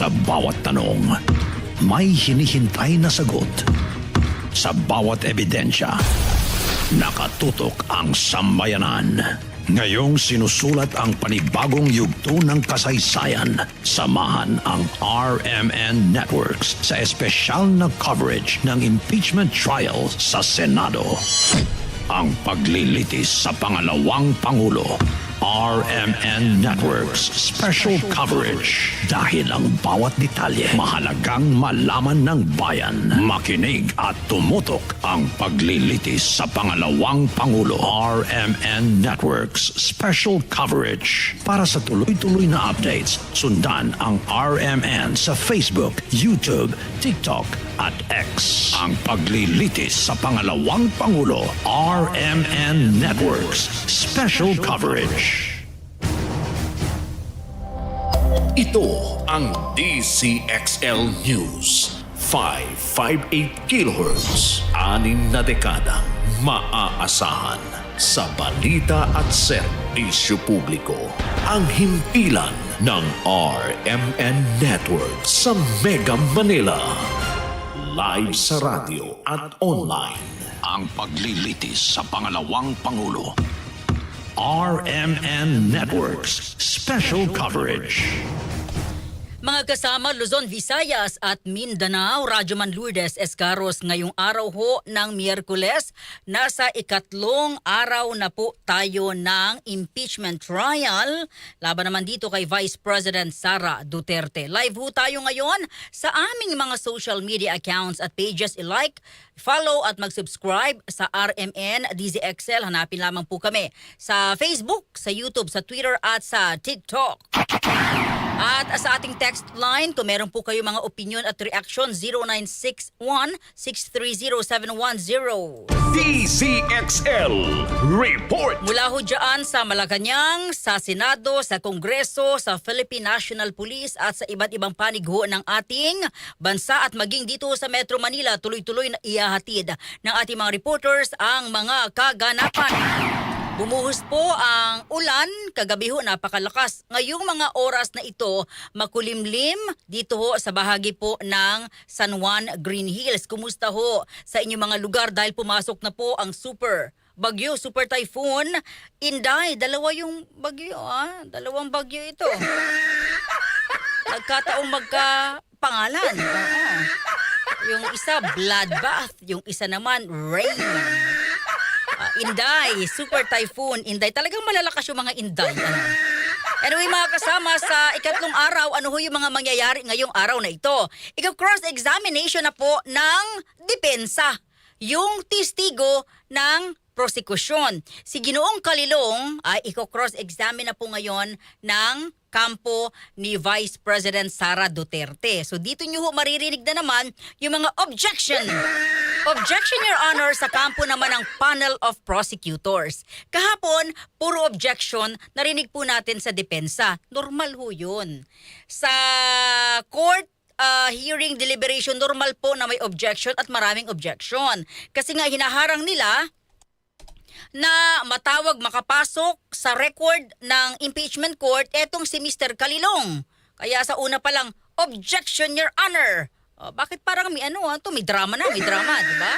Sa bawat tanong, may hinihintay na sagot. Sa bawat ebidensya, nakatutok ang sambayanan. Ngayong sinusulat ang panibagong yugto ng kasaysayan. Samahan ang RMN Networks sa espesyal na coverage ng impeachment trial sa Senado. Ang paglilitis sa Pangalawang Pangulo. RMN Networks Special Coverage. Dahil ang bawat detalye mahalagang malaman ng bayan. Makinig at tumutok ang paglilitis sa Pangalawang Pangulo. RMN Networks Special Coverage. Para sa tuloy-tuloy na updates, sundan ang RMN sa Facebook, YouTube, TikTok at X. Ang paglilitis sa Pangalawang Pangulo. RMN Networks Special Coverage. Ito ang DZXL News. 558 kHz. 6 na dekadang maaasahan. Sa balita at serbisyo publiko. Ang himpilan ng RMN Network sa Mega Manila. Live sa radyo at online. Ang paglilitis sa Pangalawang Pangulo. RMN Networks Special Coverage. Mga kasama Luzon, Visayas at Mindanao, Radyoman Lourdes Escaros, ngayong araw ho ng Miyerkules, nasa ikatlong araw na po tayo ng impeachment trial. Laban naman dito kay Vice President Sara Duterte. Live ho tayo ngayon sa aming mga social media accounts at pages. I-like, follow at mag-subscribe sa RMN-DZXL. Hanapin lamang po kami sa Facebook, sa YouTube, sa Twitter at sa TikTok. At sa ating text line, kung meron po kayo mga opinion at reaction, 0961-630-710. DZXL Report. Mula ho dyan sa Malacanang, sa Senado, sa Kongreso, sa Philippine National Police at sa iba't ibang panig ho ng ating bansa at maging dito sa Metro Manila, tuloy-tuloy na ihahatid ng ating mga reporters ang mga kaganapan. Bumuhos po ang ulan, kagabi ho napakalakas. Ngayong mga oras na ito, makulimlim dito ho sa bahagi po ng San Juan, Green Hills. Kumusta ho sa inyong mga lugar dahil pumasok na po ang super bagyo, super typhoon Inday. Dalawa yung bagyo, dalawang bagyo ito. Nagkataong magkapangalan. Yung isa bloodbath, yung isa naman rain. Inday, super typhoon Inday. Talagang malalakas yung mga Inday. Anyway mga kasama, sa ikatlong araw, ano ho yung mga mangyayari ngayong araw na ito? Ika-cross-examination na po ng depensa. Yung testigo ng prosekusyon. Si Ginoong Kalilong ay iko-cross-examine na po ngayon ng kampo ni Vice President Sara Duterte. So dito nyo ho maririnig na naman yung mga objection. Objection, Your Honor, sa kampo naman ng panel of prosecutors. Kahapon, puro objection, narinig po natin sa depensa. Normal ho yun. Sa court hearing deliberation, normal po na may objection at maraming objection. Kasi nga hinaharang nila na matawag makapasok sa record ng impeachment court etong si Mr. Kalilong. Kaya sa una pa lang, objection, Your Honor. Bakit parang may may drama na, may drama, di ba?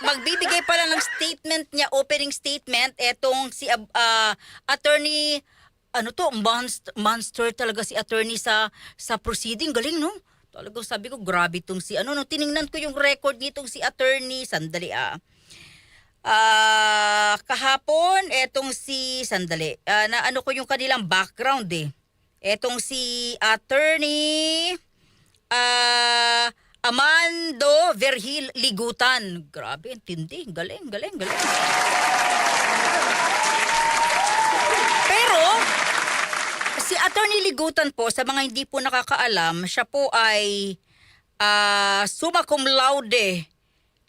Magbibigay pala ng statement niya, opening statement, etong si attorney, monster talaga si attorney sa proceeding. Galing, no? Talagang sabi ko, grabe itong si, tiningnan ko yung record nitong si attorney, sandali kahapon, etong si, naano ko yung kanilang background etong si attorney, Amando Verhil Ligutan. Grabe, tindi. Galing. Pero, si Attorney Ligutan po, sa mga hindi po nakakaalam, siya po ay summa cum laude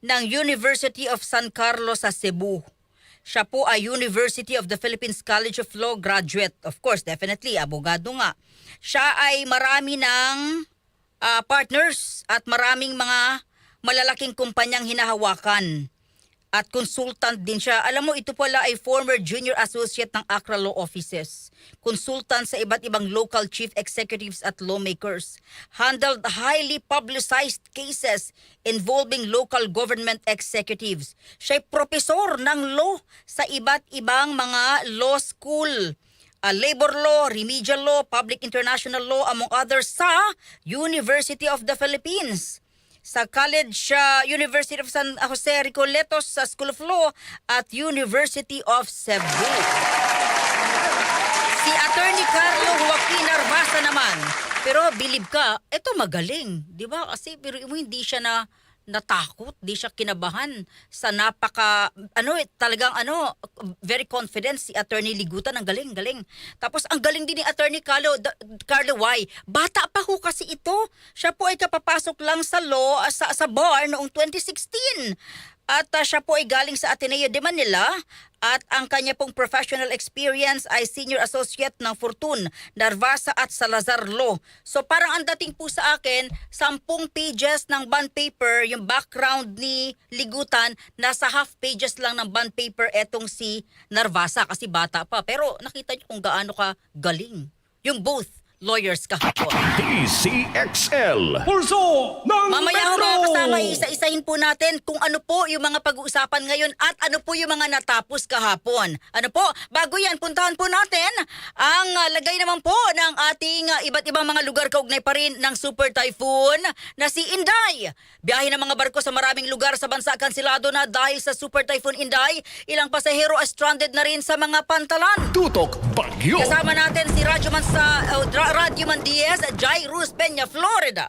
ng University of San Carlos sa Cebu. Siya po ay University of the Philippines College of Law graduate. Of course, definitely, abogado nga. Siya ay marami ng partners at maraming mga malalaking kumpanyang hinahawakan. at consultant din siya. Alam mo, ito pala ay former junior associate ng Accra Law Offices. Consultant sa iba't ibang local chief executives at lawmakers. Handled highly publicized cases involving local government executives. Siya'y profesor ng law sa iba't ibang mga law school. Labor law, remedial law, public international law, among others sa University of the Philippines. Sa University of San Jose Recoletos sa School of Law at University of Cebu. Si Attorney Carlo Joaquin Narvasa naman. Pero believe ka, eto magaling. Di ba? Kasi pero hindi siya natakot, di siya kinabahan sa very confident si Attorney Ligutan. Ang galing. Tapos ang galing din ni Attorney Carlo Y. Bata pa ho kasi ito. Siya po ay kapapasok lang sa law, sa bar noong 2016. At siya po ay galing sa Ateneo de Manila at ang kanya pong professional experience ay senior associate ng Fortune, Narvasa at Salazar Law. So parang ang dating po sa akin, 10 pages ng bond paper, yung background ni Ligutan, nasa half pages lang ng bond paper etong si Narvasa kasi bata pa. Pero nakita niyo kung gaano ka galing. Yung both lawyers kahapon. DZXL. Pulso ng Mamaya ho Metro! mga kasama, isa-isahin po natin kung ano po yung mga pag-uusapan ngayon at ano po yung mga natapos kahapon. Ano po? Bago yan, puntahan po natin ang lagay naman po ng ating iba't ibang mga lugar kaugnay pa rin ng Super Typhoon na si Inday. Biyahe ng mga barko sa maraming lugar sa bansa kansilado na dahil sa Super Typhoon Inday. Ilang pasahero ay stranded na rin sa mga pantalan. Tutok Bagyo. Kasama natin si Radyoman Diaz, Jairus Peña, Florida.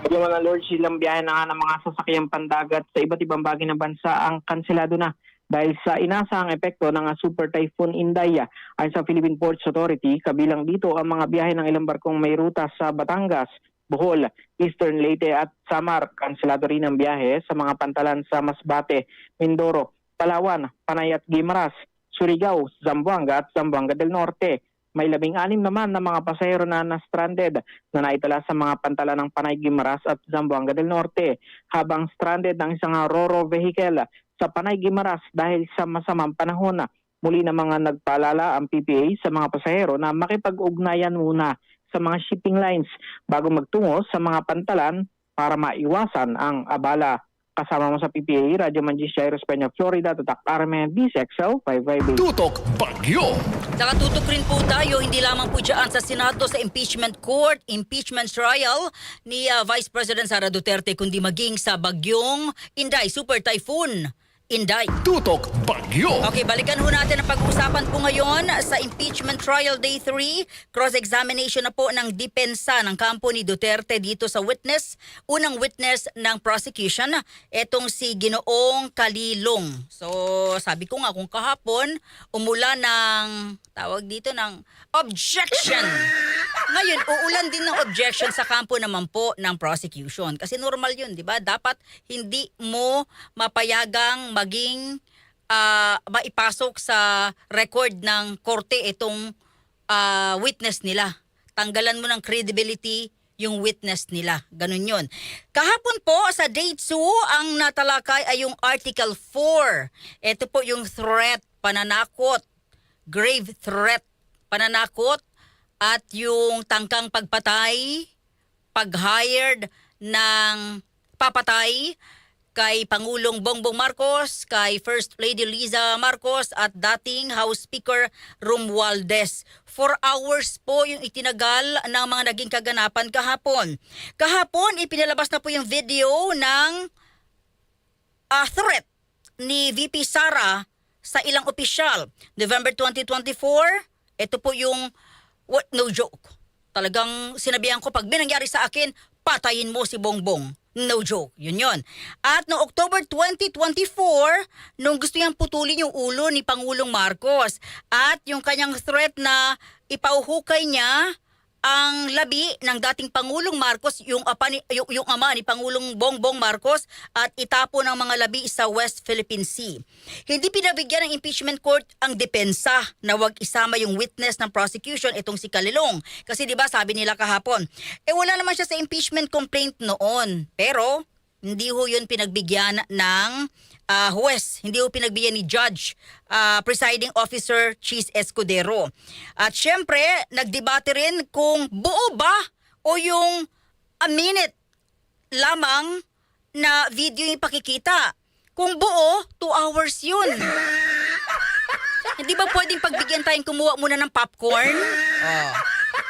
Medyo mga Lord, silang biyahe na nga ng mga sasakyang pandagat sa iba't ibang bagay ng bansa ang kanselado na dahil sa inasahang epekto ng Super Typhoon Inday. Ayon sa Philippine Ports Authority, kabilang dito ang mga biyahe ng ilang barkong may ruta sa Batangas, Bohol, Eastern Leyte at Samar. Kanselado rin ang biyahe sa mga pantalan sa Masbate, Mindoro, Palawan, Panay at Guimaras, Surigao, Zamboanga at Zamboanga del Norte. May 16 naman na mga pasahero na na-stranded na naitala sa mga pantalan ng Panay, Guimaras at Zamboanga del Norte, habang stranded ng isang Roro vehicle sa Panay, Guimaras dahil sa masamang panahon. Muli na mga nagpaalala ang PPA sa mga pasahero na makipag-ugnayan muna sa mga shipping lines bago magtungo sa mga pantalan para maiwasan ang abala. Kasama mo sa PPA, Radyo Manjis, Jairus Peña, Florida, Tutak RMN-DZXL 558. Tutok Bagyo. Nakatutok rin po tayo, hindi lamang po dyan sa Senado, sa impeachment court, impeachment trial ni Vice President Sara Duterte, kundi maging sa bagyong Inday, Super Typhoon Inday. Tutok Bagyo. Okay, balikan ho natin ang pag-uusapan po ngayon sa impeachment trial day 3. Cross-examination na po ng depensa ng kampo ni Duterte dito sa unang witness ng prosecution, etong si Ginoong Kalilong. So, sabi ko nga kung kahapon, umula ng, tawag dito ng objection. Ngayon, uulan din ng objection sa kampo naman po ng prosecution. Kasi normal yun, di ba? Dapat hindi mo mapayagang maging maipasok sa record ng korte itong witness nila. Tanggalan mo ng credibility yung witness nila. Ganun yun. Kahapon po sa day 2, ang natalakay ay yung Article 4. Ito po yung threat, pananakot, grave threat, pananakot, at yung tangkang pagpatay, pag-hired ng papatay kay Pangulong Bongbong Marcos, kay First Lady Liza Marcos at dating House Speaker Romualdez. 4 hours po yung itinagal ng mga naging kaganapan kahapon. Kahapon, ipinalabas na po yung video ng threat ni VP Sara sa ilang opisyal. November 2024, ito po yung no joke. Talagang sinabihan ko, pag may nangyari sa akin, patayin mo si Bongbong. No joke, yun yun. At no October 2024, nung gusto niyang putulin yung ulo ni Pangulong Marcos at yung kanyang threat na ipauhukay niya ang labi ng dating Pangulong Marcos, yung ama ni Pangulong Bongbong Marcos, at itapo ng mga labi sa West Philippine Sea. Hindi pinabigyan ng impeachment court ang depensa na wag isama yung witness ng prosecution, itong si Kalilong. Kasi 'di ba sabi nila kahapon, wala naman siya sa impeachment complaint noon. Pero Hindi ho yun pinagbigyan ng huwes. Hindi ho pinagbigyan ni Judge Presiding Officer Cheese Escudero. At syempre, nagdebate rin kung buo ba o yung a minute lamang na video yung pakikita. Kung buo, 2 hours yun. Hindi ba pwedeng pagbigyan tayong kumuha muna ng popcorn?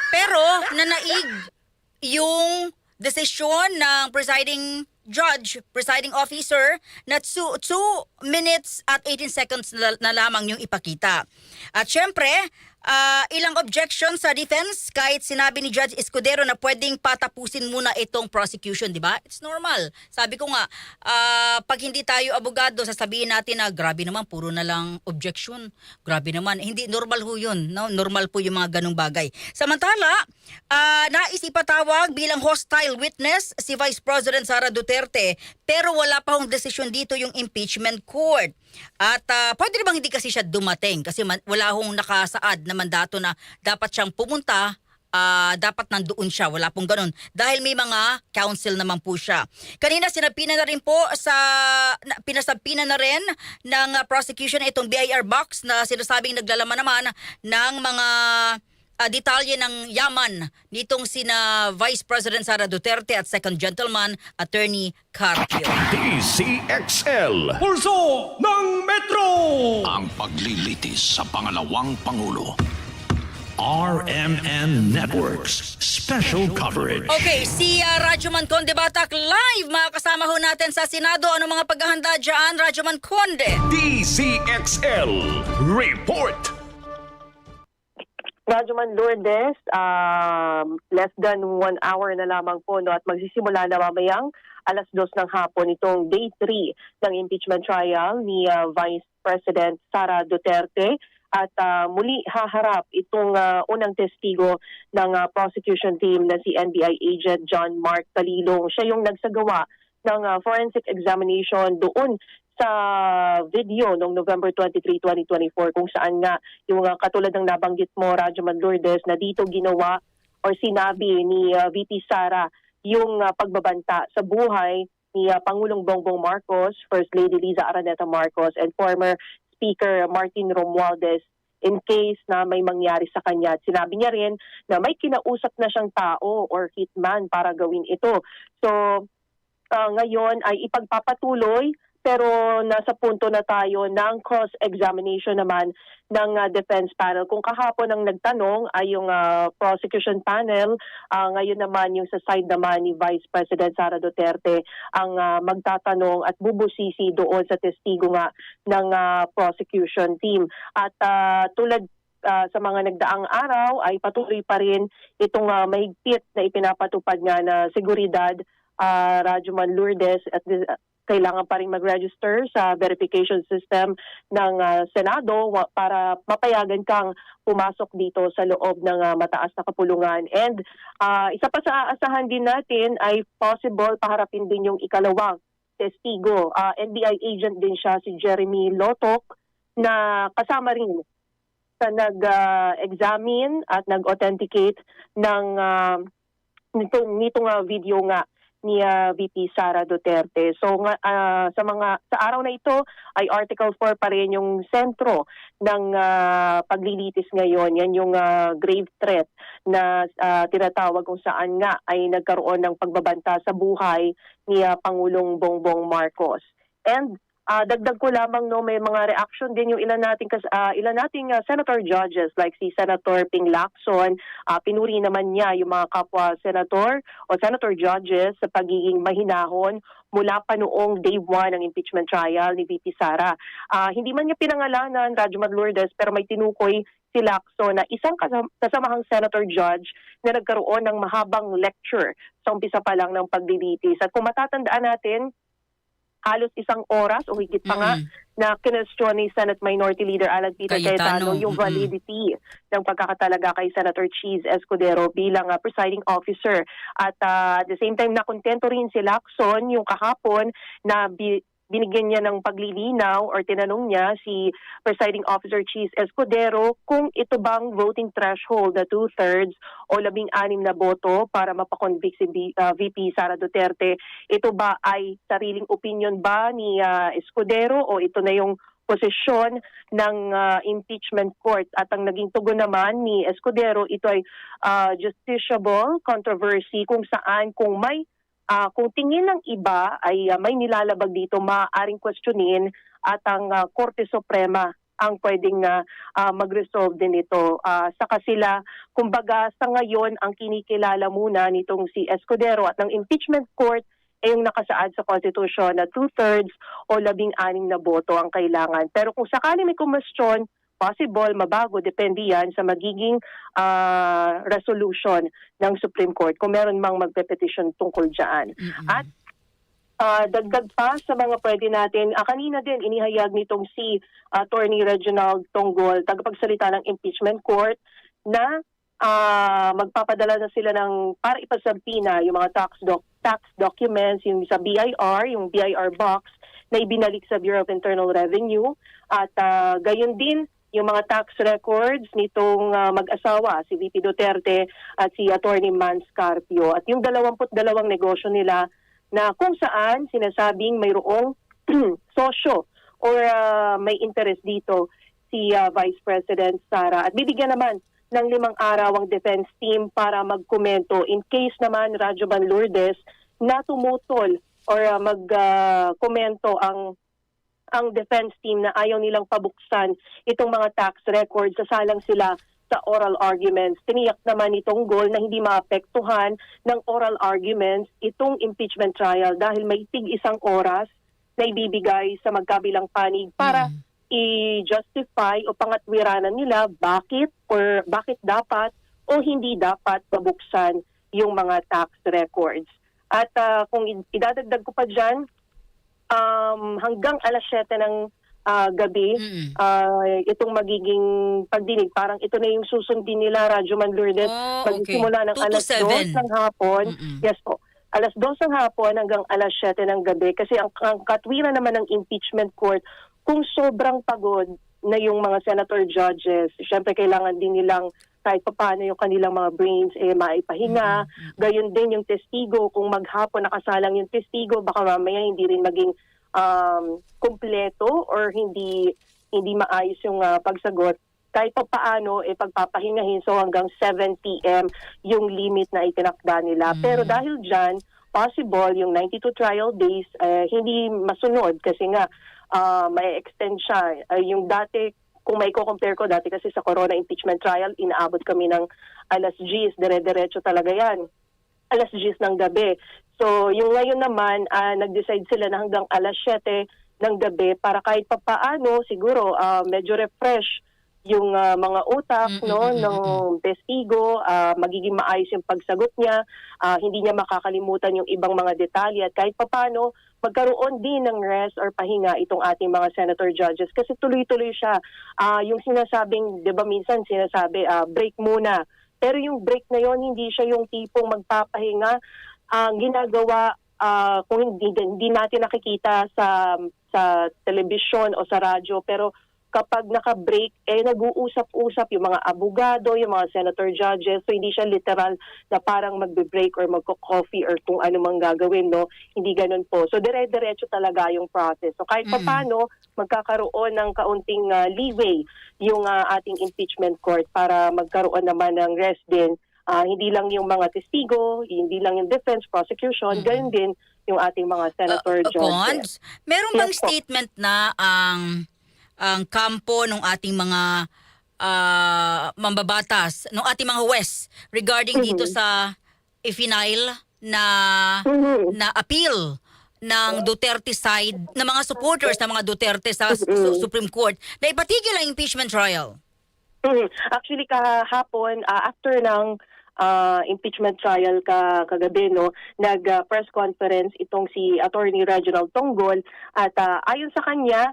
Pero nanaig yung desisyon ng presiding officer na 2 minutes at 18 seconds na lamang yung ipakita. At syempre, ilang objection sa defense kahit sinabi ni Judge Escudero na pwedeng patapusin muna itong prosecution, di ba? It's normal. Sabi ko nga, pag hindi tayo abogado, sasabihin natin na grabe naman, puro na lang objection. Grabe naman. Hindi, normal ho yun. No? Normal po yung mga ganong bagay. Samantala, nais ipatawag bilang hostile witness si Vice President Sara Duterte, pero wala pa hong desisyon dito yung impeachment court. At pwede rin bang hindi kasi siya dumating kasi wala hong nakasaad na mandato na dapat siyang pumunta, dapat nandoon siya. Wala pong ganun. Dahil may mga counsel naman po siya. Kanina sinabina na rin po pinasabina na rin ng prosecution itong BIR box na sinasabing naglalaman naman ng mga detalye ng yaman nitong sina Vice President Sara Duterte at Second Gentleman Attorney Carpio. DZXL. Pulso ng Metro! Ang paglilitis sa Pangalawang Pangulo. RMN Networks Special Coverage. Okay, si Radyoman Conde Batak live. Makakasama ho natin sa Senado. Ano mga paghahanda dyan, Radyoman Conde? DZXL. Report. Radyoman Lourdes, less than 1 hour na lamang po no, at magsisimula na mamayang 2:00 ng hapon itong day 3 ng impeachment trial ni Vice President Sara Duterte at muli haharap itong unang testigo ng prosecution team na si NBI agent John Mark Talilong. Siya yung nagsagawa ng forensic examination doon sa video noong November 23, 2024 kung saan nga yung katulad ng nabanggit mo, Radyoman Lourdes, na dito ginawa or sinabi ni VP Sara yung pagbabanta sa buhay ni Pangulong Bongbong Marcos, First Lady Liza Araneta Marcos, and former Speaker Martin Romualdez in case na may mangyari sa kanya. At sinabi niya rin na may kinausap na siyang tao or hitman para gawin ito. So ngayon ay ipagpapatuloy pero nasa punto na tayo ng cross-examination naman ng defense panel. Kung kahapon ang nagtanong ay yung prosecution panel, ngayon naman yung sa side naman ni Vice President Sara Duterte ang magtatanong at bubusisi doon sa testigo nga ng prosecution team. At tulad sa mga nagdaang araw ay patuloy pa rin itong mahigpit na ipinapatupad nga na seguridad, Radyoman Lourdes, at kailangan pa rin mag-register sa verification system ng Senado para mapayagan kang pumasok dito sa loob ng mataas na kapulungan. And isa pa sa aasahan din natin ay possible paharapin din yung ikalawang testigo. NBI agent din siya, si Jeremy Lotok, na kasama rin sa nag-examine at nag-authenticate ng nitong video nga ni VP Sara Duterte. So sa araw na ito ay Article 4 pa rin yung sentro ng paglilitis ngayon. Yan yung grave threat na tinatawag kung saan nga ay nagkaroon ng pagbabanta sa buhay ni Pangulong Bongbong Marcos. And dagdag ko lamang no, may mga reaction din yung ilan nating senator judges like si Senator Ping Lacson. Pinuri naman niya yung mga kapwa senator o senator judges sa pagiging mahinahon mula pa noong day 1 ng impeachment trial ni VP Sara. Hindi man niya pinangalanan, Radyoman Lourdes, pero may tinukoy si Lacson na isang kasamahang senator judge na nagkaroon ng mahabang lecture sa umpisa pa lang ng paglilitis. At kung matatandaan natin, halos 1 oras o higit pa nga na kinestyon ni Senate Minority Leader Alan Peter Cayetano yung validity ng pagkakatalaga kay Senator Cheese Escudero bilang presiding officer. At at the same time, nakontento rin si Lacson yung kahapon na binigyan niya ng paglilinaw or tinanong niya si Presiding Officer Cheese Escudero kung ito bang voting threshold na 2/3 o 16 na boto para mapakonvict si VP Sara Duterte. Ito ba ay sariling opinion ba ni Escudero o ito na yung posisyon ng impeachment court? At ang naging tugon naman ni Escudero, ito ay justiciable controversy kung saan kung tingin ng iba ay may nilalabag dito, maaaring questionin at ang Korte Suprema ang pwedeng mag-resolve din ito. Saka sila, kumbaga sa ngayon, ang kinikilala muna nitong si Escudero at ng impeachment court ay yung nakasaad sa Constitution na 2/3 o 16 na boto ang kailangan. Pero kung sakali may kumusyon, possible, mabago, depende yan sa magiging resolution ng Supreme Court kung meron mang magpe-petition tungkol dyan. At dagdag pa sa mga pwede natin, kanina din inihayag nitong si Attorney Reginald Tonggol, tagapagsalita ng impeachment court, na magpapadala na sila ng para ipasabpina yung mga tax documents, yung sa BIR, yung BIR box na ibinalik sa Bureau of Internal Revenue, at gayon din yung mga tax records nitong mag-asawa, si VP Duterte at si Attorney Mans Carpio. At yung 22 negosyo nila na kung saan sinasabing mayroong sosyo or may interest dito si Vice President Sara. At bibigyan naman ng 5 araw ang defense team para magkomento in case naman Radyo Ban Lourdes na tumutol or magkomento ang defense team na ayaw nilang pabuksan itong mga tax records, sasalang sila sa oral arguments. Tiniyak naman itong goal na hindi maapektuhan ng oral arguments itong impeachment trial dahil may tig-1 oras na ibibigay sa magkabilang panig para i-justify o pangatwiranan nila bakit dapat o hindi dapat pabuksan yung mga tax records. At kung idadagdag ko pa dyan, hanggang 7:00 ng gabi, itong magiging pagdinig. Parang ito na yung susundin nila, Radyo Man Lourdes. Magsimula ng 2 ng hapon. Yes po. 2 ng hapon hanggang 7:00 ng gabi. Kasi ang katwiran naman ng impeachment court, kung sobrang pagod na yung mga senator judges, syempre kailangan din nilang kahit paano yung kanilang mga brains maipahinga. Gayon din yung testigo, kung maghapon nakasalang yung testigo, baka mamaya hindi rin maging kumpleto or hindi maayos yung pagsagot. Kahit paano pagpapahingahin, so hanggang 7 p.m. yung limit na itinakda nila. Pero dahil dyan, possible yung 92 trial days hindi masunod kasi nga may extend siya. Yung dati, kung may compare ko, dati kasi sa Corona impeachment trial, inaabot kami ng 10:00, dire-diretso talaga yan. 10:00 ng gabi. So, yung ngayon naman, nag-decide sila na hanggang 7:00 ng gabi para kahit papaano, siguro, medyo refresh yung mga utak ng testigo, magiging maayos yung pagsagot niya, hindi niya makakalimutan yung ibang mga detalye at kahit papaano magkaroon din ng rest or pahinga itong ating mga senator judges kasi tuloy-tuloy siya. Yung sinasabing, 'di ba minsan sinasabi break muna. Pero yung break na yon hindi siya yung tipong magpapahinga. Ginagawa kung hindi natin nakikita sa telebisyon o sa radyo, pero kapag naka-break, nag-uusap-usap yung mga abogado, yung mga senator judges. So, hindi siya literal na parang magbe-break or magko-coffee or kung ano mang gagawin, no? Hindi ganun po. So, dire-diretso talaga yung process. So, kahit paano, magkakaroon ng kaunting leeway yung ating impeachment court para magkaroon naman ng rest din. Hindi lang yung mga testigo, hindi lang yung defense, prosecution, ganun din yung ating mga senator judges. Meron bang statement na ang kampo ng ating mga mambabatas, ng ating mga huwes regarding dito sa i-final na appeal ng Duterte side, ng mga supporters ng mga Duterte sa Supreme Court na ipatigil ang impeachment trial? Actually, kahapon, after ng impeachment trial kagabi, no, nag-press conference itong si Attorney Reginald Tonggol at ayon sa kanya,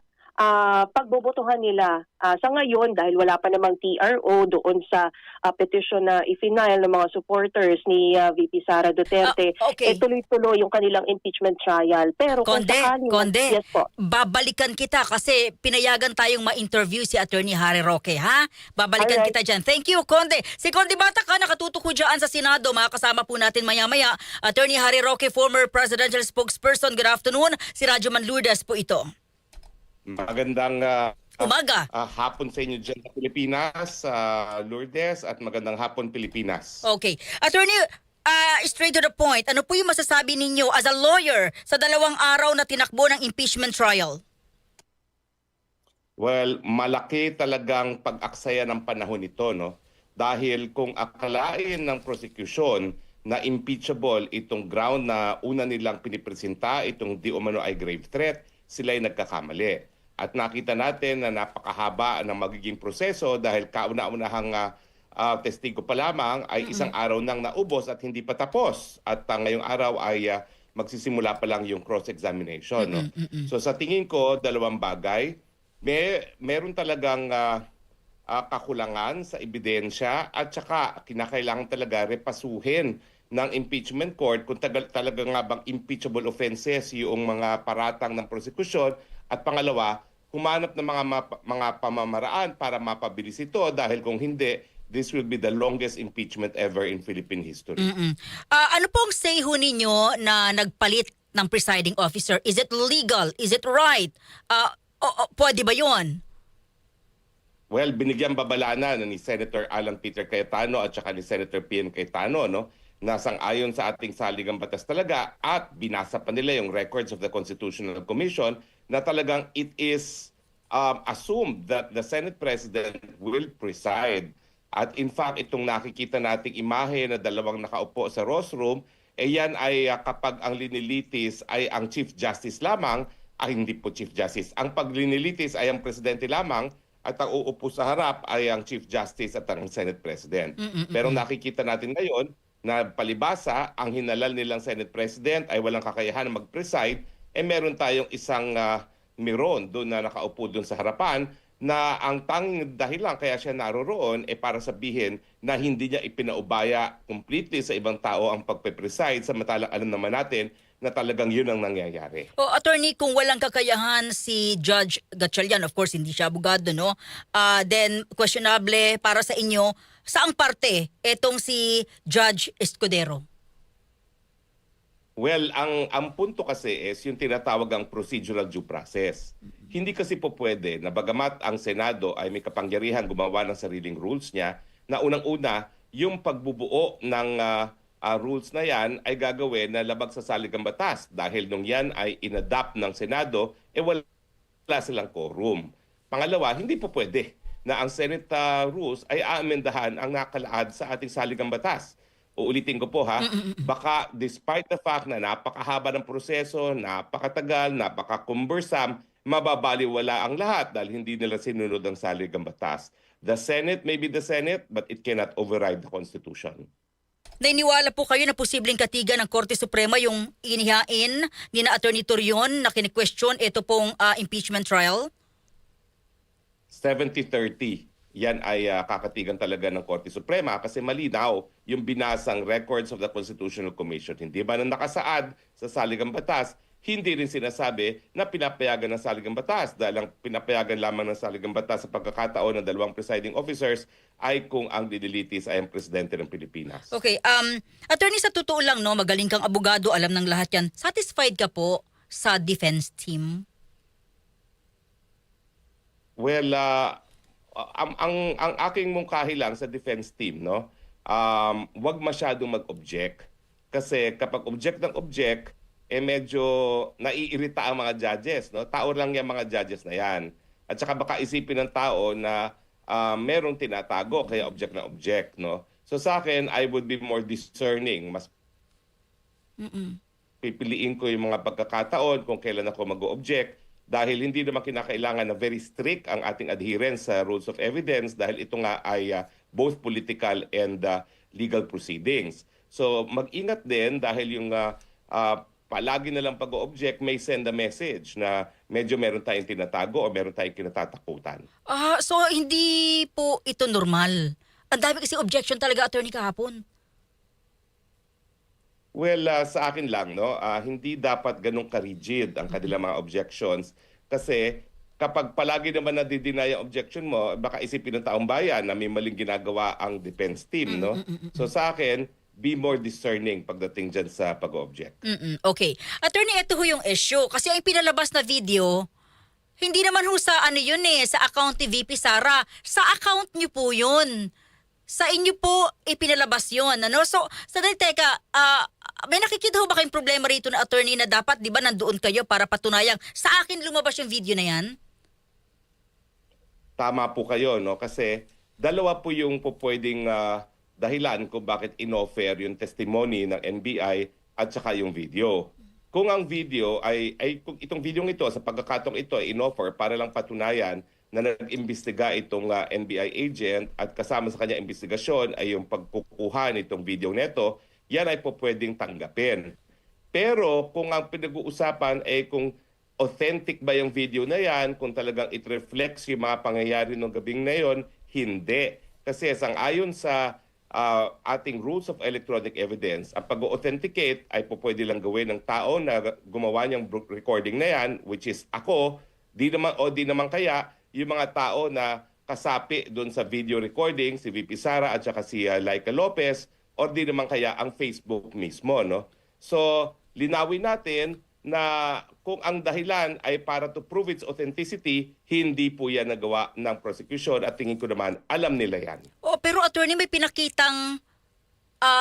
pagbobotohan nila. Sa ngayon, dahil wala pa namang TRO doon sa petition na i-final ng mga supporters ni VP Sara Duterte, Okay. tuloy-tuloy yung kanilang impeachment trial. Pero kung sakaling... Konde, Yes po. babalikan kita kasi pinayagan tayong ma-interview si Attorney Harry Roque, ha? Babalikan Alright. kita dyan. Thank you, Konde. Si Konde Bata ka, nakatutok ko dyan sa Senado. Makakasama po natin maya-maya. Attorney Harry Roque, former presidential spokesperson. Good afternoon. Si Radyo Manlourdes po ito. Magandang Umaga. hapon sa inyo dyan sa Pilipinas, Lourdes, at magandang hapon Pilipinas. Okay. Attorney, straight to the point, ano po yung masasabi ninyo as a lawyer sa 2 araw na tinakbo ng impeachment trial? Well, malaki talagang pag-aksaya ng panahon ito, no? Dahil kung akalain ng prosecution na impeachable itong ground na una nilang pinipresenta, itong di umano ay grave threat, sila ay nagkakamali. At nakita natin na napakahaba ng magiging proseso dahil kauna-unahang testigo pa lamang ay isang araw nang naubos at hindi pa tapos. At ngayong araw ay magsisimula pa lang yung cross-examination. No? So sa tingin ko, dalawang bagay. Meron talagang kakulangan sa ebidensya at saka kinakailangan talaga repasuhin ng impeachment court kung talaga nga bang impeachable offenses yung mga paratang ng prosecution. At pangalawa, humanap ng mga pamamaraan para mapabilis ito dahil kung hindi, this will be the longest impeachment ever in Philippine history. Ano pong say ho ninyo na nagpalit ng presiding officer? Is it legal? Is it right? Pwede ba yun? Well, binigyan babala na ni Senator Alan Peter Cayetano at saka ni Senator PM Cayetano, no? Nasang-ayon sa ating saligang batas talaga at binasa pa nila yung records of the Constitutional Commission na talagang it is assumed that the Senate President will preside. At in fact, itong nakikita nating imahe na dalawang nakaupo sa Ross Room, yan ay kapag ang linilitis ay ang Chief Justice lamang, hindi po Chief Justice. Ang paglinilitis ay ang Presidente lamang at ang uupo sa harap ay ang Chief Justice at ang Senate President. Pero nakikita natin ngayon na palibasa, ang hinalal nilang Senate President ay walang kakayahan na mag-preside, meron tayong isang miron doon na nakaupo doon sa harapan na ang tanging dahilan kaya siya naroroon para sabihin na hindi niya ipinaubaya completely sa ibang tao ang pagpe-preside, samantalang alam naman natin na talagang yun ang nangyayari. Attorney, kung walang kakayahan si Judge Gatchalian, of course hindi siya abogado, no? Then questionable para sa inyo, saang parte etong si Judge Escudero? Well, ang punto kasi is yung tinatawag ang procedural due process. Hindi kasi po pwede na bagamat ang Senado ay may kapangyarihan gumawa ng sariling rules niya, na unang-una, yung pagbubuo ng rules na yan ay gagawin na labag sa saligang batas dahil nung yan ay inadapt ng Senado, wala silang quorum. Pangalawa, hindi po pwede na ang Senate rules ay aamendahan ang nakalaad sa ating saligang batas. Uulitin ko po ha, baka despite the fact na napakahaba ng proseso, napakatagal, napaka-cumbersome, mababaliwala ang lahat dahil hindi nila sinunod ang saligang batas. The Senate may be the Senate, but it cannot override the Constitution. Nainiwala po kayo na posibleng katigan ng Korte Suprema yung inihain ni na Attorney Torion na kini-question ito pong impeachment trial? 70-30. Yan ay kakatigan talaga ng Korte Suprema kasi malinaw yung binasang records of the Constitutional Commission. Hindi ba na nakasaad sa saligang batas, hindi rin sinasabi na pinapayagan ng saligang batas dahil ang pinapayagan lamang ng saligang batas sa pagkakataon ng dalawang presiding officers ay kung ang dinilitis ay ang presidente ng Pilipinas. Okay, attorney, sa totoo lang, no, magaling kang abogado, alam ng lahat yan. Satisfied ka po sa defense team? Well, ang aking mungkahi lang sa defense team, no, wag masyadong mag-object kasi kapag object ng object, medyo naiirita ang mga judges, no? Tao lang yung mga judges na yan. At saka baka isipin ng tao na merong tinatago kaya object na object, no? So sa akin, I would be more discerning. Mas pipiliin ko yung mga pagkakataon kung kailan ako mag-object dahil hindi naman kinakailangan na very strict ang ating adherence sa rules of evidence dahil ito nga ay both political and legal proceedings. So mag-ingat din dahil yung palagi na lang pag-o-object, may send a message na medyo meron tayong tinatago o meron tayong kinatatakutan. So hindi po ito normal. Ang dami kasi objection talaga, attorney, kahapon. Well, sa akin lang, no, hindi dapat ganun ka-rigid ang kanilang mga objections kasi kapag palagi naman nadideny ang objection mo, baka isipin ng taong bayan na may maling ginagawa ang defense team, no? So sa akin, be more discerning pagdating dyan sa pag-object. Okay. Attorney, ito ho yung issue. Kasi ang pinalabas na video, hindi naman ho sa ano yun sa account ni VP Sara. Sa account niyo po yun. Sa inyo po ipinalabas yun. Ano? So, teka, may nakikita ho ba kayong problema rito na attorney na dapat, di ba, nandoon kayo para patunayang sa akin lumabas yung video na yan? Tama po kayo, no? Kasi dalawa po yung pwedeng dahilan kung bakit inoffer yung testimony ng NBI at saka yung video. Kung ang video kung itong video ito, sa pagkakataong ito ay inoffer para lang patunayan na nag-imbestiga itong NBI agent at kasama sa kanya investigasyon ay yung pagkukuha nitong video neto, yan ay po pwedeng tanggapin. Pero kung ang pinag-uusapan ay kung authentic ba yung video na yan, kung talagang it reflects yung mga pangyayari ng gabing na yon, hindi. Kasi sang-ayon sa ating rules of electronic evidence, ang pag-authenticate ay po pwede lang gawin ng tao na gumawa niyang recording na yan, which is ako, di naman kaya yung mga tao na kasapi doon sa video recording, si VP Sara at saka si Laika Lopez, or di naman kaya ang Facebook mismo, no? So, linawin natin na kung ang dahilan ay para to prove its authenticity, hindi po yan nagawa ng prosecution at tingin ko naman, alam nila yan. Oh, pero attorney, may pinakitang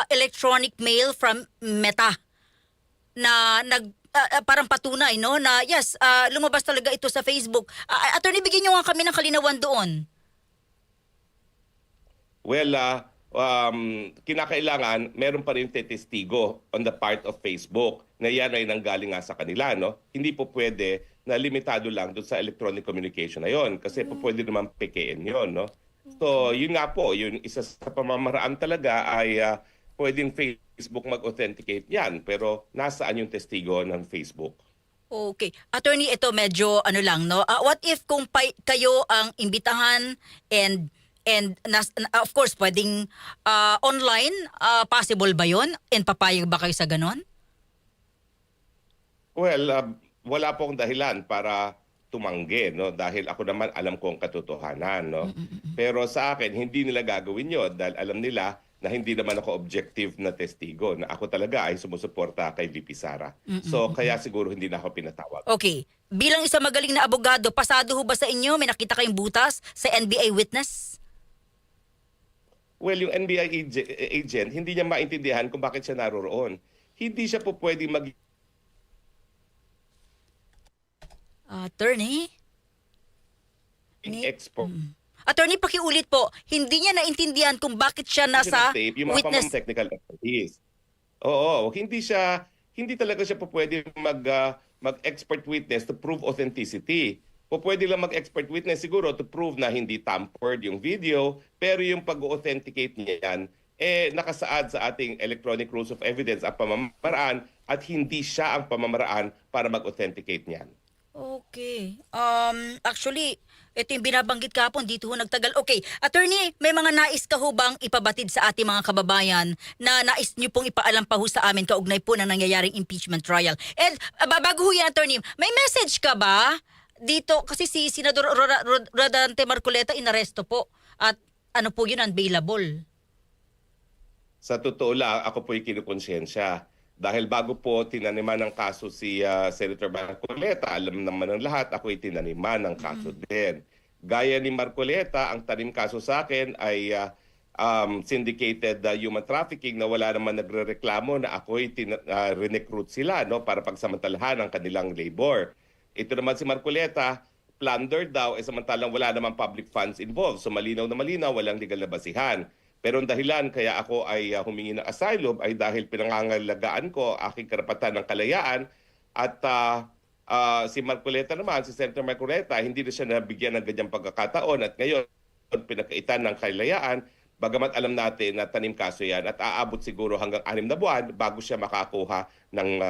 electronic mail from Meta na parang patunay, no? Na yes, lumabas talaga ito sa Facebook. Attorney, bigyan niyo nga kami ng kalinawan doon. Well, kinakailangan meron pa rin testigo on the part of Facebook na yan ay nanggaling nga sa kanila, no? Hindi po pwede na limitado lang doon sa electronic communication na yon kasi po pwede naman pekein yon, no? So, yun nga po, yun isa sa pamamaraan talaga ay pwedeng Facebook mag-authenticate yan, pero nasaan yung testigo ng Facebook? Okay. Attorney, ito medyo ano lang, no? What if kung kayo ang imbitahan and of course, pwedeng online, possible ba yun? And papayag ba kayo sa ganon? Well, wala pong dahilan para tumanggi, no? Dahil ako naman alam ko ang katotohanan, no? Pero sa akin, hindi nila gagawin yun dahil alam nila na hindi naman ako objective na testigo, na ako talaga ay sumusuporta kay VP Sara. So, kaya siguro hindi na ako pinatawag. Okay. Bilang isang magaling na abogado, pasado ho ba sa inyo? May nakita kayong butas sa NBI witness? Well, yung NBI agent, hindi niya maintindihan kung bakit siya naroroon. Hindi siya po pwedeng Attorney? export. Attorney, pakiulit po. Hindi niya naintindihan kung bakit siya nasa Yung mga witness. technical expertise. Oo, hindi talaga siya po pwede mag-expert witness to prove authenticity. Po pwede lang mag-expert witness siguro to prove na hindi tampered yung video, pero yung pag-authenticate niya yan, nakasaad sa ating electronic rules of evidence ang pamamaraan at hindi siya ang pamamaraan para mag-authenticate niyan. Okay. Actually, ito yung binabanggit kahapon, dito ho nagtagal. Okay, attorney, may mga nais ka ho bang ipabatid sa ating mga kababayan na nais niyo pong ipaalam pa ho sa amin kaugnay po na nangyayaring impeachment trial? And bago ho yan, attorney, may message ka ba dito? Kasi si Senador Rodante Marcoleta inaresto po at ano po yun, unbailable. Sa totoo lang, ako po yung kinukonsensya. Dahil bago po tinaniman ng kaso si Senator Marcoleta, alam naman ng lahat, ako'y tinaniman ng kaso din. Gaya ni Marcoleta, ang tanim kaso sa akin ay syndicated human trafficking na wala naman nagrereklamo na ako'y recruit sila, no, para pagsamantalahan ang kanilang labor. Ito naman si Marcoleta, plundered daw, samantalang wala naman public funds involved. So malinaw na malinaw, walang legal na basihan. Pero ang dahilan kaya ako ay humingi ng asylum ay dahil pinangangalagaan ko aking karapatan ng kalayaan at si Marcoleta naman, si Senator Marcoleta, hindi na siya nabigyan ng ganyang pagkakataon at ngayon pinakaitan ng kalayaan bagamat alam natin na tanim kaso yan at aabot siguro hanggang 6 na buwan bago siya makakuha ng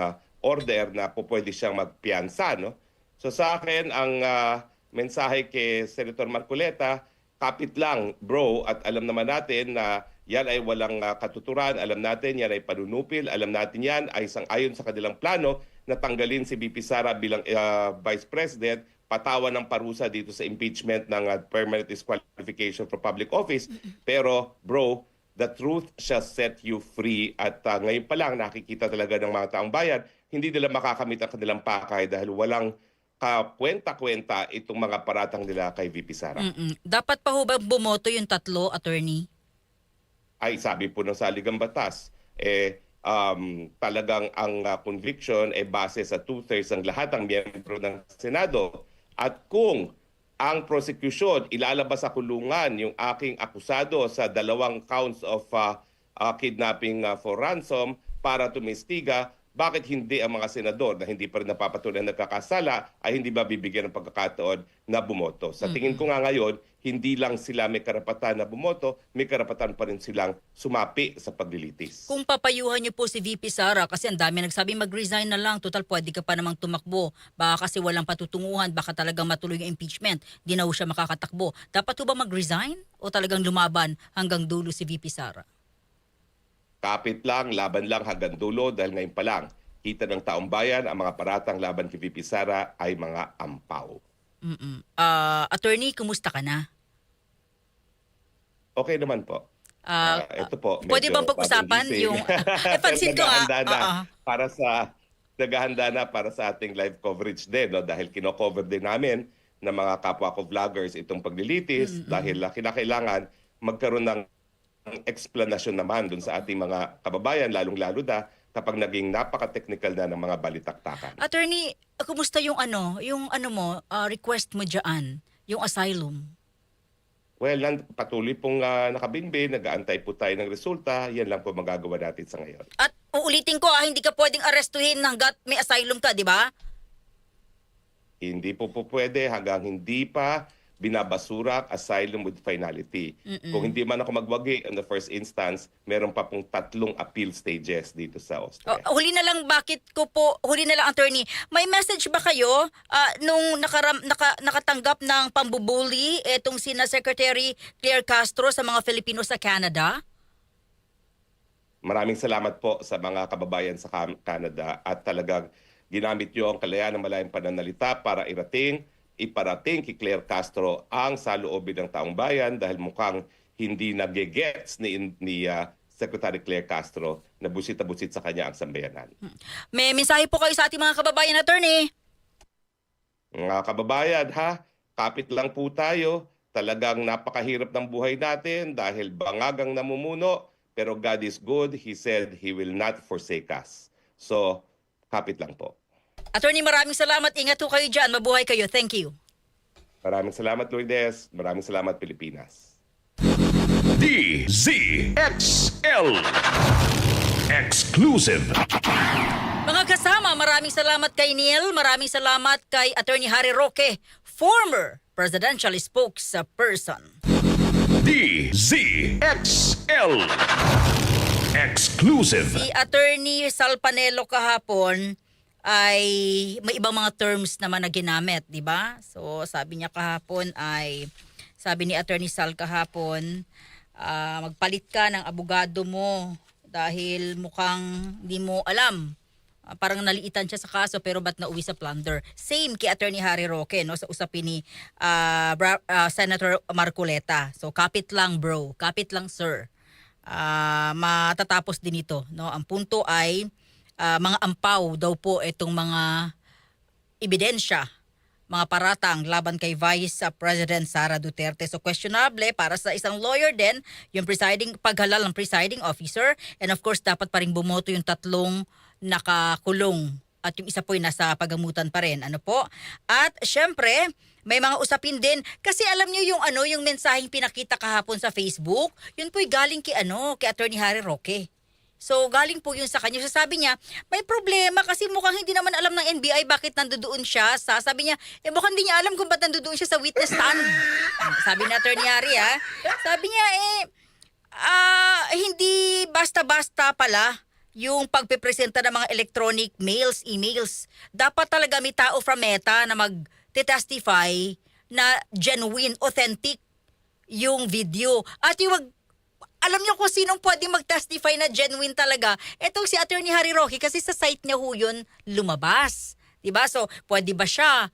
order na pwede siyang magpiyansa, no? So sa akin, ang mensahe kay Senator Marcoleta, kapit lang bro, at alam naman natin na yan ay walang katuturan, alam natin yan ay panunupil, alam natin yan ay sang-ayon sa kanilang plano na tanggalin si VP Sara bilang Vice President, patawan ng parusa dito sa impeachment ng permanent disqualification from public office. Pero bro, the truth shall set you free, at ngayon pa lang nakikita talaga ng mga taong bayan, hindi nila makakamit ang kanilang pakay dahil walang kwenta-kwenta itong mga paratang nila kay VP Sara. Dapat pa ho ba bumoto yung tatlo, attorney? Ay sabi po ng saligang batas, talagang ang conviction ay base sa 2/3 ng lahat ng miyembro ng Senado. At kung ang prosecution ilalabas sa kulungan yung aking akusado sa 2 counts of kidnapping for ransom para tumistiga, bakit hindi ang mga senador na hindi pa rin napapatuloy na nagkakasala ay hindi ba bibigyan ng pagkakataon na bumoto? Sa tingin ko nga ngayon, hindi lang sila may karapatan na bumoto, may karapatan pa rin silang sumapi sa paglilitis. Kung papayuhan niyo po si VP Sara, kasi ang dami nagsabi mag-resign na lang, total pwede ka pa namang tumakbo. Baka kasi walang patutunguhan, baka talagang matuloy yung impeachment, di na ho siya makakatakbo. Dapat ho ba mag-resign o talagang lumaban hanggang dulo si VP Sara? Kapit lang, laban lang hanggang dulo dahil ngayon pa lang, kita ng taong bayan ang mga paratang laban kay VP Sara ay mga ampaw. Attorney, kumusta ka na? Okay naman po. Ito po. Pwede bang pag-usapan yung... pansin ko naghahanda na para sa ating live coverage din, no? Dahil kino-cover din namin ng mga kapwa ko vloggers itong paglilitis dahil kinakailangan magkaroon ng explanation naman dun sa ating mga kababayan, lalong-lalo na kapag naging napaka-technical na ng mga balitaktakan. Attorney, kumusta yung request mo dyan, yung asylum? Well, patuloy pong nakabinbin, nag-aantay po tayo ng resulta, yan lang po magagawa natin sa ngayon. At uulitin ko, hindi ka pwedeng arestuhin hanggat may asylum ka, di ba? Hindi po pwede hanggang hindi pa binabasura asylum with finality. Kung hindi man ako magwagi in the first instance, meron pa pong 3 appeal stages dito sa Austria. Huli na lang, attorney, may message ba kayo nung nakatanggap ng pambubuli etong sina Secretary Claire Castro sa mga Filipino sa Canada? Maraming salamat po sa mga kababayan sa Canada at talagang ginamit niyo ang kalayaan ng malayang pananalita para iparating kay Claire Castro ang saloobin ng taong bayan dahil mukhang hindi nagigets ni Secretary Claire Castro na busit-busit sa kanya ang sambayanan. May mensahe po kayo sa ating mga kababayan, attorney. Mga kababayan, kapit lang po tayo. Talagang napakahirap ng buhay natin dahil bangagang namumuno, pero God is good. He said He will not forsake us. So, kapit lang po. Attorney, maraming salamat. Ingat ho kayo dyan. Mabuhay kayo. Thank you. Maraming salamat, Lourdes. Maraming salamat, Pilipinas. DZXL Exclusive. Mga kasama, maraming salamat kay Neil. Maraming salamat kay Attorney Harry Roque, former presidential spokesperson. DZXL Exclusive. Si Attorney Sal Panelo kahapon ay may ibang mga terms naman na ginamit, di ba? So sabi ni Attorney Sal kahapon, magpalit ka ng abogado mo dahil mukhang di mo alam. Parang naliitan siya sa kaso pero ba't nauwi sa plunder? Same kay Attorney Harry Roque, no, sa usapin ni Senator Marcoleta. So kapit lang bro, kapit lang sir. Matatapos din ito, no? Ang punto ay mga ampaw daw po itong mga ebidensya, mga paratang laban kay Vice President Sara Duterte. So questionable para sa isang lawyer din yung paghalal ng presiding officer, and of course dapat pa rin bumoto yung 3 nakakulong at yung isa po ay nasa pagamutan pa rin. Ano po? At syempre, may mga usapin din kasi alam niyo yung mensaheng pinakita kahapon sa Facebook, yun po ay galing kay Attorney Harry Roque. So galing po yun sa kanya. So sabi niya, may problema kasi mukhang hindi naman alam ng NBI bakit nandoon siya. Sabi niya, mukhang hindi niya alam kung ba't nandoon siya sa witness stand. Sabi ni Attorney Harry, sabi niya, hindi basta-basta pala yung pagpipresenta ng mga electronic mails, emails, dapat talaga may tao from Meta na mag-testify na genuine, authentic yung video. At yung alam niyo kung sinong pwede mag-testify na genuine talaga? Etong si Attorney Harry Roque kasi sa site niya ho yun lumabas. Diba? So, pwede ba siya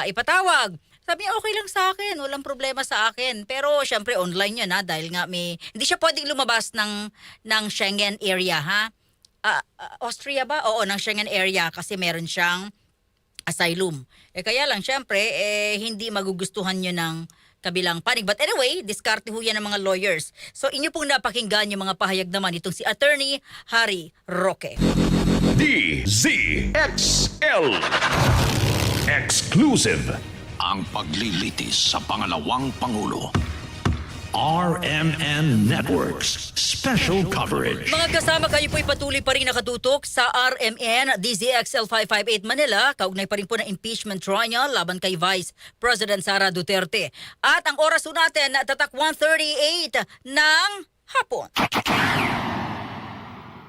ipatawag? Sabi niya, okay lang sa akin, walang problema sa akin. Pero syempre online yun dahil nga hindi siya pwedeng lumabas ng Schengen area ha. Austria ba? Oo, ng Schengen area kasi meron siyang asylum. Kaya lang syempre hindi magugustuhan yun ng kabilang panig. But anyway, diskarte ho yan ng mga lawyers. So inyo pong napakinggan yung mga pahayag naman itong si Attorney Harry Roque. DZXL Exclusive. Ang paglilitis sa Pangalawang Pangulo. RMN Networks Special Coverage. Mga kasama, kayo po'y patuloy pa rin nakatutok sa RMN-DZXL 558 Manila. Kaugnay pa rin po ng impeachment trial laban kay Vice President Sara Duterte. At ang oras po natin, tatak 1:38 ng hapon.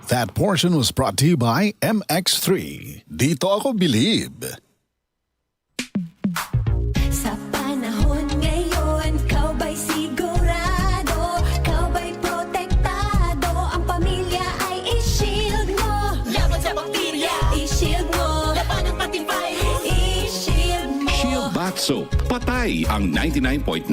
That portion was brought to you by MX3. Dito ako believe. Sa panahon ngayon, kau ba'y sigurado? Kau ba'y protektado? Ang pamilya ay i-shield mo. Laban sa bakterya, i-shield mo. Laban ng pating virus, i-shield mo. Shield Bath Soap. Patay ang 99.9%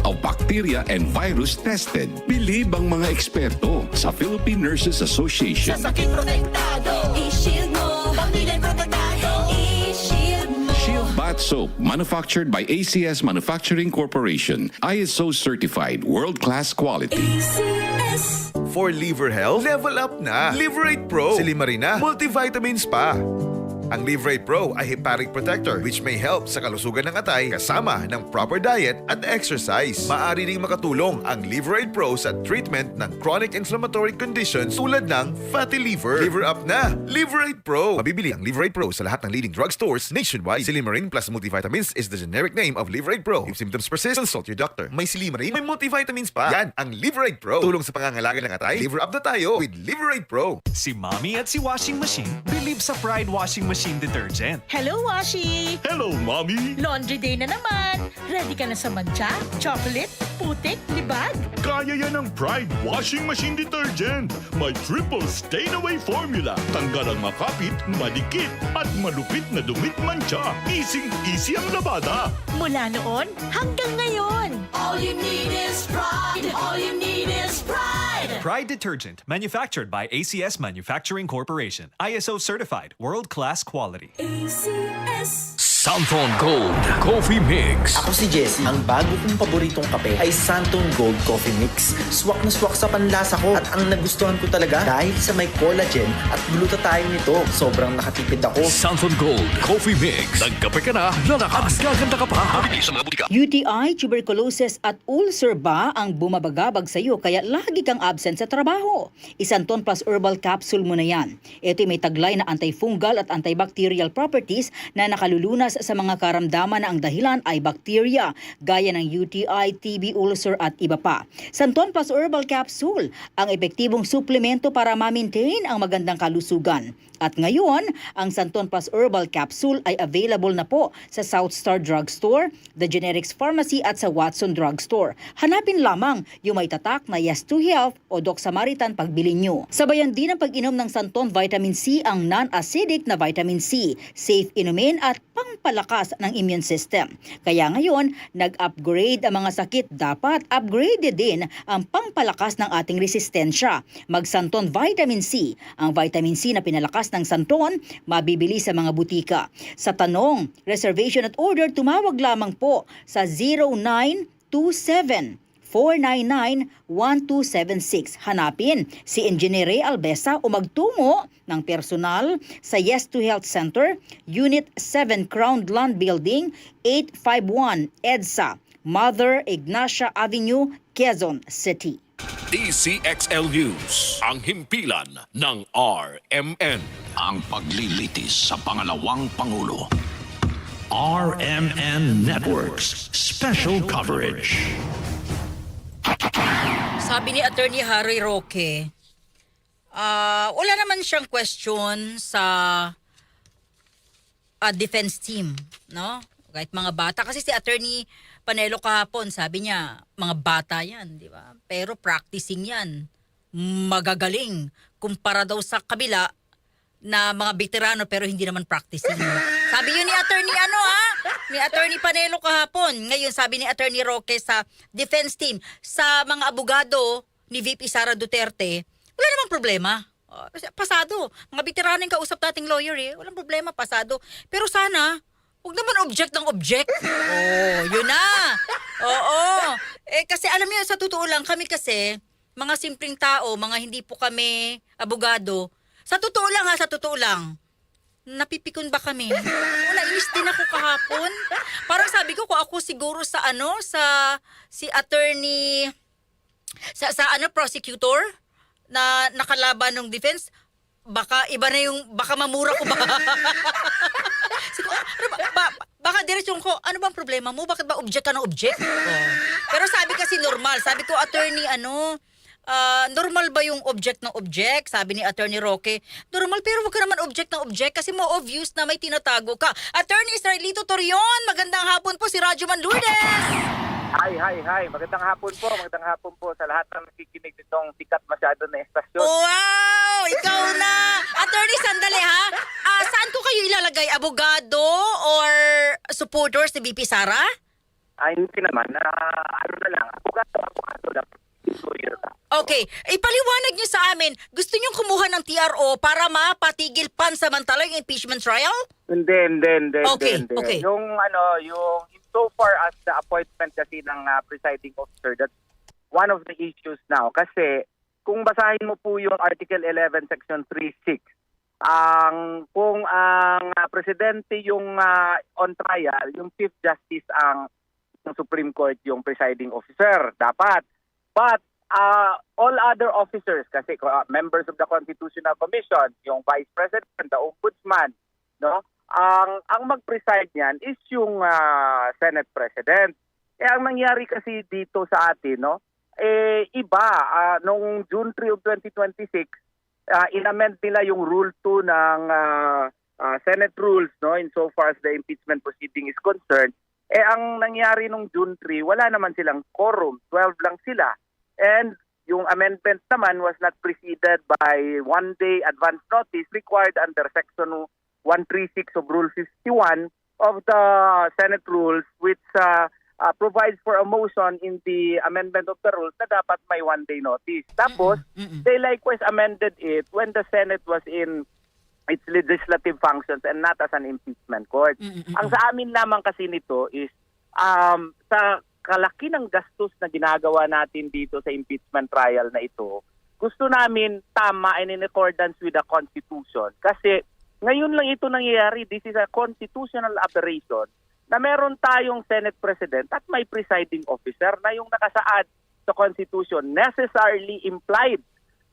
of bacteria and virus tested. Believe ang mga eksperto sa Philippine Nurses Association. Sa sakit protektado, i-shield mo. Pamilya protektado, i-shield mo. Shield Bath Soap, manufactured by ACS Manufacturing Corporation. ISO certified, world-class quality. ACS. For liver health, level up na. Liverate Pro. Silimarina, multivitamins pa. Ang Liverate Pro ay hepatic protector which may help sa kalusugan ng atay kasama ng proper diet at exercise. Maaari ring makatulong ang Liverate Pro sa treatment ng chronic inflammatory conditions tulad ng fatty liver. Liver up na! Liverate Pro! Mabibili ang Liverate Pro sa lahat ng leading drugstores nationwide. Silimarin plus multivitamins is the generic name of Liverate Pro. If symptoms persist, consult your doctor. May Silimarin, may multivitamins pa. Yan ang Liverate Pro. Tulong sa pangangalaga ng atay. Liver up na tayo with Liverate Pro. Si Mommy at si Washing Machine believe sa Pride Washing Machine Detergent. Hello, Washi! Hello, Mommy! Laundry day na naman. Ready ka na sa mancha, chocolate, putik, libag? Kaya yan ang Pride Washing Machine Detergent. May triple stain-away formula. Tanggal ang makapit, madikit, at malupit na dumit mancha. Easy ang labada. Mula noon hanggang ngayon. All you need is pride. All you need is pride. Pride Detergent, manufactured by ACS Manufacturing Corporation. ISO certified, world-class quality. ACS. Santon Gold Coffee Mix. Ako si Jesse. Ang bago kong paboritong kape ay Santon Gold Coffee Mix. Swak na swak sa panlasa ko at ang nagustuhan ko talaga dahil sa may collagen at glutathione nito. Sobrang nakatipid ako. Santon Gold Coffee Mix. Nagkape ka na, lalakas, gaganda ka pa. Mabili sa mga butika. UTI, tuberculosis at ulcer ba ang bumabagabag sa iyo kaya lagi kang absent sa trabaho? Isanton Plus Herbal Capsule mo na yan. Ito may taglay na antifungal at antibacterial properties na nakalulunas sa mga karamdaman na ang dahilan ay bacteria gaya ng UTI, TB, ulcer at iba pa. Santon Plus Herbal Capsule, ang epektibong suplemento para ma-maintain ang magandang kalusugan. At ngayon, ang Santon Plus Herbal Capsule ay available na po sa South Star Drugstore, The Generics Pharmacy at sa Watson Drugstore. Hanapin lamang yung may tatak na Yes to Health o Doc Samaritan pagbili nyo. Sabayan din ang pag-inom ng Santon Vitamin C ang non-acidic na vitamin C, safe inumin at pangpalakas ng immune system. Kaya ngayon, nag-upgrade ang mga sakit, dapat upgrade din ang pangpalakas ng ating resistensya. Mag-Santon Vitamin C, ang vitamin C na pinalakas ng Santon, mabibili sa mga butika. Sa tanong, reservation at order, tumawag lamang po sa 0927-499-1276. Hanapin si Engineer Ray Albesa o magtungo ng personal sa Yes to Health Center, Unit 7 Crown Land Building, 851 EDSA, Mother Ignacia Avenue, Quezon City. DZXL News, ang himpilan ng RMN. Ang paglilitis sa Pangalawang Pangulo. RMN Networks Special Coverage. Sabi ni Attorney Harry Roque, wala naman siyang question sa defense team, no? Kahit mga bata. Kasi si Attorney Panelo kahapon, sabi niya, mga bata yan, di ba? Pero practicing yan. Magagaling. Kumpara daw sa kabila na mga veterano pero hindi naman practicing. Sabi yun ni Attorney ni Attorney Panelo kahapon. Ngayon sabi ni Attorney Roque sa defense team, sa mga abogado ni VP Sara Duterte, wala namang problema. Pasado. Mga veterano yung kausap nating lawyer walang problema, pasado. Pero sana, huwag naman object ng object. Yun na. Oo. Kasi alam niyo, sa totoo lang, kami kasi, mga simpleng tao, mga hindi po kami abogado, sa totoo lang, napipikon ba kami? Wala, inis din ako kahapon. Parang sabi ko, kung ako siguro sa si attorney, sa prosecutor, na nakalaban ng defense, baka iba na baka mamura ko ba? Baka diretsyon ko, ano bang problema mo? Bakit ba object ka ng object? Pero sabi kasi normal. Sabi ko, attorney, normal ba yung object ng object? Sabi ni Attorney Roque, normal, pero wag ka naman object ng object kasi mo obvious na may tinatago ka. Attorney Israelito Torion, magandang hapon po si Radyo Man Lourdes. Hi. Magandang hapon po sa lahat ng nakikinig nitong sikat masyado na estasyon. Wow! Ikaw na! Attorney, sandali ha? Saan ko kayo ilalagay? Abogado or supporters ni VP Sara? Hindi naman. Ano na lang. Abogado lang. Okay. Ipaliwanag niyo sa amin, gusto niyo kumuha ng TRO para mapatigil pansamantala yung impeachment trial? Hindi. Okay. Yung so far as the appointment kasi ng presiding officer, that's one of the issues now. Kasi kung basahin mo po yung Article 11, Section 3.6, kung ang presidente yung on trial, yung Chief Justice ng Supreme Court yung presiding officer, dapat. But all other officers, kasi members of the Constitutional Commission, yung Vice President, the Ombudsman, no? Ang mag-preside niyan is yung Senate President. Ang nangyari kasi dito sa atin, no? Iba, noong June 3 of 2026, inamend nila yung Rule 2 ng Senate Rules, no? Insofar as the impeachment proceeding is concerned. Ang nangyari nung June 3, wala naman silang quorum, 12 lang sila. And yung amendment naman was not preceded by 1 day advance notice required under Section 136 of Rule 51 of the Senate Rules, which provides for a motion in the amendment of the rules na dapat may 1 day notice. Tapos, they likewise amended it when the Senate was in its legislative functions and not as an impeachment court. Ang sa amin lamang kasi nito is sa kalaki ng gastos na ginagawa natin dito sa impeachment trial na ito, gusto namin tama and in accordance with the Constitution. Kasi ngayon lang ito nangyayari. This is a constitutional aberration na meron tayong Senate President at may presiding officer na yung nakasaad sa Constitution necessarily implied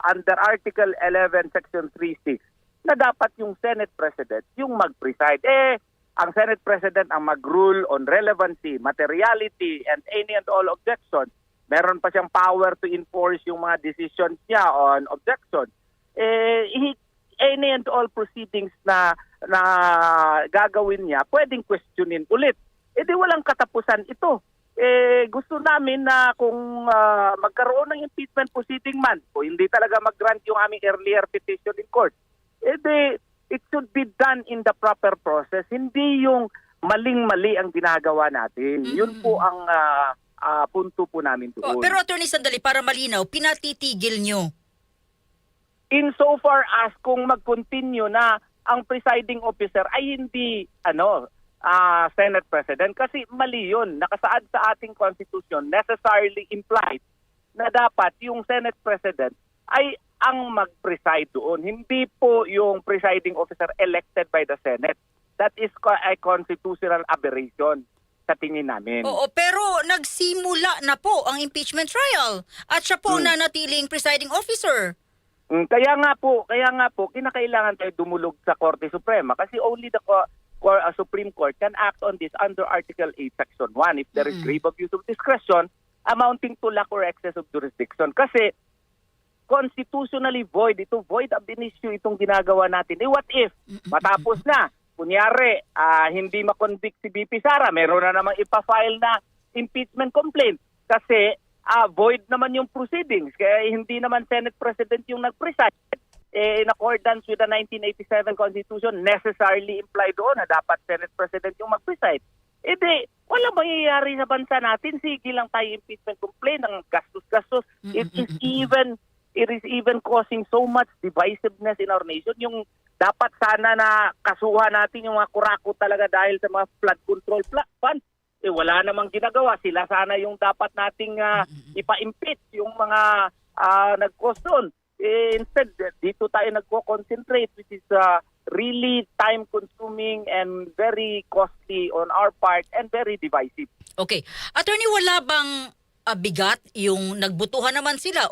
under Article 11, Section 3.6 na dapat yung Senate President yung mag-preside. Ang Senate President ang mag-rule on relevancy, materiality, and any and all objections. Meron pa siyang power to enforce yung mga decisions niya on objections. Any and all proceedings na gagawin niya, pwedeng questionin ulit. Di walang katapusan ito. Gusto namin na kung magkaroon ng impeachment proceeding man, o hindi talaga mag-grant yung aming earlier petition in court, it should be done in the proper process. Hindi yung maling-mali ang ginagawa natin. Yun po ang punto po namin doon. Pero attorney, sandali, para malinaw, pinatitigil nyo? Insofar as kung mag-continue na ang presiding officer ay hindi Senate President, kasi mali yun. Nakasaad sa ating Constitution, necessarily implied na dapat yung Senate President ay ang mag-preside doon. Hindi po yung presiding officer elected by the Senate. That is a constitutional aberration sa tingin namin. Oo, pero nagsimula na po ang impeachment trial at siya po nanatiling presiding officer. Kaya nga po, kinakailangan tayo dumulog sa Korte Suprema kasi only the Supreme Court can act on this under Article 8, Section 1 if there is grave abuse of discretion amounting to lack or excess of jurisdiction. Kasi constitutionally void. Ito void ab initio itong ginagawa natin. What if matapos na, kunyari, hindi makonvict si VP Sara, meron na namang ipafile na impeachment complaint kasi void naman yung proceedings. Kaya hindi naman Senate President yung nag-preside. In accordance with the 1987 Constitution, necessarily implied doon na dapat Senate President yung mag-preside. Wala mangyayari sa bansa natin. Sige lang tayo impeachment complaint ng gastos-gastos. It is even causing so much divisiveness in our nation. Yung dapat sana na kasuhan natin yung mga kurako talaga dahil sa mga flood control funds. Wala namang ginagawa. Sila sana yung dapat nating ipa-impeach yung mga nag-cause doon. Instead, dito tayo nagko-concentrate, which is really time-consuming and very costly on our part and very divisive. Okay. Attorney, wala bang bigat yung nagbutuhan naman sila?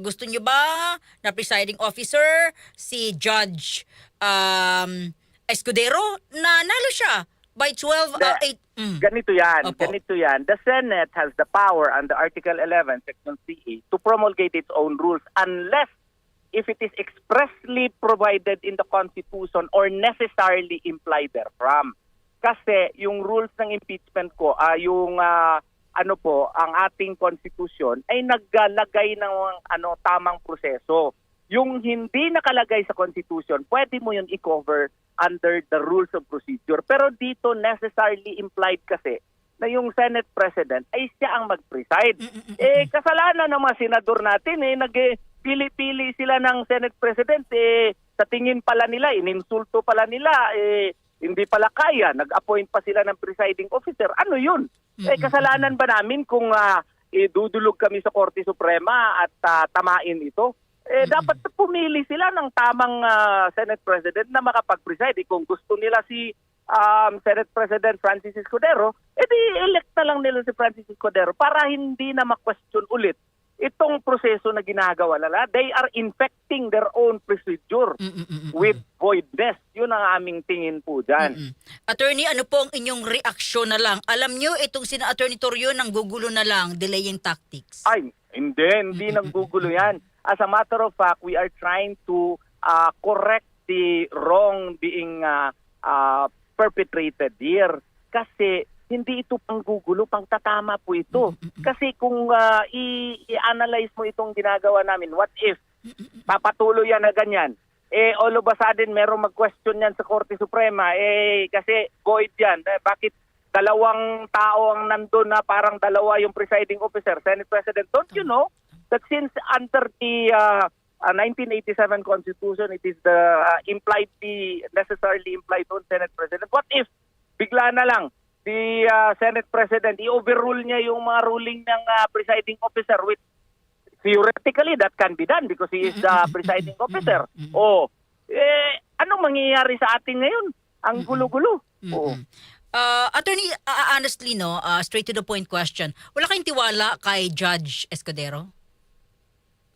Gusto nyo ba na presiding officer si Judge Escudero na nalo siya by 12-8? Ganito yan. The Senate has the power under Article 11, Section 3A to promulgate its own rules unless if it is expressly provided in the Constitution or necessarily implied therefrom. Kasi yung rules ng impeachment ko, ang ating Constitution ay naglalagay ng tamang proseso. Yung hindi nakalagay sa Constitution, pwede mo yun i-cover under the rules of procedure. Pero dito necessarily implied kasi na yung Senate President ay siya ang mag-preside. Kasalanan ng mga senador natin, nagpili-pili sila ng Senate President, sa tingin pala nila, ininsulto pala nila, hindi pala kaya, nag-appoint pa sila ng presiding officer. Ano yun? Kasalanan ba namin kung dudulog kami sa Korte Suprema at tamain ito? Dapat pumili sila ng tamang Senate President na makapag-preside. Kung gusto nila si Senate President Francis Escudero, elect na lang nila si Francis Escudero para hindi na ma-question ulit itong proseso na ginagawa nila. They are infecting their own procedure with voidness. Yun ang aming tingin po dyan. Attorney, ano po ang inyong reaksyon na lang? Alam nyo, itong sina Attorney Torrio nang gugulo na lang, delaying tactics. Ay, hindi nanggugulo yan. As a matter of fact, we are trying to correct the wrong being perpetrated here. Kasi hindi ito panggugulo, pangtatama po ito. Kasi kung i-analyze mo itong ginagawa namin, what if papatuloy yan na ganyan? All of a sudden, merong mag-question yan sa Korte Suprema. Kasi void yan. Bakit dalawang tao ang nandun na parang dalawa yung presiding officer, Senate President? Don't you know that since under the 1987 Constitution, it is the necessarily implied on Senate President. What if bigla na lang the Senate President i-overrule niya yung mga ruling ng presiding officer, which theoretically that can be done because he is the presiding officer. Anong mangyayari sa atin ngayon? Ang gulo-gulo. Attorney, honestly, straight to the point question, wala kayong tiwala kay Judge Escudero?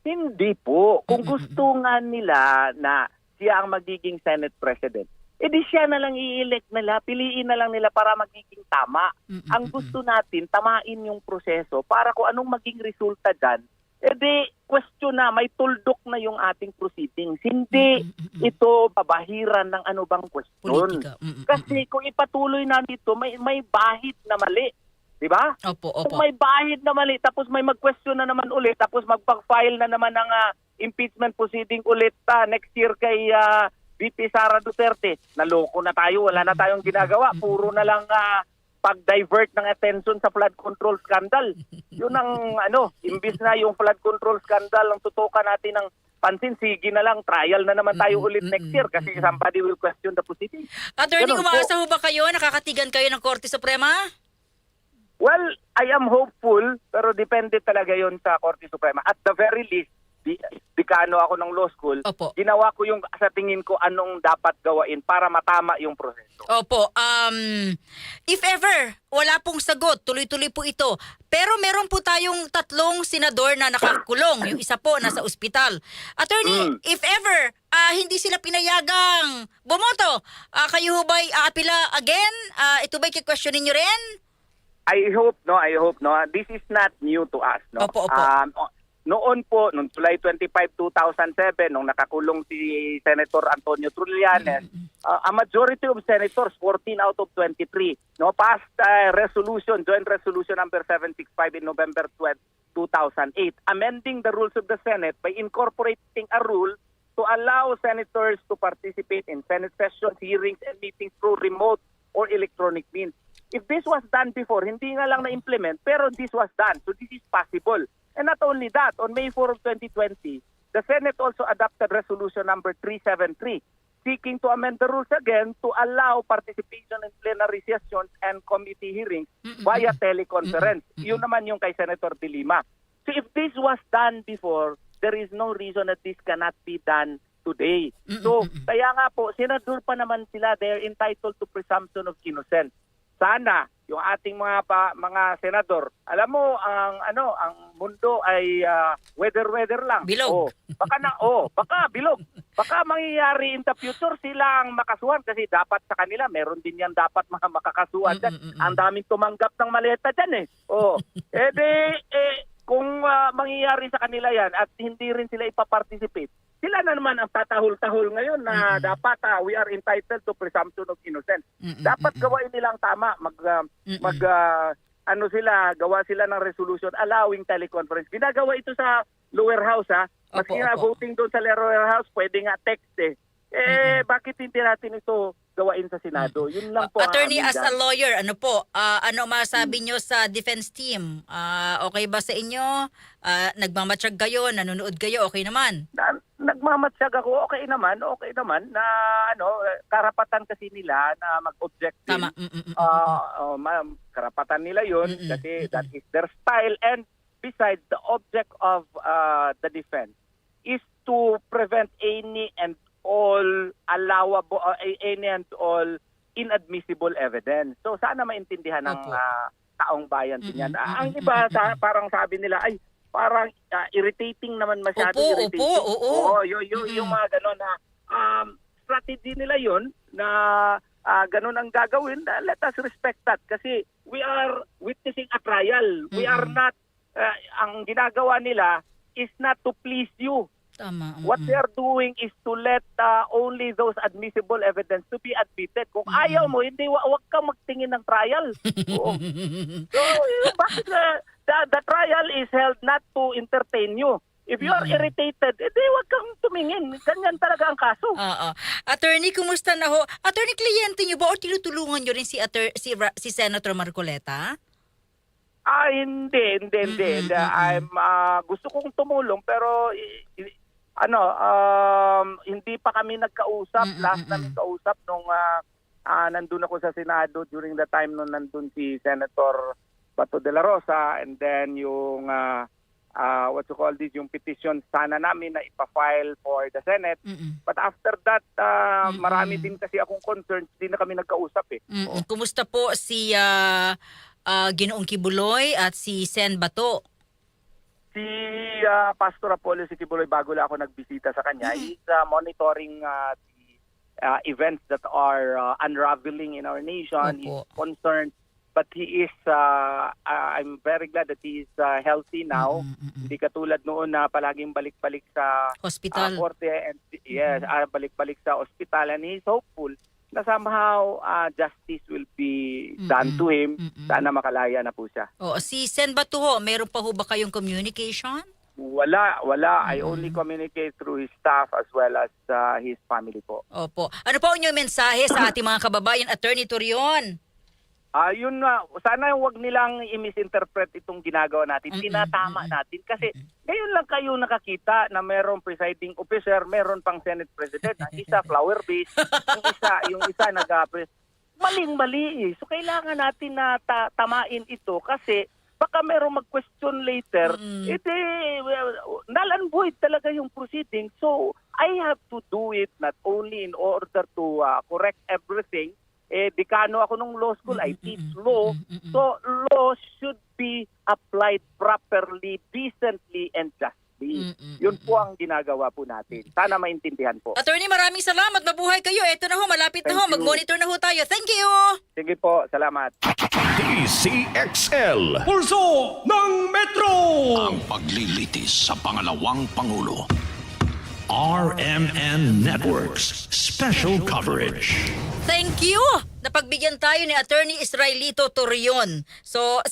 Hindi po. Kung gusto nga nila na siya ang magiging Senate President, edi siya na lang i-elect nila, piliin na lang nila para magiging tama. Ang gusto natin, tamain yung proseso para kung anong maging resulta dyan, edi question na, may tuldok na yung ating proceedings. Hindi ito babahiran ng ano bang question. Kasi kung ipatuloy na dito, may bahid na mali. Diba? Opo. Kung may bahid na mali, tapos may mag-question na naman ulit, tapos magpag-file na naman ng impeachment proceeding ulit next year kay VP Sara Duterte. Naloko na tayo, wala na tayong ginagawa. Puro na lang pag-divert ng attention sa flood control scandal. Yun ang imbis na yung flood control scandal ang tutukan natin ng pansin, sige na lang, trial na naman tayo ulit next year kasi somebody will question the proceeding. Attorney, umaasa ho ba kayo? Nakakatigan kayo ng Korte Suprema? Well, I am hopeful, pero depende talaga yon sa Korte Suprema. At the very least, dekano ako ng law school, ginawa ko yung sa tingin ko anong dapat gawain para matama yung proseso. Opo. If ever, wala pong sagot, tuloy-tuloy po ito. Pero meron po tayong 3 senador na nakakulong. Yung isa po nasa ospital. Attorney, if ever hindi sila pinayagang bumoto, kayo ba'y aapila again? Ito ba'y kikwestiyonin nyo rin? I hope no. This is not new to us, no. Opo. noon po, noong July 25, 2007, nung nakakulong si Senator Antonio Trillanes, a majority of senators, 14 out of 23, passed resolution, Joint Resolution number 765 in November 2008, amending the rules of the Senate by incorporating a rule to allow senators to participate in Senate sessions, hearings, and meetings through remote or electronic means. If this was done before, hindi nga lang na-implement, pero this was done. So this is possible. And not only that, on May 4 of 2020, the Senate also adopted Resolution number 373, seeking to amend the rules again to allow participation in plenary sessions and committee hearings via teleconference. Yun naman yung kay Senator De Lima. So if this was done before, there is no reason that this cannot be done today. So kaya nga po, senador pa naman sila, they're entitled to presumption of innocence. Sana yung ating mga senador, alam mo ang mundo ay weather lang. Bilog. Baka bilog. Baka mangyayari in the future silang makasuhan kasi dapat sa kanila meron din yan dapat mga makakasuhan dyan. Ang daming tumanggap ng maleta diyan kung mangyayari sa kanila yan at hindi rin sila ipaparticipate, sila na naman ang tatahol-tahol ngayon na dapat we are entitled to presumption of innocence. Dapat gawain nilang tama, gawa sila ng resolution allowing teleconference. Ginagawa ito sa lower house Maski nga voting doon sa lower house, pwede nga text bakit hindi natin ito gawain sa Senado? Yun lang po. Attorney, as a lawyer, ano masabi nyo sa defense team? Okay ba sa inyo? Nagmamatsyag kayo, nanonood kayo, okay naman? Nagmamatsyag ako, okay naman na karapatan kasi nila na mag-object. Tama. Karapatan nila yun kasi that is their style, and besides, the object of the defense is to prevent any and all allowable, any and all inadmissible evidence. So sana maintindihan ng taong bayan din yan. Ang iba parang sabi nila ay parang irritating naman masyado. Yung mga gano'n na strategy nila yun na gano'n ang gagawin. Let us respect that kasi we are witnessing a trial. We are not, ang ginagawa nila is not to please you. Tama. What they are doing is to let only those admissible evidence to be admitted. Kung ayaw mo, hindi, wag kang magtingin ng trial. So, bakit the trial is held not to entertain you. If you are irritated, hindi, wag kang tumingin. Ganyan talaga ang kaso. Attorney, kumusta na ho? Attorney, kliyente niyo ba o tinutulungan niyo rin si Senator Marcoleta? Hindi. Gusto kong tumulong pero hindi pa kami nagkausap. Last na nagkausap nung nandun ako sa Senado during the time nung nandun si Senator Bato de la Rosa, and then yung yung petition sana namin na ipa-file for the Senate. But after that, marami din kasi akong concerns, hindi na kami nagkausap Kumusta po si Ginoong Kibuloy at si Sen Bato? Si Pastor Apollo si Kibuloy, bago lang ako nagbisita sa kanya, he's monitoring the events that are unraveling in our nation. He's concerned, but he is, I'm very glad that he is healthy now. Hindi katulad noon na palaging balik-balik sa hospital. Korte, and balik-balik sa hospital, and he's hopeful na somehow justice will be done to him. Sana makalaya na po siya. Si Sen Bato ho, meron pa ho ba kayong communication? Wala. I only communicate through his staff as well as his family po. Opo. Ano po inyong mensahe sa ating mga kababayan, Attorney Torion? Yun nga, sana wag nilang i-misinterpret itong ginagawa natin. Tinatama natin kasi ngayon lang kayo nakakita na merong presiding officer, meron pang Senate President. Ang isa flower base, yung isa maling-mali. So kailangan natin na tamain ito kasi baka merong mag-question later, null and void talaga yung proceeding. So I have to do it not only in order to correct everything. Dekano ako nung law school, I teach law. So law should be applied properly, decently, and justly. judiciary. Yun po ang ginagawa po natin. Sana maintindihan po. Attorney, maraming salamat. Mabuhay kayo. Eto na ho, malapit na ho. Mag-monitor na ho tayo. Thank you! Sige po, salamat. DZXL. Pulso ng Metro. Ang paglilitis sa Pangalawang Pangulo. RMN Networks Special Coverage. Thank you! Napagbigyan tayo ni Attorney Israelito Torion. So,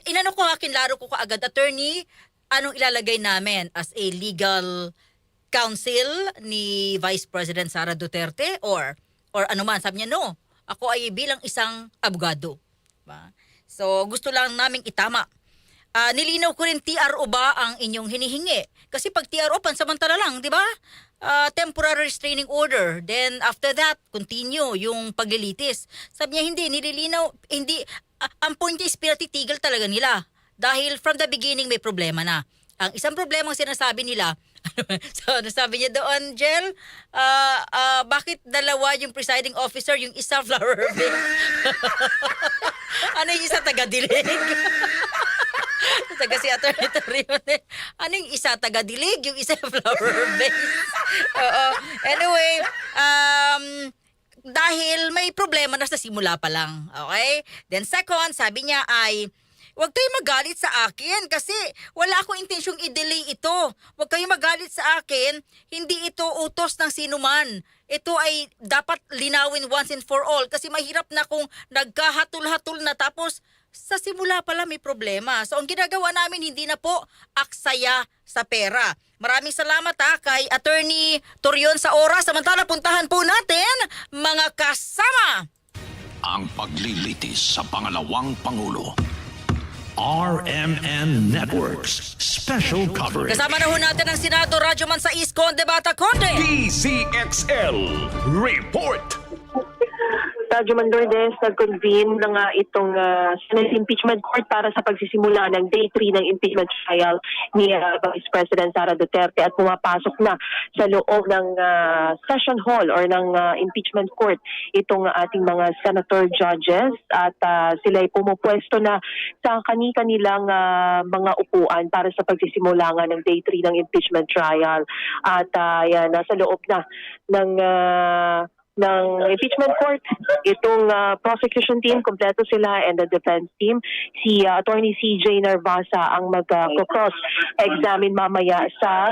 inano ko laro ko kaagad, Attorney, anong ilalagay namin as a legal counsel ni Vice President Sara Duterte or ano man? Sabi niya, no. Ako ay bilang isang abogado. Diba? So, gusto lang naming itama. Nilinaw ko rin, TRO ba ang inyong hinihingi? Kasi pag TRO, pansamantala lang, di ba? Temporary restraining order. Then after that, continue yung paglilitis. Sabi niya, hindi, nililinaw, hindi, ang point is, pinatitigil talaga nila. Dahil from the beginning, may problema na. Ang isang problema ang sinasabi nila, so nasabi niya doon, Jel, bakit dalawa yung presiding officer, yung isa flower base? Ano yung isa taga-dilig? Taga si Atty. Torion. Ano yung isa taga-dilig, yung isa flower base? Anyway, dahil may problema na sa simula pa lang. Okay? Then second, sabi niya ay, huwag kayo magalit sa akin kasi wala akong intensyong i-delay ito. Huwag kayo magalit sa akin, hindi ito utos ng sinuman. Ito ay dapat linawin once and for all kasi mahirap na kung nagkahatul-hatul na tapos sa simula pala may problema. So ang ginagawa namin hindi na po aksaya sa pera. Maraming salamat kay Attorney Torion sa oras. Samantala puntahan po natin mga kasama. Ang paglilitis sa Pangalawang Pangulo. RMN Networks Special Coverage. Kasama na ho natin ang Senado Radyo Man sa East Conde Bata Conde. DZXL Report. Radyo Lourdes, nag-convene na nga itong Senate Impeachment Court para sa pagsisimula ng Day 3 ng impeachment trial ni Vice President Sara Duterte at pumapasok na sa loob ng session hall or ng impeachment court itong ating mga senator judges at sila ay pumupwesto na sa kanilang mga upuan para sa pagsisimula nga ng Day 3 ng impeachment trial at yan, nasa loob na ng impeachment court. Itong prosecution team, kompleto sila, and the defense team. Si Attorney CJ Narvasa ang mag-cross-examine mamaya sa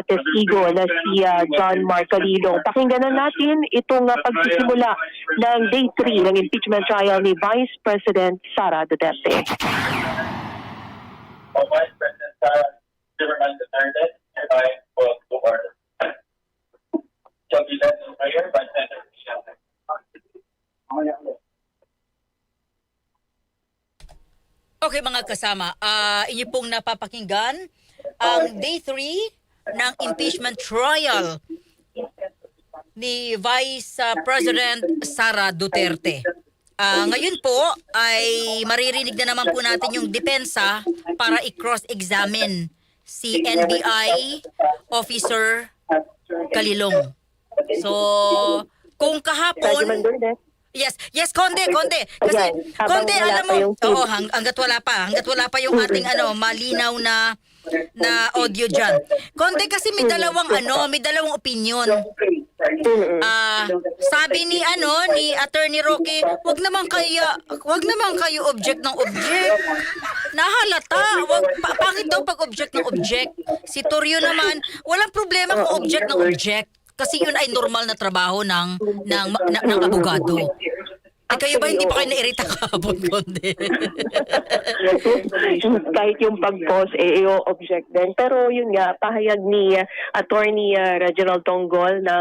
testigo na si John Marcalilo. Pakinggan na natin itong pagsisimula ng Day 3 ng impeachment trial ni Vice President Sara Duterte. Vice President Sara Duterte, hereby called to order. Shall be led in prayer by Senator Michelle. Okay mga kasama, inyo pong napapakinggan ang Day 3 ng impeachment trial ni Vice President Sara Duterte. Ngayon po ay maririnig na naman po natin yung depensa para i-cross-examine si NBI Officer Kalilong. So, kung kahapon... Yes, Konde. Kasi, Konde, alam mo, hanggat wala pa yung ating malinaw na audio dyan. Konde, kasi may dalawang opinion. Sabi ni Attorney Roque, wag naman kayo object ng object. Nahalata, bakit daw pag object ng object? Si Torrio naman, walang problema kung object ng object. Kasi yun ay normal na trabaho ng abogado. Kayo ba hindi pa kayo nairita kahapon, Konde? Kahit yung pag-pause, i-object din. Pero yun nga, pahayag ni Attorney Reginald Tonggol na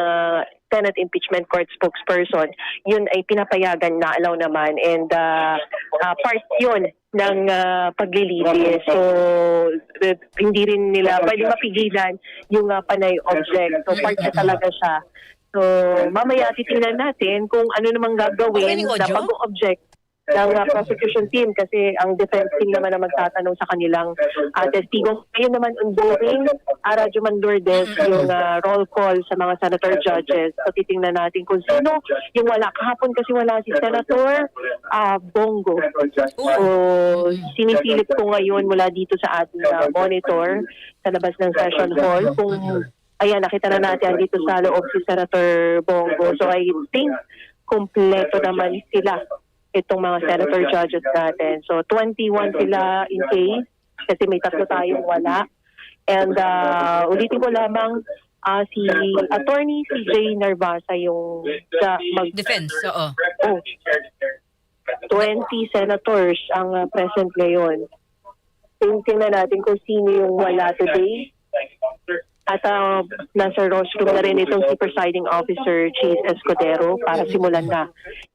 Senate Impeachment Court spokesperson, yun ay pinapayagan na alaw naman and part yun ng paglilitis. So, hindi rin nila pwede mapigilan yung panay object. So, part na talaga siya. So, mamaya titingnan natin kung ano namang gagawin sa pag-object. prosecution team kasi ang defense team naman na magtatanong sa kanilang testigo. Ngayon naman ongoing, Radyo Lourdes, yung roll call sa mga senator judges. So titingnan natin kung sino yung wala. Kahapon kasi wala si Senator Bongo. So sinisilip ko ngayon mula dito sa ating monitor sa labas ng session hall kung ayan, nakita na natin dito sa loob si Senator Bongo. So I think kompleto naman sila itong mga senator judges natin. So 21 sila in case kasi may 3 tayong wala. And ulitin ko lamang si attorney CJ Narvasa yung defense. Oo. 20 senators ang present ngayon. Tingnan natin kung sino yung wala today. At nasa rostrum na rin itong si Presiding Officer Chase Escudero para simulan na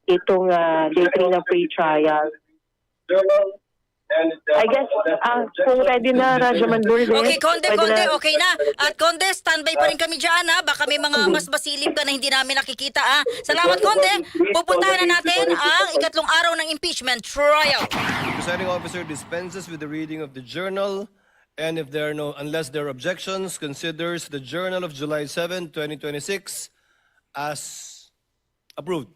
itong day 3 ng pre-trial. I guess, kung ready na, Rajaman Lourdes. Okay, Conde, okay na. At Conde, standby pa rin kami dyan, ha? Baka may mga mas basilip ka na hindi namin nakikita, ha? Salamat, Conde. Pupuntahan na natin ang 3 araw ng impeachment trial. The presiding officer dispenses with the reading of the journal, and if there are unless there are objections, considers the journal of July 7, 2026 as approved.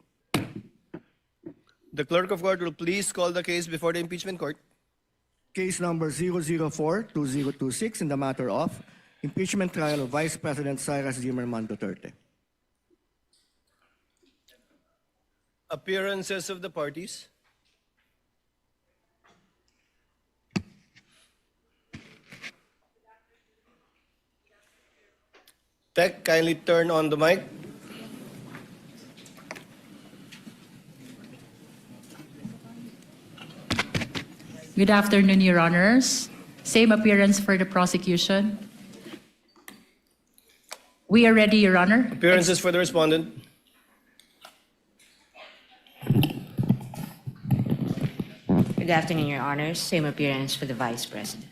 The clerk of court will please call the case before the impeachment court. Case number 004-2026 in the matter of impeachment trial of Vice President Sara Duterte. Appearances of the parties. Tech, kindly turn on the mic. Good afternoon, Your Honors. Same appearance for the prosecution. We are ready, Your Honor. Appearances for the respondent. Good afternoon, Your Honors. Same appearance for the Vice President.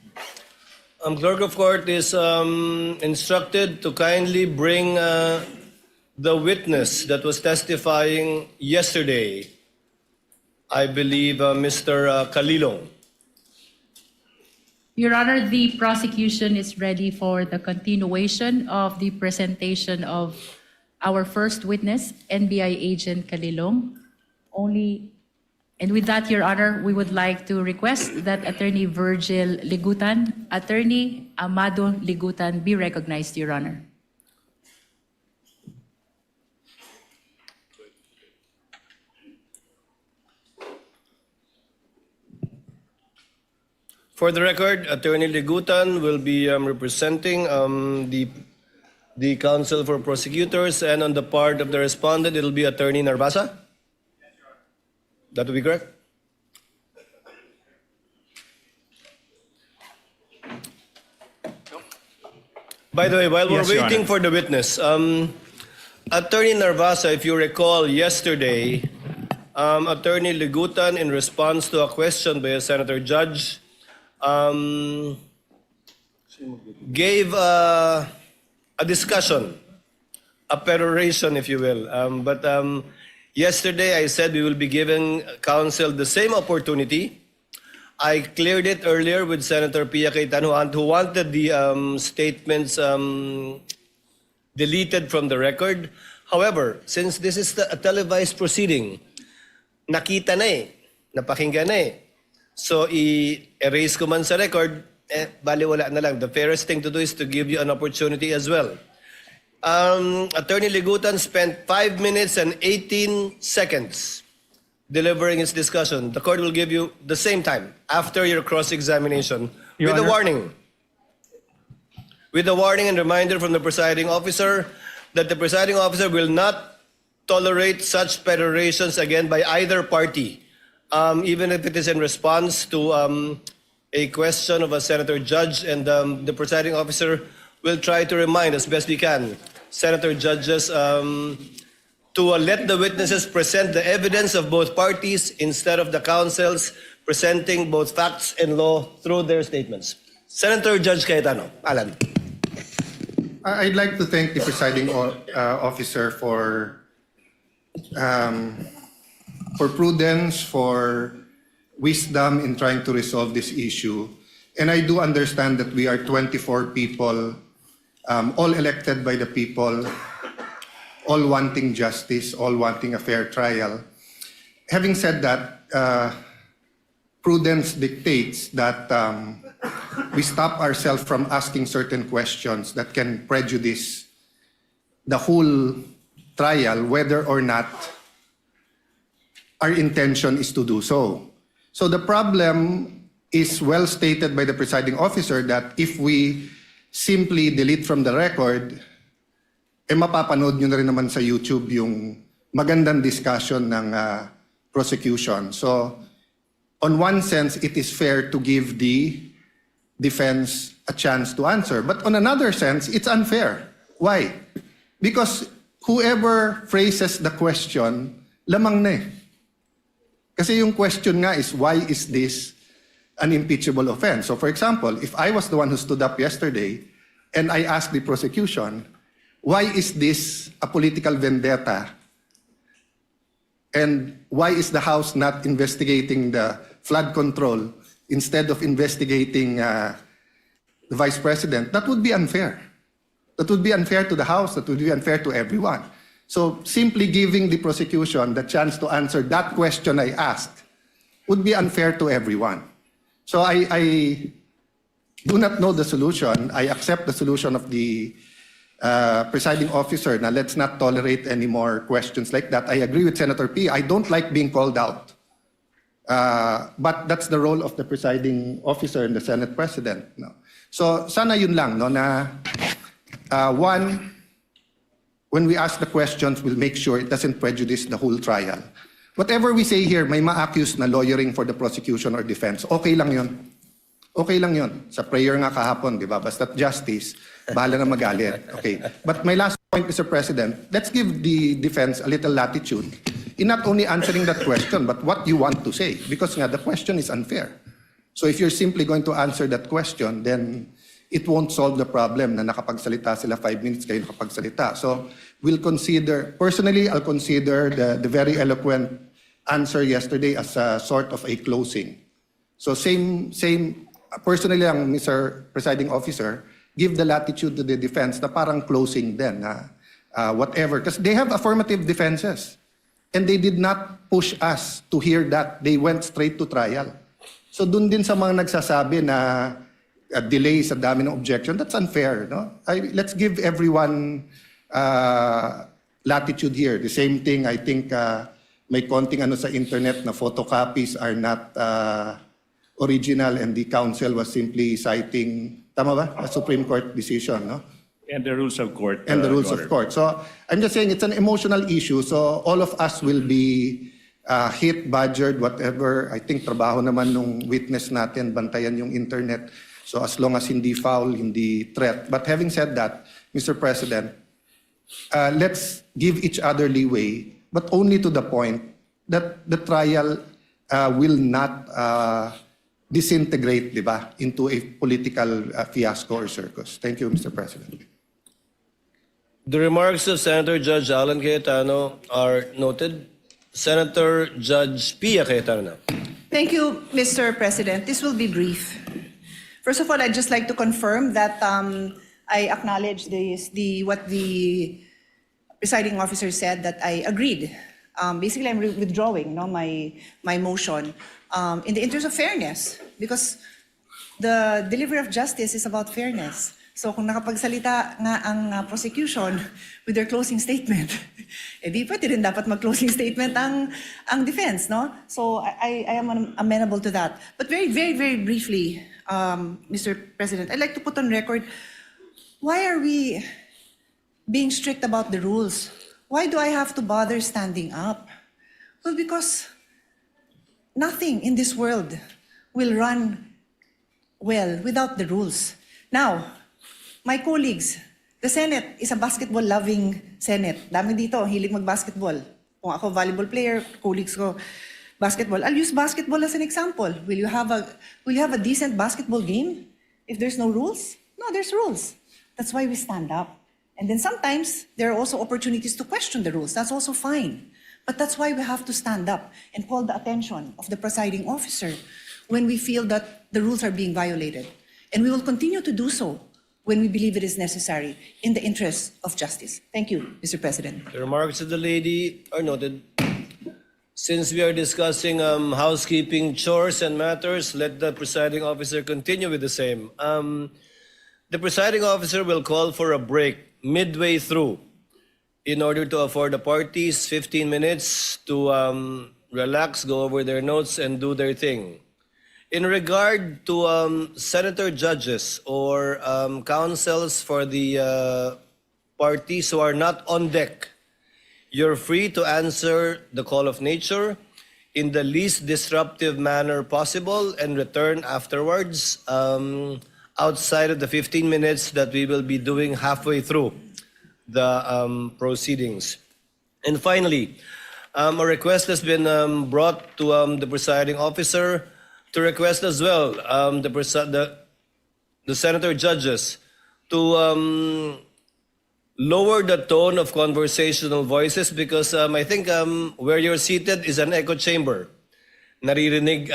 Clerk of Court is instructed to kindly bring the witness that was testifying yesterday, I believe Mr. Kalilong. Your Honor, the prosecution is ready for the continuation of the presentation of our first witness, NBI Agent Kalilong. And with that, Your Honor, we would like to request that Attorney Virgil Ligutan, Attorney Amado Ligutan be recognized, Your Honor. For the record, Attorney Ligutan will be representing the counsel for prosecutors, and on the part of the respondent, it will be Attorney Narvasa. That will be correct? By the way, while we're waiting for the witness, Attorney Narvasa, if you recall yesterday, Attorney Ligutan, in response to a question by a senator judge, gave a discussion, a peroration, if you will. Yesterday, I said we will be giving counsel the same opportunity. I cleared it earlier with Senator Pia Cayetano, who wanted the statements deleted from the record. However, since this is a televised proceeding, nakita na eh, napakinggan na eh. So, i-erase ko man sa record, bali wala na lang. The fairest thing to do is to give you an opportunity as well. Attorney Ligutan spent 5 minutes and 18 seconds delivering his discussion. The court will give you the same time after your cross-examination with a warning. With a warning and reminder from the presiding officer that the presiding officer will not tolerate such perorations again by either party, even if it is in response to a question of a senator judge, and the presiding officer will try to remind as best we can senator judges to let the witnesses present the evidence of both parties instead of the counsels presenting both facts and law through their statements. Senator Judge Cayetano, Alan. I'd like to thank the presiding officer for for prudence, for wisdom in trying to resolve this issue. And I do understand that we are 24 people, all elected by the people, all wanting justice, all wanting a fair trial. Having said that, prudence dictates that we stop ourselves from asking certain questions that can prejudice the whole trial, whether or not our intention is to do so. So the problem is well stated by the presiding officer that if we simply delete from the record, mapapanood nyo na rin naman sa YouTube yung magandang discussion ng prosecution. So, on one sense, it is fair to give the defense a chance to answer. But on another sense, it's unfair. Why? Because whoever phrases the question, lamang na eh. Kasi yung question nga is, why is this an impeachable offense? So for example, if I was the one who stood up yesterday and I asked the prosecution, why is this a political vendetta? And why is the House not investigating the flood control instead of investigating the Vice President? That would be unfair. That would be unfair to the House. That would be unfair to everyone. So simply giving the prosecution the chance to answer that question I asked would be unfair to everyone. So I do not know the solution. I accept the solution of the presiding officer. Now, let's not tolerate any more questions like that. I agree with Senator P. I don't like being called out. But that's the role of the presiding officer and the Senate President. No? So, sana yun lang, no, na one, when we ask the questions, we'll make sure it doesn't prejudice the whole trial. Whatever we say here, may ma-accuse na lawyering for the prosecution or defense. Okay lang yun. Okay lang yun. Sa prayer nga kahapon, di ba? Basta't justice, bahala na magalit. Okay. But my last point, Mr. President, let's give the defense a little latitude in not only answering that question, but what you want to say. Because nga, the question is unfair. So if you're simply going to answer that question, then it won't solve the problem na nakapagsalita sila 5 minutes, kayo nakapagsalita. So we'll consider, personally, I'll consider the very eloquent answer yesterday as a sort of a closing. So same, personally lang, Mr. Presiding Officer, give the latitude to the defense na parang closing din, whatever. Because they have affirmative defenses. And they did not push us to hear that. They went straight to trial. So dun din sa mga nagsasabi na delay sa dami ng objection, that's unfair. No? Let's give everyone latitude here. The same thing, I think, may konting ano sa internet na photocopies are not original and the council was simply citing, tama ba? A Supreme Court decision, no? And the rules of court. And the rules of court. So I'm just saying it's an emotional issue. So all of us will be hit, badgered, whatever. I think trabaho naman nung witness natin, bantayan yung internet. So as long as hindi foul, hindi threat. But having said that, Mr. President, let's give each other leeway, but only to the point that the trial will not disintegrate, di ba, into a political fiasco or circus. Thank you, Mr. President. The remarks of Senator Judge Alan Cayetano are noted. Senator Judge Pia Cayetano. Thank you, Mr. President. This will be brief. First of all, I'd just like to confirm that I acknowledge what the presiding officer said, that I agreed. Basically, I'm withdrawing my motion in the interest of fairness, because the delivery of justice is about fairness. So kung nakapagsalita nga ang prosecution with their closing statement, di pwede rin dapat mag-closing statement ang defense, no? So I am amenable to that. But very, very, very briefly, Mr. President, I'd like to put on record, why are we being strict about the rules? Why do I have to bother standing up? Well, because nothing in this world will run well without the rules. Now, my colleagues, the Senate is a basketball-loving Senate. Dami dito, hilig mag-basketball. Kung ako volleyball player, colleagues ko, basketball. I'll use basketball as an example. Will you have a decent basketball game if there's no rules? No, there's rules. That's why we stand up. And then sometimes there are also opportunities to question the rules. That's also fine. But that's why we have to stand up and call the attention of the presiding officer when we feel that the rules are being violated. And we will continue to do so when we believe it is necessary in the interest of justice. Thank you, Mr. President. The remarks of the lady are noted. Since we are discussing housekeeping chores and matters, let the presiding officer continue with the same. The presiding officer will call for a break midway through in order to afford the parties 15 minutes to relax, go over their notes, and do their thing. In regard to senator judges or counsels for the parties who are not on deck, you're free to answer the call of nature in the least disruptive manner possible and return afterwards outside of the 15 minutes that we will be doing halfway through the proceedings. And finally, a request has been brought to the presiding officer to request as well the senator judges to lower the tone of conversational voices because I think where you're seated is an echo chamber. Naririnig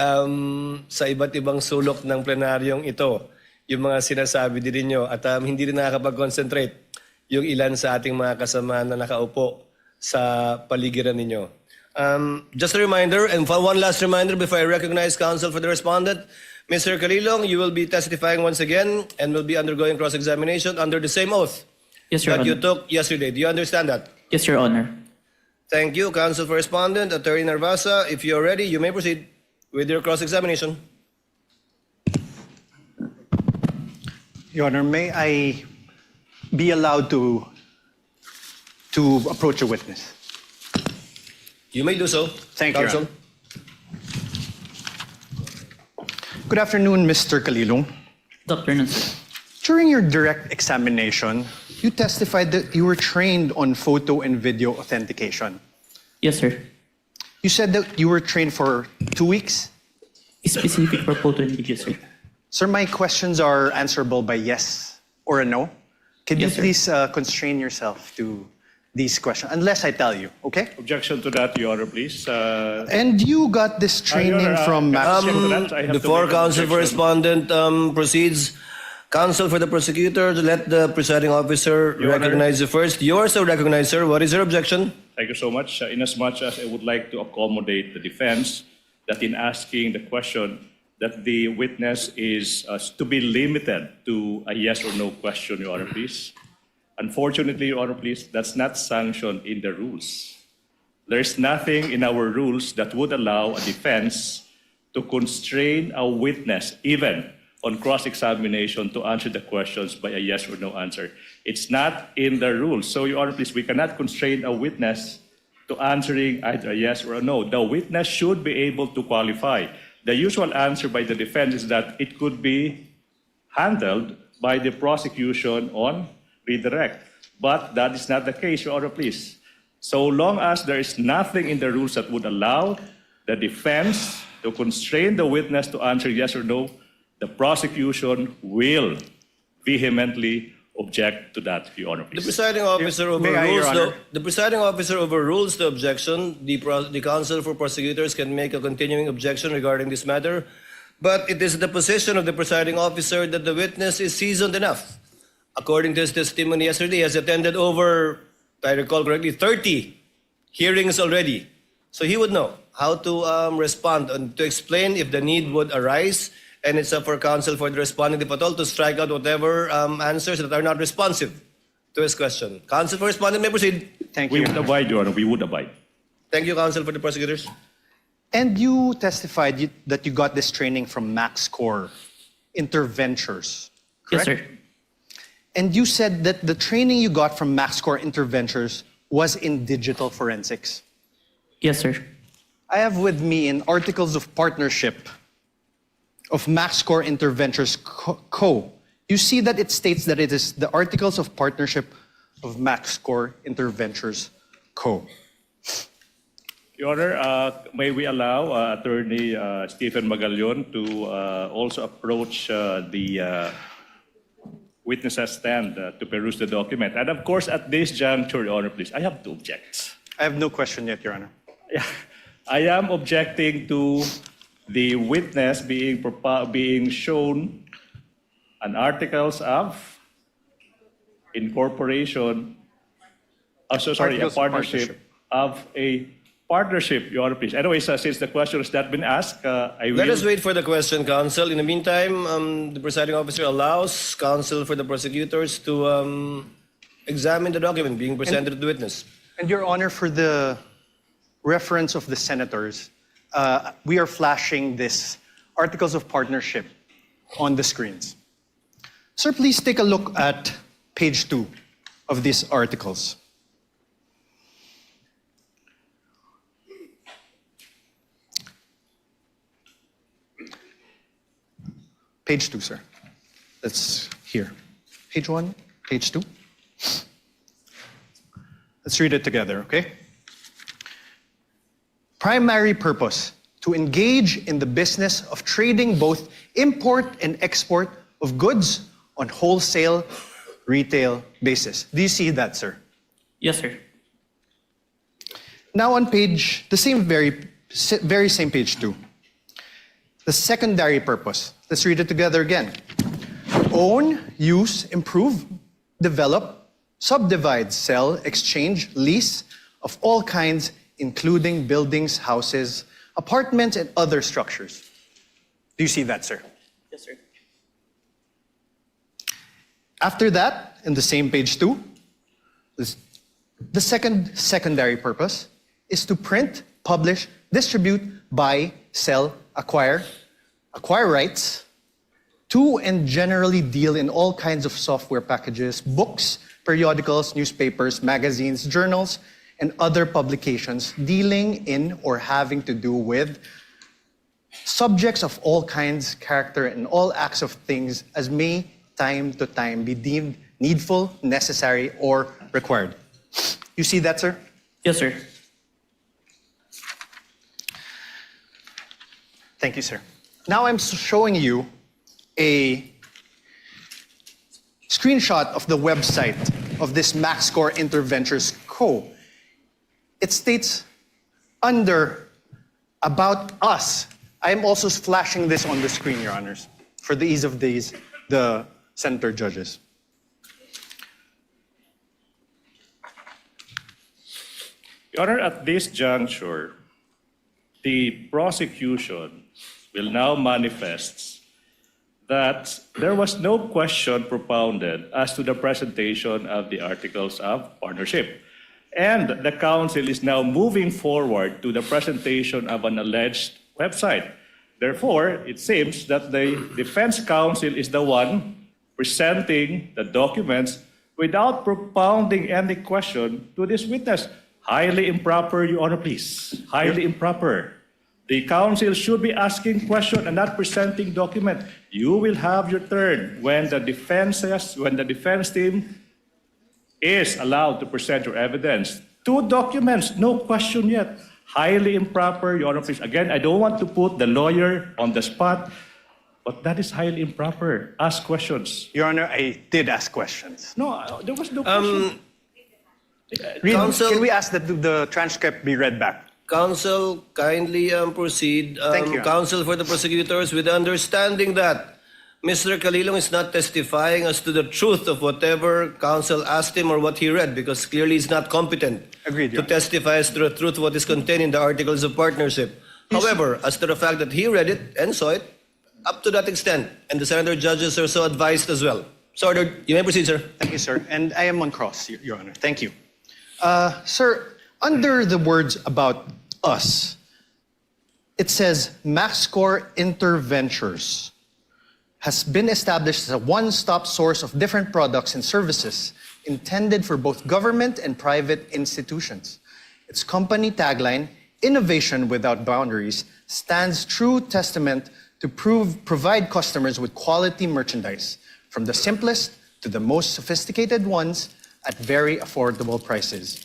sa iba't ibang sulok ng plenaryong ito yung mga sinasabi din ninyo at hindi rin nakakapag-concentrate yung ilan sa ating mga kasama na nakaupo sa paligiran ninyo. Just a reminder, and one last reminder before I recognize counsel for the respondent, Mr. Calilong, you will be testifying once again and will be undergoing cross-examination under the same oath Yes, Your that Honor. you took yesterday. Do you understand that? Yes, Your Honor. Thank you, counsel for respondent, Attorney Narvasa. If you're ready, you may proceed with your cross-examination. Your Honor, may I be allowed to approach a witness? You may do so. Thank you, Your counsel. Honor. Good afternoon, Mr. Calilong. Good afternoon, sir. During your direct examination, you testified that you were trained on photo and video authentication. Yes, sir. You said that you were trained for 2 weeks? Specific for photo and video, sir. Sir, my questions are answerable by yes or a no. Can Yes, you sir. please constrain yourself to these questions, unless I tell you, okay? Objection to that, Your Honor, please. And you got this training from Max. Before counsel for respondent proceeds, counsel for the prosecutor, let the presiding officer Your Honor. recognize you first. You are so recognized, sir. What is your objection? Thank you so much. Inasmuch as I would like to accommodate the defense that in asking the question that the witness is to be limited to a yes or no question, Your Honor, please. Unfortunately, Your Honor, please, that's not sanctioned in the rules. There's nothing in our rules that would allow a defense to constrain a witness, even on cross-examination, to answer the questions by a yes or no answer. It's not in the rules. So, Your Honor, please, we cannot constrain a witness to answering either a yes or a no. The witness should be able to qualify. The usual answer by the defense is that it could be handled by the prosecution on redirect. But that is not the case, Your Honor, please. So long as there is nothing in the rules that would allow the defense to constrain the witness to answer yes or no, the prosecution will vehemently object to that, Your Honor, The please. presiding officer May I, Your overrules Honor? the presiding officer overrules the objection. The counsel for prosecutors can make a continuing objection regarding this matter, but it is the position of the presiding officer that the witness is seasoned enough. According to his testimony yesterday, he has attended over, if I recall correctly, 30 hearings already. So he would know how to respond and to explain if the need would arise. And it's up for counsel for the responding, if at all, to strike out whatever answers that are not responsive to his question. Counsel for respondent may proceed. Thank We you. would abide, Your Honor. We would abide. Thank you, counsel for the prosecutors. And you testified that you got this training from Max Corps Interventures, Yes, correct? sir. And you said that the training you got from Max Corps Interventures was in digital forensics. Yes, sir. I have with me in Articles of Partnership of Max Corps Interventures Co. You see that it states that it is the Articles of Partnership of Max Corps Interventures Co. Your Honor, may we allow Attorney Stephen Magallon to also approach the witness stand to peruse the document. And of course, at this juncture, Your Honor, please, I have to object. I have no question yet, Your Honor. I am objecting to the witness being shown an articles of incorporation, a partnership of a partnership, Your Honor, please. Anyways, since the question has not been asked, I will... Let us wait for the question, counsel. In the meantime, the presiding officer allows counsel for the prosecutors to examine the document being presented to the witness. And Your Honor, for the reference of the senators, we are flashing this articles of partnership on the screens. Sir, please take a look at page 2 of these articles. Page 2, sir. That's here. Page 1, page 2. Let's read it together, okay? Primary purpose, to engage in the business of trading both import and export of goods on wholesale, retail basis. Do you see that, sir? Yes, sir. Now on page, the same very same page 2. The secondary purpose. Let's read it together again. Own, use, improve, develop, subdivide, sell, exchange, lease of all kinds, including buildings, houses, apartments, and other structures. Do you see that, sir? Yes, sir. After that, in the same page 2, the secondary purpose is to print, publish, distribute, buy, sell, acquire rights to and generally deal in all kinds of software packages, books, periodicals, newspapers, magazines, journals, and other publications dealing in or having to do with subjects of all kinds, character, and all acts of things as may time to time be deemed needful, necessary, or required. You see that, sir? Yes, sir. Thank you, sir. Now I'm showing you a screenshot of the website of this MaxScore Interventures Co. It states under About Us. I am also flashing this on the screen, Your Honors, for the ease of the senator judges. Your Honor, at this juncture, the prosecution will now manifest that there was no question propounded as to the presentation of the articles of partnership. And the counsel is now moving forward to the presentation of an alleged website. Therefore, it seems that the defense counsel is the one presenting the documents without propounding any question to this witness. Highly improper, Your Honor, please. Highly improper. The counsel should be asking question and not presenting document. You will have your turn when the defense team is allowed to present your evidence. 2 documents, no question yet. Highly improper, Your Honor, please. Again, I don't want to put the lawyer on the spot, but that is highly improper. Ask questions. Your Honor, I did ask questions. No, there was no question. Counsel, can we ask that the transcript be read back? Counsel, kindly proceed. Thank you. Counsel for the prosecutors, with the understanding that Mr. Calilong is not testifying as to the truth of whatever counsel asked him or what he read, because clearly he's not competent to testify as to the truth of what is contained in the articles of partnership. However, as to the fact that he read it and saw it, up to that extent, and the senator judges are so advised as well. So ordered. You may proceed, sir. Thank you, sir. And I am on cross, Your Honor. Thank you. Sir, under the words About Us, it says MaxScore Interventures has been established as a one-stop source of different products and services intended for both government and private institutions. Its company tagline, Innovation Without Boundaries, stands true testament to provide customers with quality merchandise, from the simplest to the most sophisticated ones at very affordable prices.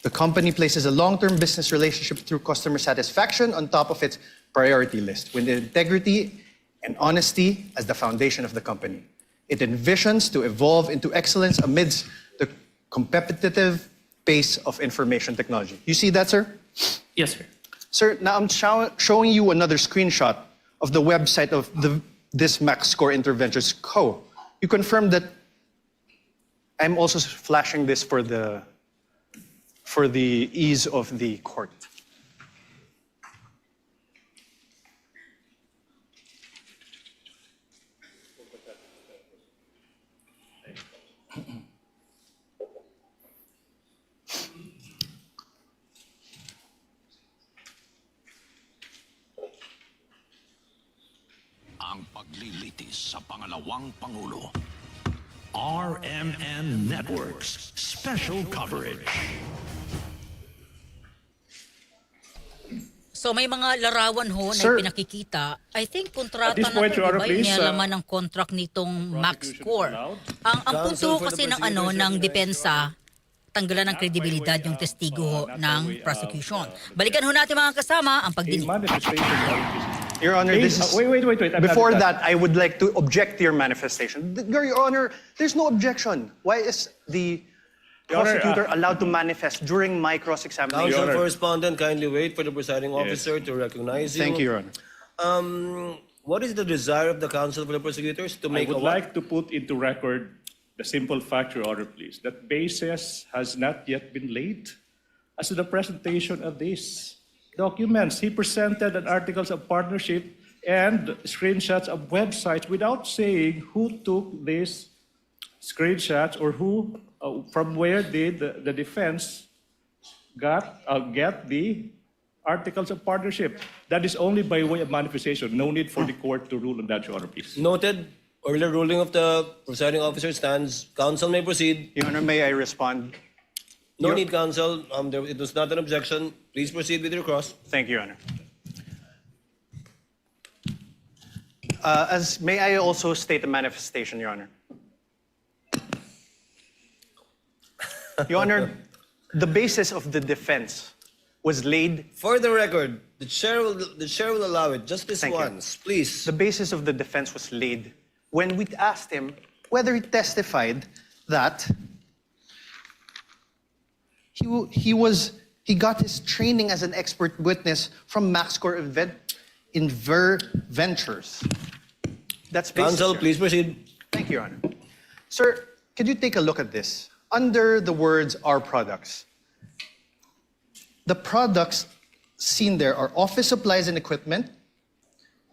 The company places a long-term business relationship through customer satisfaction on top of its priority list, with integrity and honesty as the foundation of the company. It envisions to evolve into excellence amidst the competitive pace of information technology. You see that, sir? Yes, sir. Sir, now I'm showing you another screenshot of the website of this MaxScore Interventures Co. You confirm that I'm also flashing this for the ease of the court. Ang paglilitis sa Pangalawang Pangulo. RMN Networks Special Coverage. So may mga larawan ho na Sir, pinakikita. I think kontrata At this na point, to, Your Honor, diba? please, Inialaman ng contract nitong MaxScore. Ang punto kasi ng depensa, tanggalan ng kredibilidad yung testigo ho ng prosecution. Balikan ho natin mga kasama ang pagdinig. Your Honor, this is... Wait. Before that, I would like to object to your manifestation. Your Honor, there's no objection. Why is the Your Honor, prosecutor allowed to manifest during my cross-examination? Counsel for respondent, kindly wait for the presiding officer to recognize you. Thank you, Your Honor. What is the desire of the counsel for the prosecutors to I make would a like to put into record the simple fact, Your Honor, please, that basis has not yet been laid as to the presentation of these documents. He presented an articles of partnership and screenshots of websites without saying who took these screenshots or who, from where did the defense get the articles of partnership. That is only by way of manifestation. No need for the court to rule on that, Your Honor, please. Noted. Earlier ruling of the presiding officer stands. Counsel may proceed. Your Honor, may I respond? No need, counsel. It was not an objection. Please proceed with your cross. Thank you, Your Honor. May I also state a manifestation, Your Honor? Your Honor, the basis of the defense was laid... For the record, the chair will allow it just this once, please. The basis of the defense was laid when we asked him whether he testified that he got his training as an expert witness from MaxScore Ventures. That's basis, Counsel, sir. please proceed. Thank you, Your Honor. Sir, could you take a look at this? Under the words "our products," the products seen there are office supplies and equipment,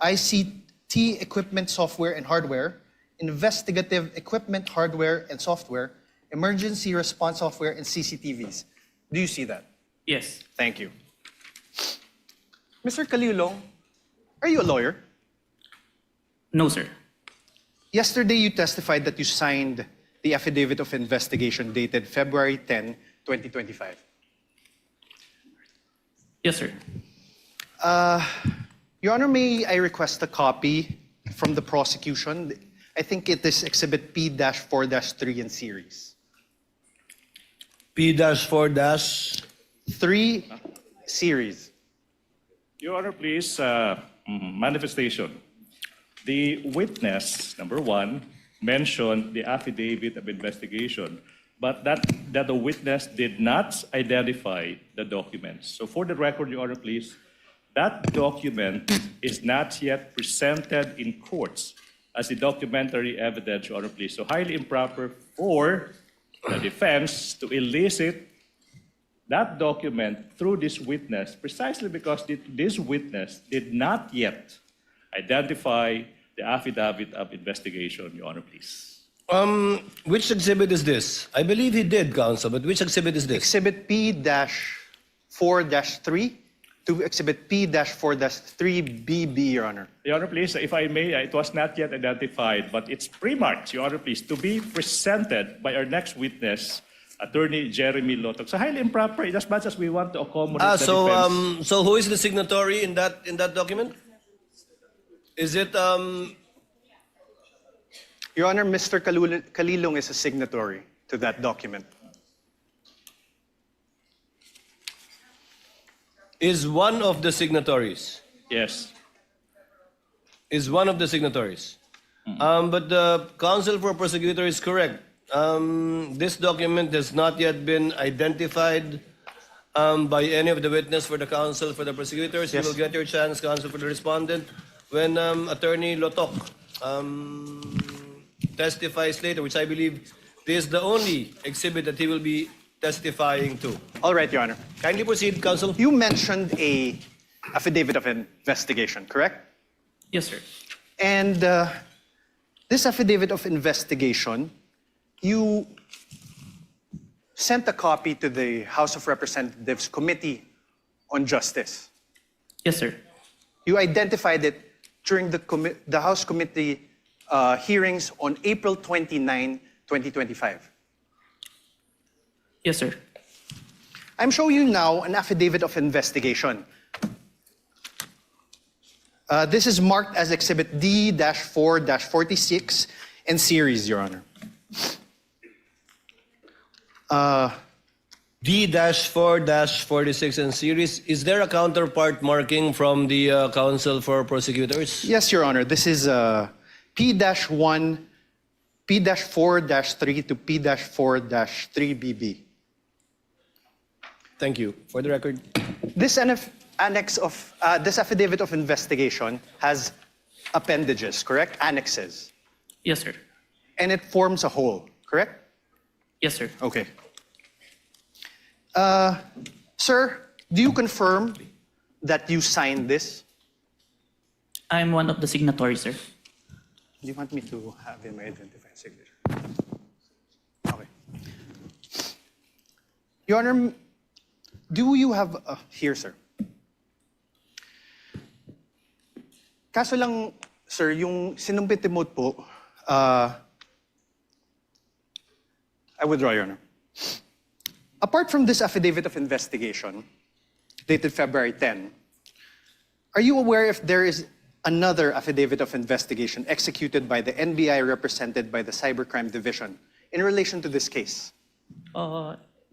ICT equipment, software and hardware, investigative equipment, hardware and software, emergency response software, and CCTVs. Do you see that? Yes. Thank you. Mr. Kalilong, are you a lawyer? No, sir. Yesterday, you testified that you signed the affidavit of investigation dated February 10, 2025. Yes, sir. Your Honor, may I request a copy from the prosecution? I think it is Exhibit P-4-3 in series. P-4-3 series. Your Honor, please, manifestation. The witness, number one, mentioned the affidavit of investigation, but that the witness did not identify the documents. So for the record, Your Honor, please, that document is not yet presented in courts as a documentary evidence, Your Honor, please. So highly improper for the defense to elicit that document through this witness precisely because this witness did not yet identify the affidavit of investigation, Your Honor, please. Which exhibit is this? I believe he did, counsel, but which exhibit is this? Exhibit P-4-3 to Exhibit P-4-3BB, Your Honor. Your Honor, please, if I may, it was not yet identified, but it's pre-marked, Your Honor, please, to be presented by our next witness, Attorney Jeremy Lotok. So highly improper, as much as we want to accommodate the defense. So who is the signatory in that document? Is it Your Honor, Mr. Kalilong is a signatory to that document. Is one of the signatories? Yes. Is one of the signatories? But the counsel for prosecutor is correct. This document has not yet been identified by any of the witness for the counsel for the prosecutors. Yes. You will get your chance, counsel for the respondent, when Attorney Lotok testifies later, which I believe is the only exhibit that he will be testifying to. All right, Your Honor. Kindly proceed, counsel. You mentioned a affidavit of investigation, correct? Yes, sir. And this affidavit of investigation, you sent a copy to the House of Representatives Committee on Justice. Yes, sir. You identified it during the House Committee hearings on April 29, 2025. Yes, sir. I'm showing you now an affidavit of investigation. This is marked as Exhibit D-4-46 and series, Your Honor. D-4-46 and series. Is there a counterpart marking from the counsel for prosecutors? Yes, Your Honor. This is P-1, P-4-3 to P-4-3BB. Thank you. For the record. This annex of this affidavit of investigation has appendages, correct? Annexes. Yes, sir. And it forms a whole, correct? Yes, sir. Okay. Sir, do you confirm that you signed this? I'm one of the signatories, sir. Do you want me to have in my identifying signature? Okay. Your Honor, do you have here, sir? Kaso lang, sir, yung sinumpit mo po, I withdraw, Your Honor. Apart from this affidavit of investigation, dated February 10, are you aware if there is another affidavit of investigation executed by the NBI represented by the Cybercrime Division in relation to this case?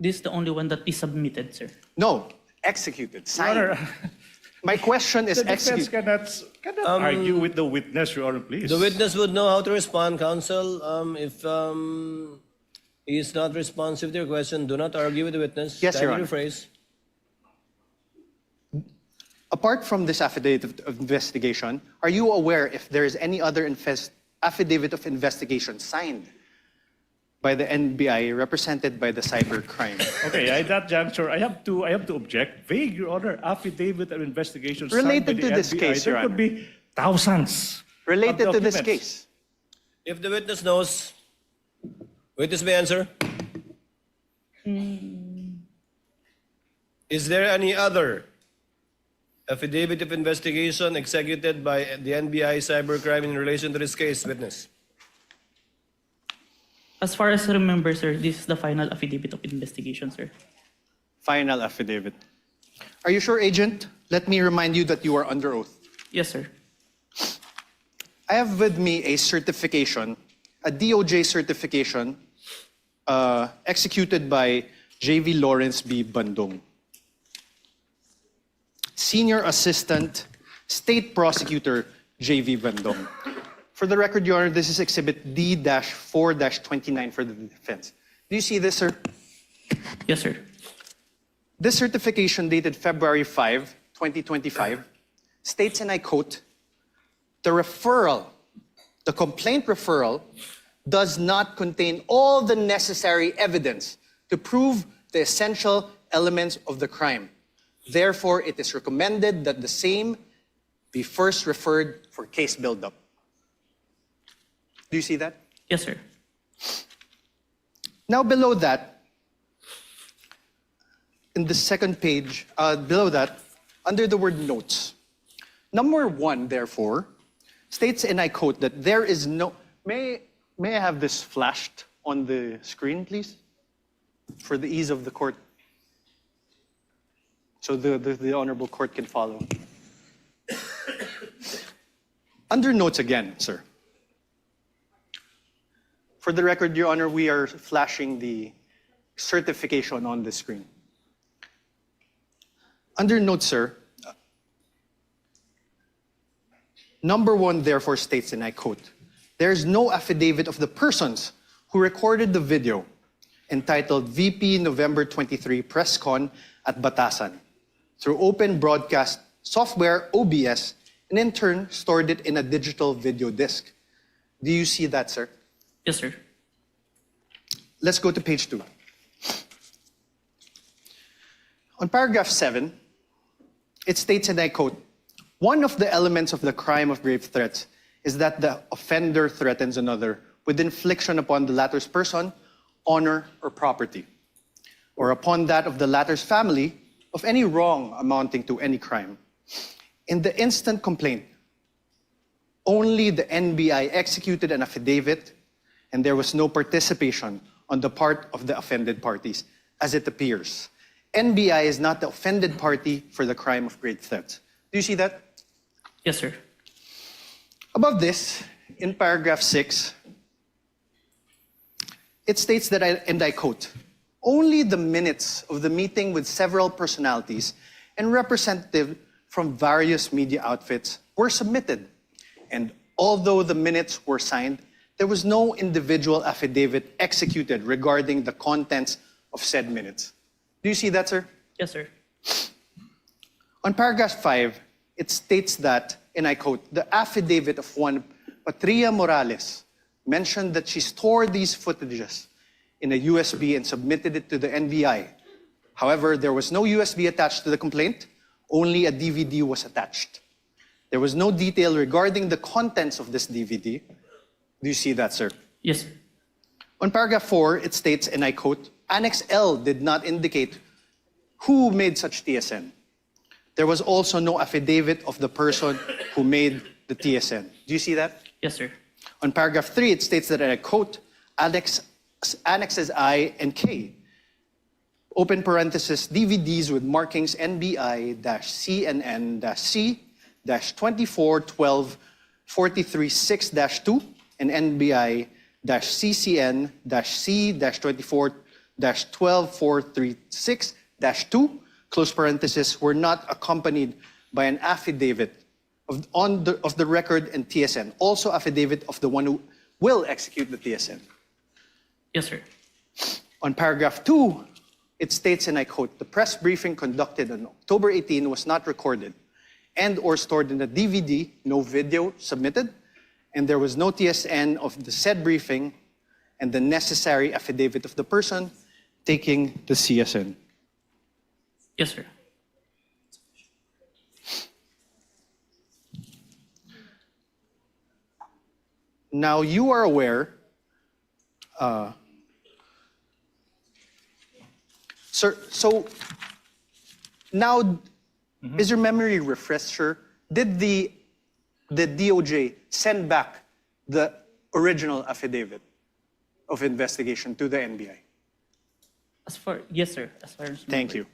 This is the only one that is submitted, sir. No, executed, signed. My question is The defense executed. cannot argue with the witness, Your Honor, please. The witness would know how to respond, counsel. If he is not responsive to your question, do not argue with the witness. Yes, Your Kindly Honor. rephrase. Apart from this affidavit of investigation, are you aware if there is any other affidavit of investigation signed by the NBI represented by the cybercrime? Okay, at that juncture, I have to object. Vague, Your Honor, affidavit of investigation signed Related by the to this NBI. case, Your There could Honor. be thousands. Related of to this documents. case. If the witness knows, witness may answer. Is there any other affidavit of investigation executed by the NBI cybercrime in relation to this case, witness? As far as I remember, sir, this is the final affidavit of investigation, sir. Final affidavit. Are you sure, Agent? Let me remind you that you are under oath. Yes, sir. I have with me a certification, a DOJ certification executed by J.V. Lawrence B. Bandung, Senior Assistant State Prosecutor J.V. Bandung. For the record, Your Honor, this is Exhibit D-4-29 for the defense. Do you see this, sir? Yes, sir. This certification dated February 5, 2025, states, and I quote, the complaint referral does not contain all the necessary evidence to prove the essential elements of the crime. Therefore, it is recommended that the same be first referred for case buildup. Do you see that? Yes, sir. Now below that, in the second page, below that, under the word notes, number 1, therefore, states, and I quote, that there is no... May I have this flashed on the screen, please? For the ease of the court. So the Honorable Court can follow. Under notes again, sir. For the record, Your Honor, we are flashing the certification on the screen. Under notes, sir, number 1 therefore states, and I quote, there is no affidavit of the persons who recorded the video entitled VP November 23 Press Con at Batasan through open broadcast software OBS and in turn stored it in a digital video disc. Do you see that, sir? Yes, sir. Let's go to page 2. On paragraph 7, it states, and I quote, "One of the elements of the crime of grave threats is that the offender threatens another with infliction upon the latter's person, honor, or property, or upon that of the latter's family of any wrong amounting to any crime. In the instant complaint, only the NBI executed an affidavit and there was no participation on the part of the offended parties, as it appears. NBI is not the offended party for the crime of grave threats." Do you see that? Yes, sir. Above this, in paragraph 6, it states that, and I quote, "Only the minutes of the meeting with several personalities and representatives from various media outfits were submitted. And although the minutes were signed, there was no individual affidavit executed regarding the contents of said minutes." Do you see that, sir? Yes, sir. On paragraph 5, it states that, and I quote, "The affidavit of one Patria Morales mentioned that she stored these footages in a USB and submitted it to the NBI. However, there was no USB attached to the complaint, only a DVD was attached. There was no detail regarding the contents of this DVD." Do you see that, sir? Yes. On paragraph 4, it states, and I quote, "Annex L did not indicate who made such TSN. There was also no affidavit of the person who made the TSN." Do you see that? Yes, sir. On paragraph 3, it states that, and I quote, "Annexes I and K, open parenthesis, DVDs with markings NBI-CNN-C-2412-43-6-2 and NBI-CCN-C-24-12436-2, close parenthesis, were not accompanied by an affidavit of the record and TSN, also affidavit of the one who will execute the TSN." Yes, sir. On paragraph 2, it states, and I quote, "The press briefing conducted on October 18 was not recorded and or stored in a DVD, no video submitted, and there was no TSN of the said briefing and the necessary affidavit of the person taking the CSN." Yes, sir. Now, you are aware, sir, so now, is your memory refresher? Did the DOJ send back the original affidavit of investigation to the NBI? Yes, sir. As far as Thank you.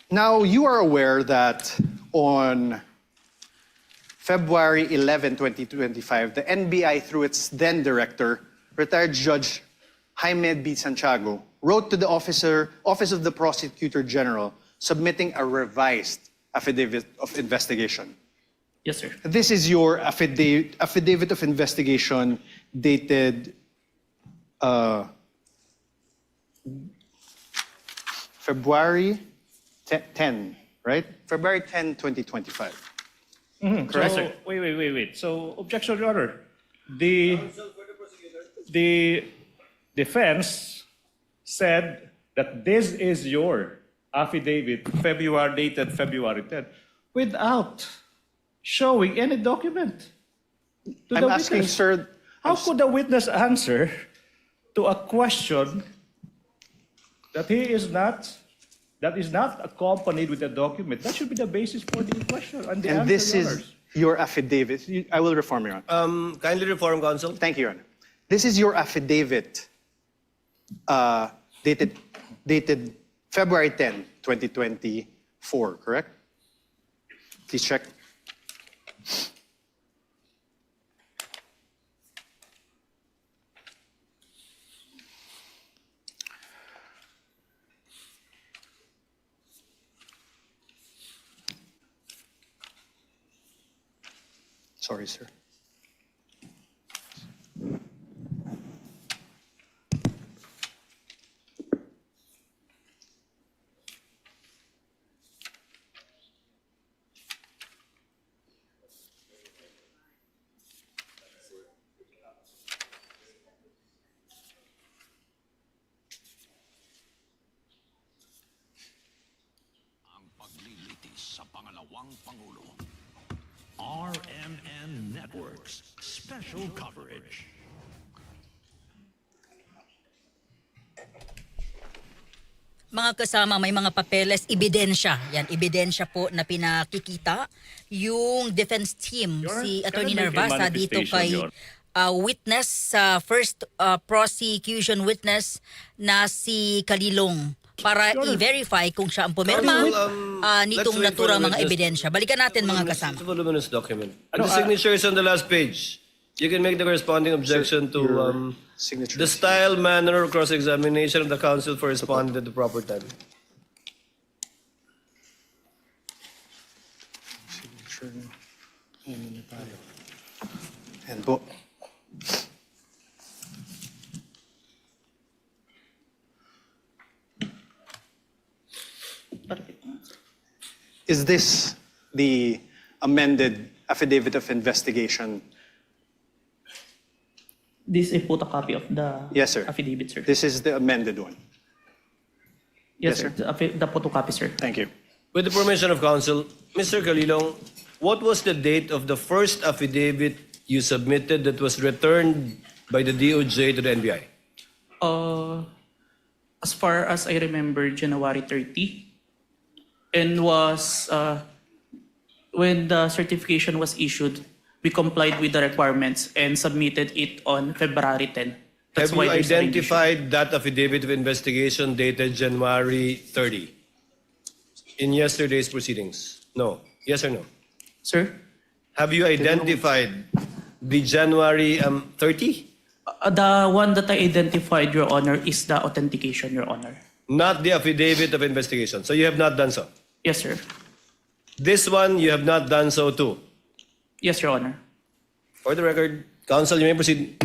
Now, you are aware that on February 11, 2025, the NBI, through its then director, retired Judge Jaime B. Santiago, wrote to the Office of the Prosecutor General submitting a revised affidavit of investigation. Yes, sir. This is your affidavit of investigation dated February 10, right? February 10, 2025. Correct? So, wait. So, objection, Your Honor. The defense said that this is your affidavit, dated February 10, without showing any document to I'm the asking, witness. sir. How could the witness answer to a question that is not accompanied with a document? That should be the basis for the question and the answer, this Your is Honors. your affidavit. I will reform, Your Honor. Kindly reform, counsel. Thank you, Your Honor. This is your affidavit dated February 10, 2024, correct? Please check. Sorry, sir. Pangalawang Pangulo. RMN Networks special coverage. Mga kasama, may mga papeles, ebidensya. Yan, ebidensya po na pinakikita yung defense team, si Attorney can I make a Narvasa dito kay manifestation, witness, first prosecution witness na si Kalilong para i-verify kung siya ang pumirma nitong let's wait for naturang the mga witness. ebidensya. Balikan natin mga kasama. It's a voluminous document. The signature is on the last page. You can make the corresponding objection to the style, manner, or cross-examination of the counsel for responding at the proper time. And po. Is this the amended affidavit of investigation? This is a photocopy of the Yes, sir. affidavit, sir. This is the amended one. Yes, Yes, sir. The photocopy, sir. Thank you. With the permission of counsel, Mr. Kalilong, what was the date of the first affidavit you submitted that was returned by the DOJ to the NBI? As far as I remember, January 30. And was, when the certification was issued, we complied with the requirements and submitted it on February 10. Have you there's a revision. identified that affidavit of investigation dated January 30 in yesterday's proceedings? No. Yes or no? Sir? Have you identified the January 30? The one that I identified, Your Honor, is the authentication, Your Honor. Not the affidavit of investigation. So you have not done so? Yes, sir. This one, you have not done so too? Yes, Your Honor. For the record, counsel, you may proceed.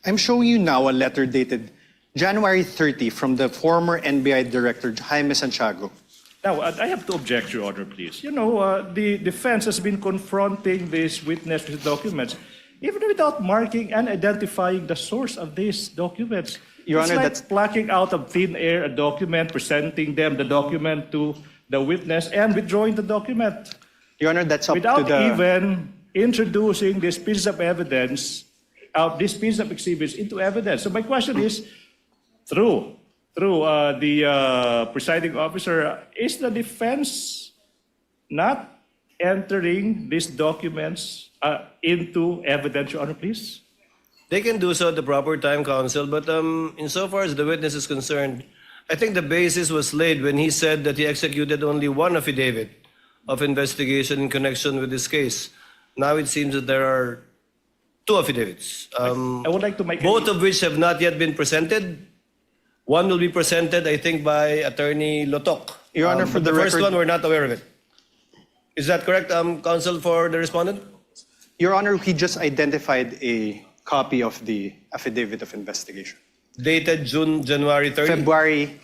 I'm showing you now a letter dated January 30 from the former NBI Director Jaime Santiago. Now, I have to object, Your Honor, please. You know, the defense has been confronting this witness with documents, even without marking and identifying the source of these documents. Your It's Honor, like that's plucking out of thin air a document, presenting them the document to the witness, and withdrawing the document. Your Honor, that's up Without to the... even introducing this piece of evidence, this piece of exhibits into evidence. So my question is, through the presiding officer, is the defense not entering these documents into evidence, Your Honor, please? They can do so at the proper time, counsel, but insofar as the witness is concerned, I think the basis was laid when he said that he executed only one affidavit of investigation in connection with this case. Now it seems that there are two affidavits, I would like to make both of which have not yet been presented. One will be presented, I think, by Attorney Lotok. Your Honor, for but the first record- one, we're not aware of it. Is that correct, counsel, for the respondent? Your Honor, he just identified a copy of the affidavit of investigation. Dated January 30?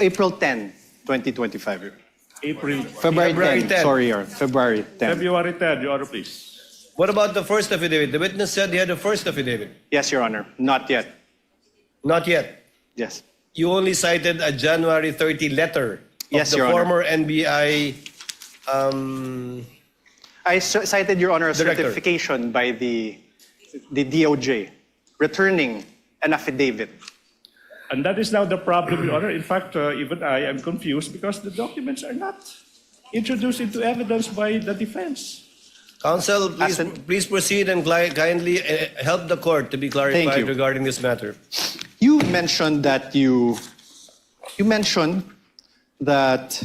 April 10, 2025. April. February 10, sorry, Your Honor. February 10. February 10, Your Honor, please. What about the first affidavit? The witness said he had a first affidavit. Yes, Your Honor. Not yet. Not yet. Yes. You only cited a January 30 letter of Yes, the Your Honor. former NBI I cited, Your Honor, a Director. certification by the DOJ returning an affidavit. And that is now the problem, Your Honor. In fact, even I am confused because the documents are not introduced into evidence by the defense. Counsel, please proceed and kindly help the court to be clarified you. regarding this matter. You mentioned that you mentioned that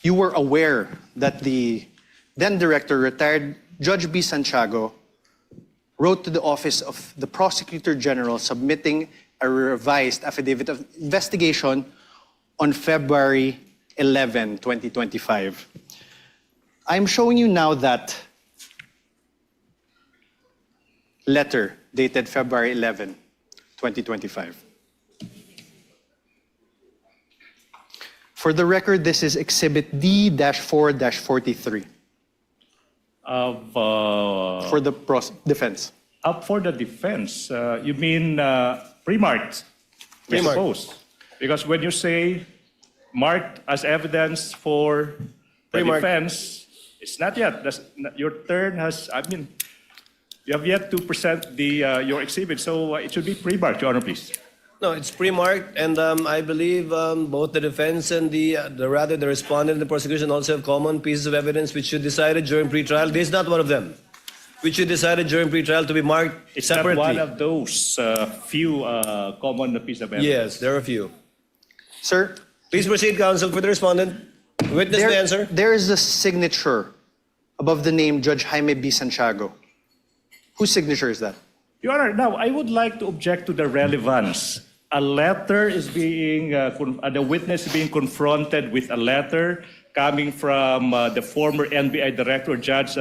you were aware that the then director, retired Judge B. Santiago, wrote to the office of the Prosecutor General submitting a revised affidavit of investigation on February 11, 2025. I'm showing you now that letter dated February 11, 2025. For the record, this is Exhibit D-4-43 for the defense. For the defense, you mean pre-marked? I suppose. Because when you say marked as evidence for the defense, it's not yet. Your turn has, you have yet to present your exhibit, so it should be pre-marked, Your Honor, please. No, it's pre-marked, and I believe both the defense and the respondent and the prosecution also have common pieces of evidence which should decided during pre-trial. This is not one of them, which you decided during pre-trial to be marked separately. It's not one of those few common pieces of evidence. Yes, there are a few. Sir? Please proceed, counsel, for the respondent. Witness the answer. There is a signature above the name Judge Jaime B. Santiago. Whose signature is that? Your Honor, now I would like to object to the relevance. A letter is being, the witness is being confronted with a letter coming from the former NBI Director, Judge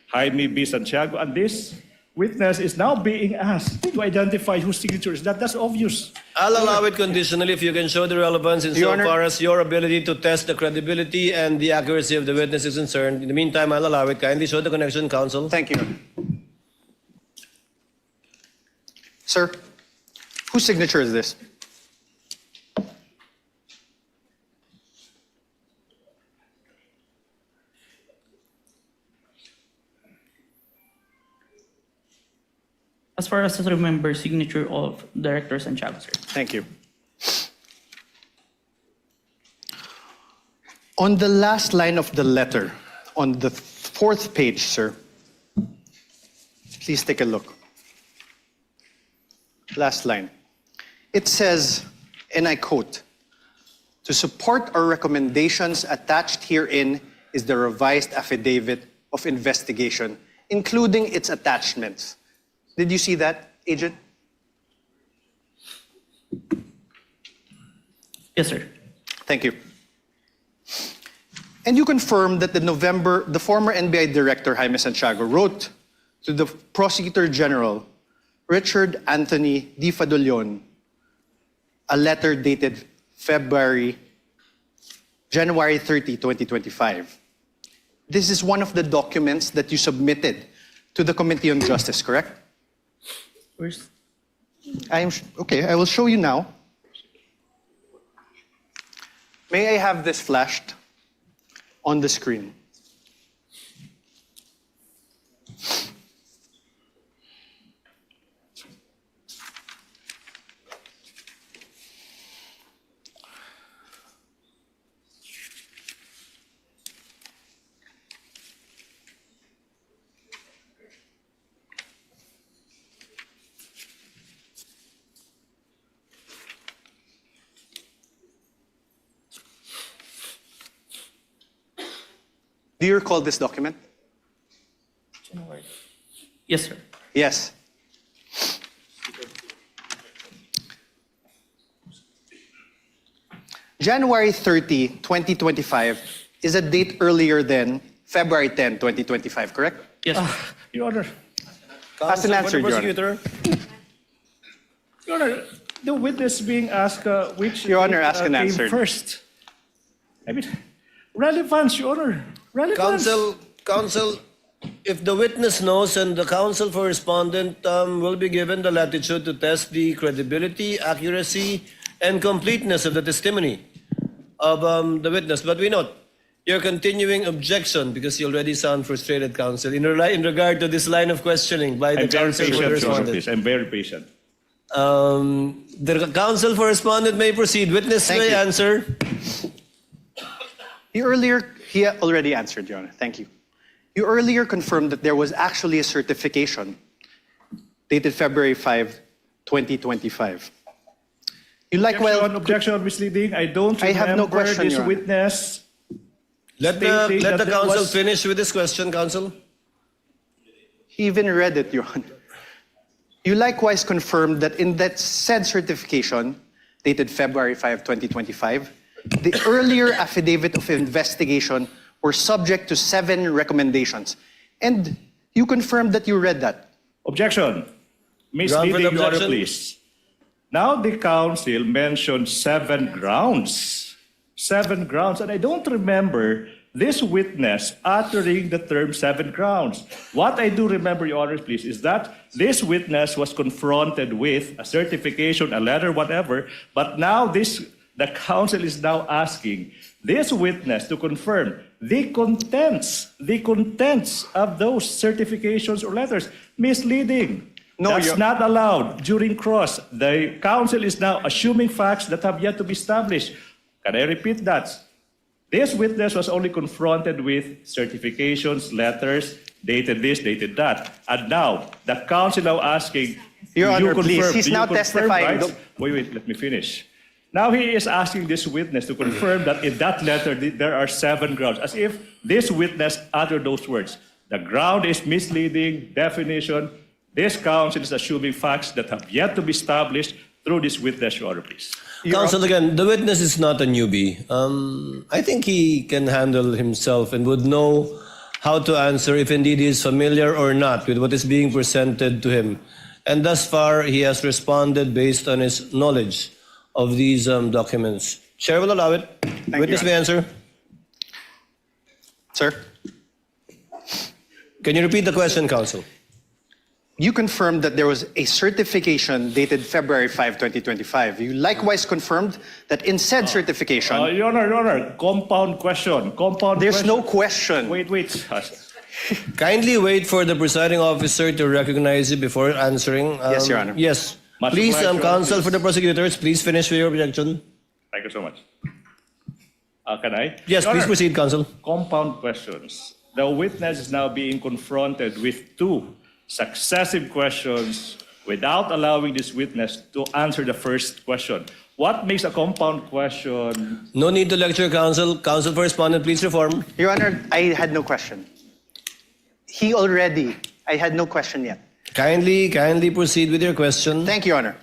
Jaime B. Santiago, and this witness is now being asked to identify whose signature is that. That's obvious. I'll allow it conditionally if you can show the relevance insofar as your ability to test the credibility and the accuracy of the witness is concerned. In the meantime, I'll allow it. Kindly show the connection, counsel. Thank you. Sir, whose signature is this? As far as I remember, signature of Director Santiago, sir. Thank you. On the last line of the letter, on the fourth page, sir, please take a look. Last line. It says, and I quote, "To support our recommendations attached herein is the revised affidavit of investigation, including its attachments." Did you see that, Agent? Yes, sir. Thank you. And you confirm that the former NBI Director, Jaime Santiago, wrote to the Prosecutor General, Richard Anthony D. Fadolion, a letter dated January 30, 2025. This is one of the documents that you submitted to the Committee on Justice, correct? Where's... Okay, I will show you now. May I have this flashed on the screen? Do you recall this document? Yes, sir. Yes. January 30, 2025 is a date earlier than February 10, 2025, correct? Yes, sir. Your Honor. Ask an answer, Your Honor. Your Honor, the witness being asked which Your Honor, ask an came answer. first. Relevance, Your Honor. Relevance. Counsel, if the witness knows and the counsel for respondent will be given the latitude to test the credibility, accuracy, and completeness of the testimony of the witness. But we note your continuing objection, because you already sound frustrated, counsel, in regard to this line of questioning by the counsel for the respondent. I'm very patient. The counsel for respondent may proceed. Witness may answer. He already answered, Your Honor. Thank you. You earlier confirmed that there was actually a certification dated February 5, 2025. You Objection misleading. I don't I have no remember question, this Your Honor. witness. Let the counsel finish with this question, counsel. He even read it, Your Honor. You likewise confirmed that in that said certification, dated February 5, 2025, the earlier affidavit of investigation were subject to 7 recommendations. And you confirmed that you read that. Objection. Ground for the Misleading, Your Honor, objection. please. Now the council mentioned 7 grounds. 7 grounds. And I don't remember this witness uttering the term 7 grounds. What I do remember, Your Honor, please, is that this witness was confronted with a certification, a letter, whatever, but now the council is now asking this witness to confirm the contents of those certifications or letters. Misleading. No, That's not allowed during cross. The council is now assuming facts that have yet to be established. Can I repeat that? This witness was only confronted with certifications, letters, dated this, dated that. And now, the council now asking, Your do Honor, you confirm, please, he's do you now confirm, testifying. right? Wait, let me finish. Now he is asking this witness to confirm that in that letter there are 7 grounds, as if this witness uttered those words. The ground is misleading, definition. This council is assuming facts that have yet to be established through this witness, Your Honor, please. Counsel, again, the witness is not a newbie. I think he can handle himself and would know how to answer if indeed he is familiar or not with what is being presented to him. And thus far, he has responded based on his knowledge of these documents. Chair will allow it. Witness may answer. Sir? Can you repeat the question, Counsel? You confirmed that there was a certification dated February 5, 2025. You likewise confirmed that in said certification... Your Honor, compound question. There's no question. Wait. Kindly wait for the presiding officer to recognize you before answering. Yes, Your Honor. Yes. Much Please, obliged, Your counsel Honor, for the prosecutors, please finish with your objection. Thank you so much. Can I? Yes, Your please Honor, proceed, counsel. Compound questions. The witness is now being confronted with 2 successive questions without allowing this witness to answer the first question. What makes a compound question? No need to lecture, counsel. Counsel for respondent, please reform. Your Honor, I had no question. I had no question yet. Kindly proceed with your question. Thank you, Your Honor.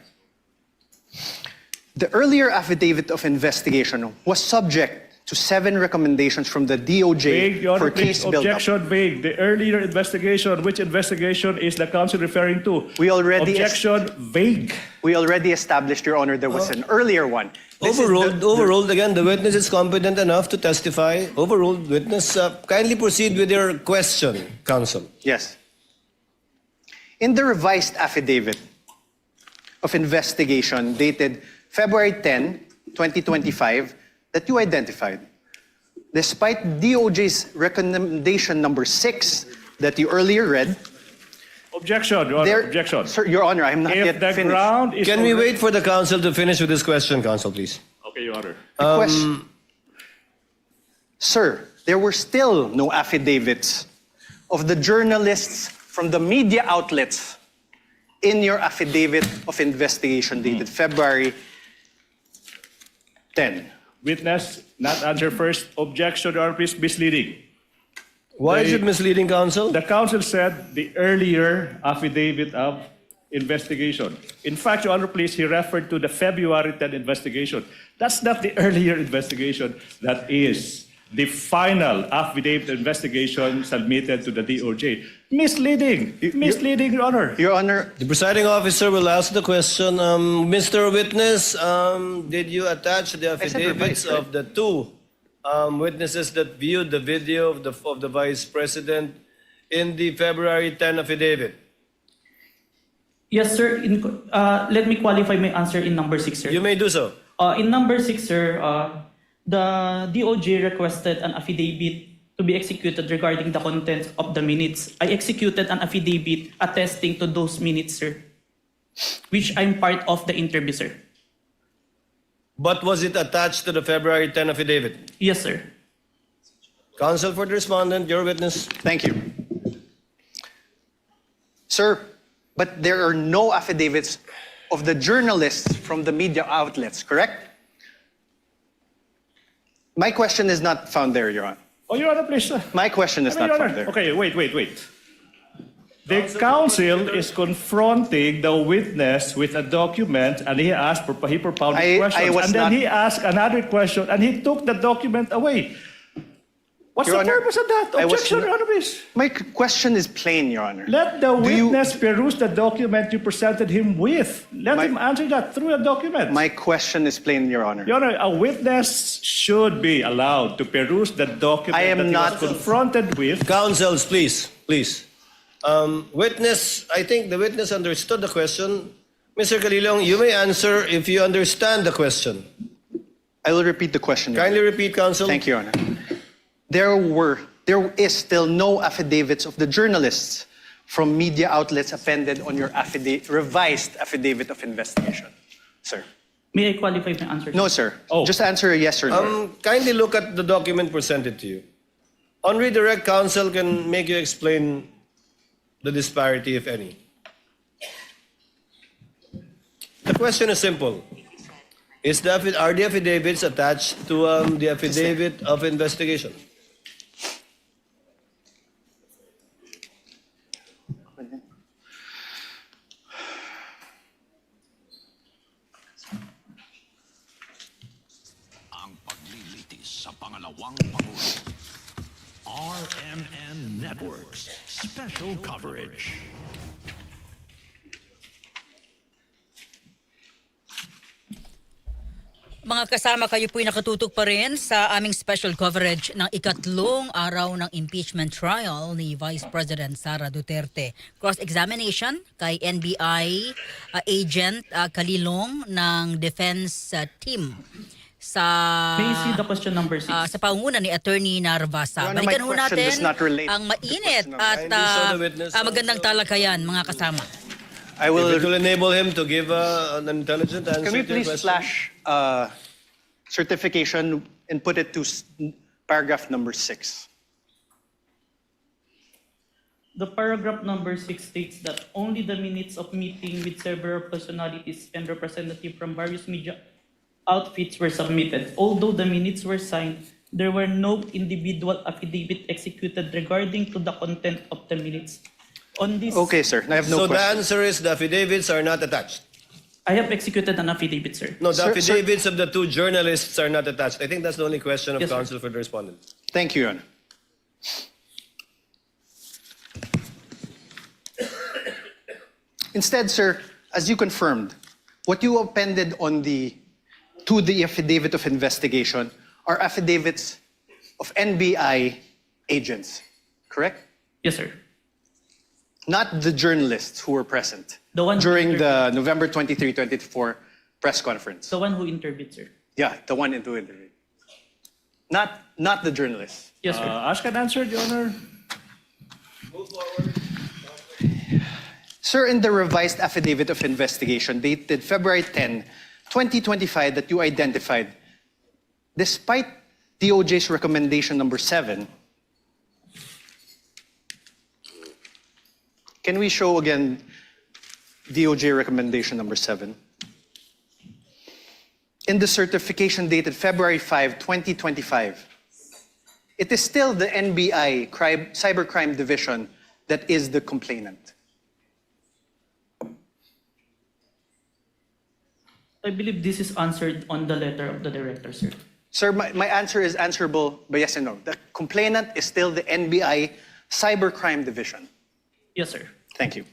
The earlier affidavit of investigation was subject to 7 recommendations from the DOJ Vague, Your Honor, for case please. build-up. Objection vague. The earlier investigation, which investigation is the counsel referring to? Objection vague. We already established, Your Honor, there was an earlier one. Overruled again. The witness is competent enough to testify. Overruled witness. Kindly proceed with your question, counsel. Yes. In the revised affidavit of investigation dated February 10, 2025, that you identified, despite DOJ's recommendation number 6 that you earlier read. Objection, Your Honor. Objection. Sir, Your Honor, I'm not yet finished. Can we wait for the counsel to finish with this question, counsel, please? Okay, Your Honor. Sir, there were still no affidavits of the journalists from the media outlets in your affidavit of investigation dated February 10. Witness, not answer first. Objection, Your Honor, please. Misleading. Why is it misleading, counsel? The counsel said the earlier affidavit of investigation. In fact, Your Honor, please, he referred to the February 10 investigation. That's not the earlier investigation. That is the final affidavit investigation submitted to the DOJ. Misleading. Misleading, Your Honor. Your Honor. The presiding officer will ask the question. Mr. Witness, did you attach the affidavits of the 2 witnesses that viewed the video of the Vice President in the February 10 affidavit? Yes, sir. Let me qualify my answer in number 6, sir. You may do so. In number 6, sir, the DOJ requested an affidavit to be executed regarding the contents of the minutes. I executed an affidavit attesting to those minutes, sir, which I'm part of the interview, sir. But was it attached to the February 10 affidavit? Yes, sir. Counsel for the respondent, your witness. Thank you. Sir, but there are no affidavits of the journalists from the media outlets, correct? My question is not found there, Your Honor. Oh, Your Honor, please. My question is not Your found Honor. there. Okay, wait. The counsel is confronting the witness with a document, and he propounded questions. I was and then not- he asked another question, and he took the document away. What's Your the Honor, purpose of that? I was Objection, not- Your Honor, please. My question is plain, Your Honor. Let the Do you- witness peruse the document you presented him with. Let him answer that through a document. My question is plain, Your Honor. Your Honor, a witness should be allowed to peruse the document I am that he not- was confronted with. Counsels, please, please. Witness, I think the witness understood the question. Mr. Calilong, you may answer if you understand the question. I will repeat the question. Your Kindly Honor. repeat, counsel. Thank you, Your Honor. There is still no affidavits of the journalists from media outlets appended on your revised affidavit of investigation, sir. May I qualify my answer? No, sir. Just answer a yes or no. Kindly look at the document presented to you. On redirect, counsel can make you explain the disparity, if any. The question is simple. Are the affidavits attached to the affidavit of investigation? Ang paglilitis sa Pangalawang Pangulo. RMN Networks Special Coverage. Mga kasama, kayo po'y nakatutok pa rin sa aming special coverage ng ikatlong araw ng impeachment trial ni Vice President Sara Duterte. Cross-examination kay NBI agent Calilong ng defense team sa May I see the question number 6? sa pangunguna ni Attorney Narvasa. Your Honor, my Balikan ho question natin does not relate ang mainit at Kindly show the witness magandang talakayan, mga kasama. I will. If it will enable him to give an intelligent answer Can we to your please question. flash certification and put it to paragraph number 6? The paragraph number 6 states that only the minutes of meeting with several personalities and representatives from various media outfits were submitted. Although the minutes were signed, there were no individual affidavit executed regarding to the content of the minutes. On this, Okay, sir. I have no So the question. answer is the affidavits are not attached. I have executed an affidavit, sir. No, the Sir, affidavits of the two journalists are not attached. I think that's the only question of Yes, sir. counsel for the respondent. Thank you, Your Honor. Instead, sir, as you confirmed, what you appended to the affidavit of investigation are affidavits of NBI agents, correct? Yes, sir. Not the journalists who were present The one who during the November 23, 2024 press conference. The one who interviewed, sir. Yeah, the one into it. Not the journalists. Yes, sir. Ask and answer, Your Honor. Sir, in the revised affidavit of investigation dated February 10, 2025 that you identified, despite DOJ's recommendation number 7, can we show again DOJ recommendation number 7? In the certification dated February 5, 2025, it is still the NBI Cybercrime Division that is the complainant. I believe this is answered on the letter of the director, sir. Sir, my answer is answerable by yes and no. The complainant is still the NBI Cybercrime Division. Yes, sir. Thank you.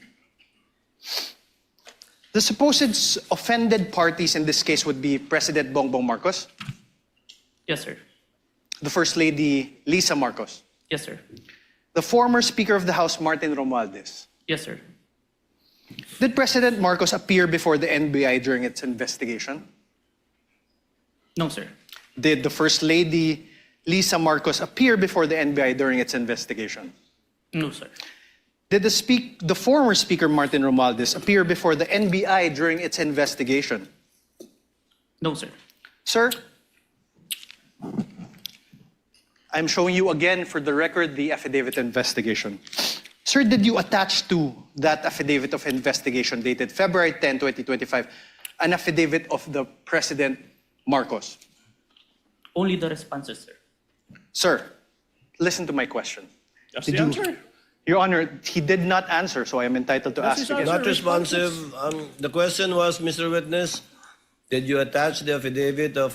The supposed offended parties in this case would be President Bongbong Marcos, Yes, sir. the First Lady Lisa Marcos, Yes, sir. the former Speaker of the House Martin Romualdez. Yes, sir. Did President Marcos appear before the NBI during its investigation? No, sir. Did the First Lady Lisa Marcos appear before the NBI during its investigation? No, sir. Did the former Speaker Martin Romualdez appear before the NBI during its investigation? No, sir. Sir, I'm showing you again for the record the affidavit of investigation. Sir, did you attach to that affidavit of investigation dated February 10, 2025, an affidavit of the President Marcos? Only the responses, sir. Sir, listen to my question. That's Did the you- answer. Your Honor, he did not answer, so I am entitled to That's ask his again. answer. Not responsive. The question was, Mr. Witness, did you attach the affidavit of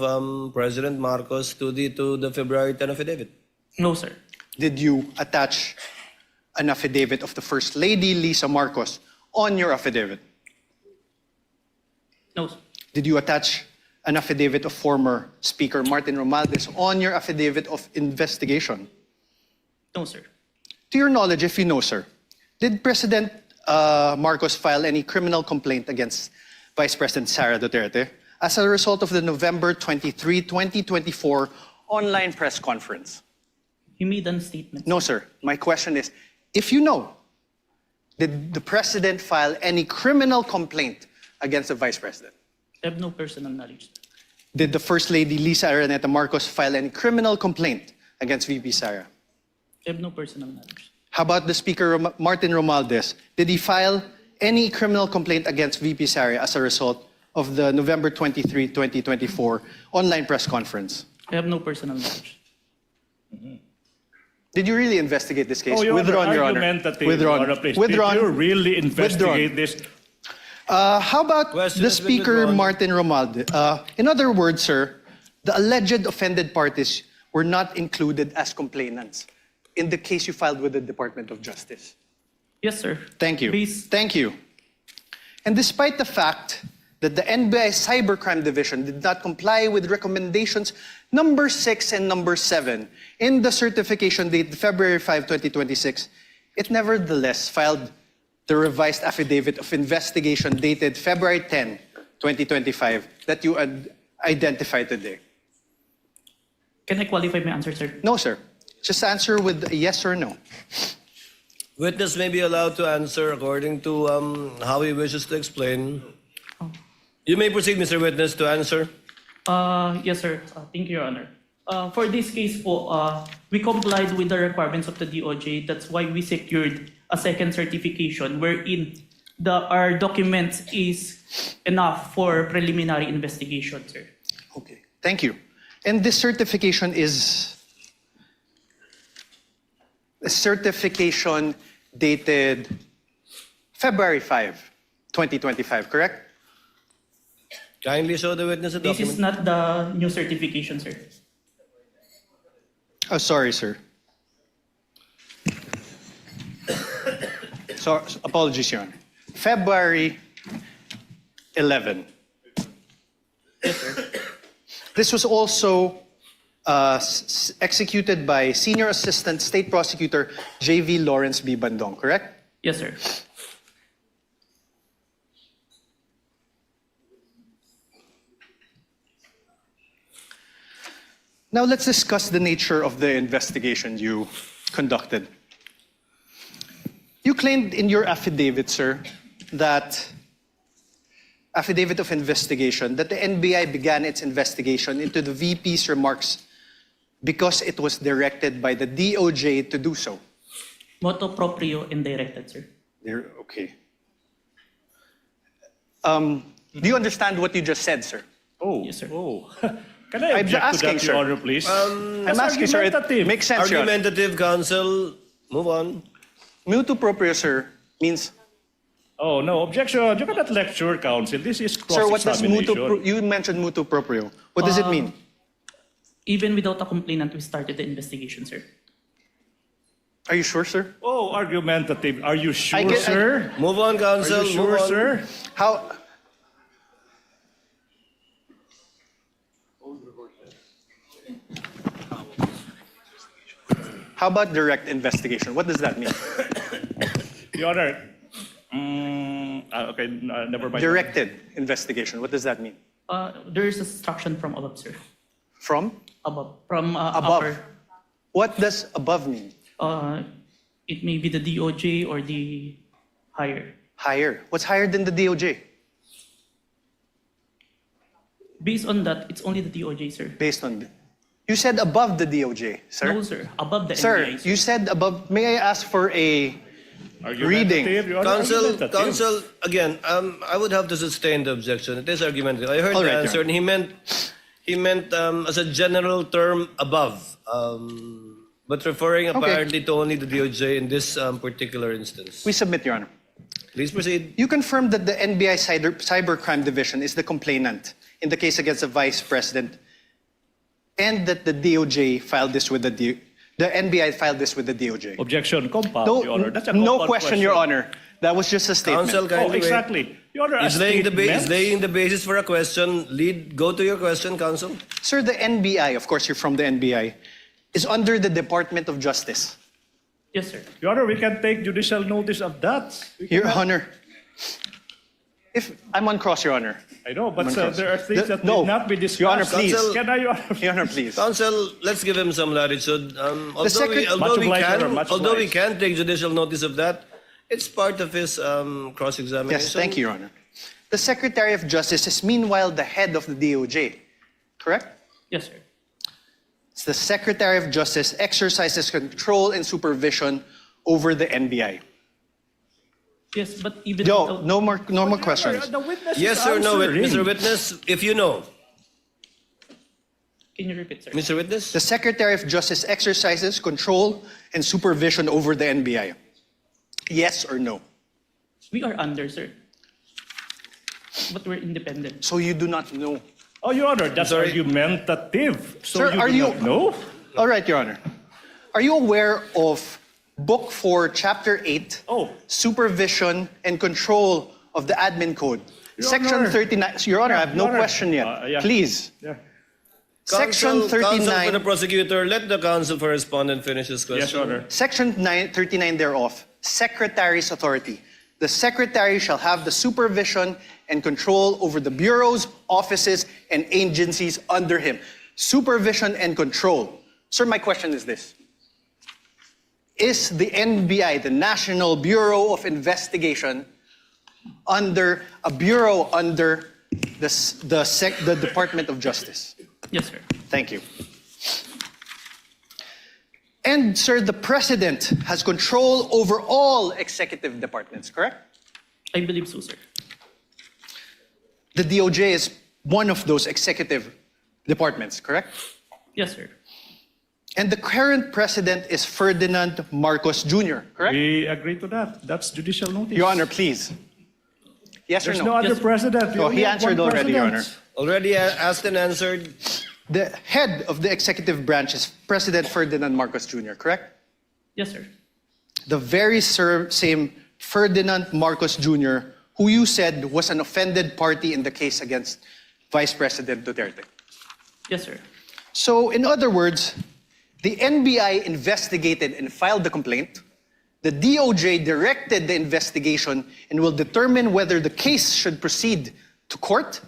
President Marcos to the February 10 affidavit? No, sir. Did you attach an affidavit of the First Lady, Lisa Marcos, on your affidavit? No, sir. Did you attach an affidavit of former Speaker Martin Romualdez on your affidavit of investigation? No, sir. To your knowledge, if you know, sir, did President Marcos file any criminal complaint against Vice President Sara Duterte as a result of the November 23, 2024 online press conference? He made a statement. No, sir. My question is, if you know, did the President file any criminal complaint against the Vice President? I have no personal knowledge. Did the First Lady Lisa Araneta Marcos file any criminal complaint against VP Sara? I have no personal knowledge. How about the Speaker Martin Romualdez? Did he file any criminal complaint against VP Sara as a result of the November 23, 2024 online press conference? I have no personal knowledge. Did you really investigate this case? Oh, Your Withdrawn, Honor, Your Honor. argumentative, Withdrawn. Your Honor, please. Withdrawn. Did you really investigate Withdrawn. this? How about Question the has been Speaker withdrawn. Martin Romualdez? In other words, sir, the alleged offended parties were not included as complainants in the case you filed with the Department of Justice. Yes, sir. Thank you. Please. Thank you. And despite the fact that the NBI Cybercrime Division did not comply with recommendations number 6 and number 7 in the certification date February 5, 2026, it nevertheless filed the revised affidavit of investigation dated February 10, 2025 that you identified today. Can I qualify my answer, sir? No, sir. Just answer with a yes or no. Witness may be allowed to answer according to how he wishes to explain. You may proceed, Mr. Witness, to answer. Yes, sir. Thank you, Your Honor. For this case po, we complied with the requirements of the DOJ. That's why we secured a second certification wherein our documents is enough for preliminary investigation, sir. Okay. Thank you. And this certification is a certification dated February 5, 2025, correct? Kindly show the witness a This document. is not the new certification, sir. Oh, sorry, sir. So, apologies, Your Honor. February 11. Yes, sir. This was also executed by Senior Assistant State Prosecutor J.V. Lawrence B. Bandong, correct? Yes, sir. Now let's discuss the nature of the investigation you conducted. You claimed in your affidavit, sir, affidavit of investigation, that the NBI began its investigation into the VP's remarks because it was directed by the DOJ to do so. Motu proprio and directed, sir. Okay. Do you understand what you just said, sir? Oh, yes, sir. Oh. Can I object asking, to that, sir. Your Honor, please? I'm asking, sir. It makes sense, Your Honor. Argumentative counsel, move on. Mutu proprio, sir, means... Oh, no, objection. You cannot lecture, counsel. This is Sir, what does cross-examination. you mentioned mutu proprio. What does it mean? Even without a complainant, we started the investigation, sir. Are you sure, sir? Oh, argumentative. Are you sure, get- sir? Move on, counsel. Are you sure, move on. sir? How... How about direct investigation? What does that mean? Your Honor, okay, never mind. Directed investigation. What does that mean? There is instruction from above, sir. From? Above. From Above. upper. What does above mean? It may be the DOJ or the higher. Higher. What's higher than the DOJ? Based on that, it's only the DOJ, sir. Based on... You said above the DOJ, sir. No, sir. Above the Sir, NBI, you said above... May I ask for a reading? Argumentative, Your Honor, Counsel, argumentative. counsel, again, I would have to sustain the objection. It is argumentative. I heard All the right, answer, Your and he meant as a general term above, but referring apparently to only the DOJ in this particular instance. We submit, Your Honor. Please proceed. You confirmed that the NBI Cybercrime Division is the complainant in the case against the Vice President and that the DOJ filed this with the The NBI filed this with the DOJ. Objection, compound, No, Your Honor. That's a no compound question, Your Honor. That was just a statement. Counsel, kindly wait. Exactly. Your Honor, a Is laying statement. the basis for a question. Go to your question, counsel. Sir, the NBI, of course, you're from the NBI, is under the Department of Justice. Yes, sir. Your Honor, we can take judicial notice of that. Your Honor, if I'm on cross, Your Honor. I know, but I'm on cross. there are things that no. will not be discussed. Your Honor, please. Counsel- Can I, Your Honor? Your Honor, please. Counsel, let's give him some latitude. Much obliged, Your Honor, much Although we obliged. can take judicial notice of that, it's part of his cross-examination. Yes, thank you, Your Honor. The Secretary of Justice is meanwhile the head of the DOJ, correct? Yes, sir. It's the Secretary of Justice exercises control and supervision over the NBI. Yes, but even No more questions. The witness Yes is or no, answering. Mr. Witness? If you know. Can you repeat, sir? Mr. Witness? The Secretary of Justice exercises control and supervision over the NBI. Yes or no? We are under, sir. But we're independent. So you do not know. Oh, Your Honor, that's argumentative. So Sir, you are do you not know? All right, Your Honor. Are you aware of Book 4, Chapter 8, Supervision and Control of the Admin Code? Your Section Honor. 39. Your Honor, I have no Your Honor. question yet. Yeah. Please. Yeah. Section Counsel for the 39. prosecutor, let the counsel for respondent finish his question. Yes, Your Honor. Section 39 thereof, Secretary's authority. The Secretary shall have the supervision and control over the bureaus, offices, and agencies under him. Supervision and control. Sir, my question is this. Is the NBI, the National Bureau of Investigation, under a bureau under the Department of Justice? Yes, sir. Thank you. And, sir, the President has control over all executive departments, correct? I believe so, sir. The DOJ is one of those executive departments, correct? Yes, sir. And the current President is Ferdinand Marcos Jr., correct? We agree to that. That's judicial notice. Your Honor, please. Yes There's or no no? other president. We Oh, only he have answered one already, Your Honor. president. Already asked and answered. The head of the executive branch is President Ferdinand Marcos Jr., correct? Yes, sir. The very same Ferdinand Marcos Jr., who you said was an offended party in the case against Vice President Duterte. Yes, sir. So, in other words, the NBI investigated and filed the complaint. The DOJ directed the investigation and will determine whether the case should proceed to court.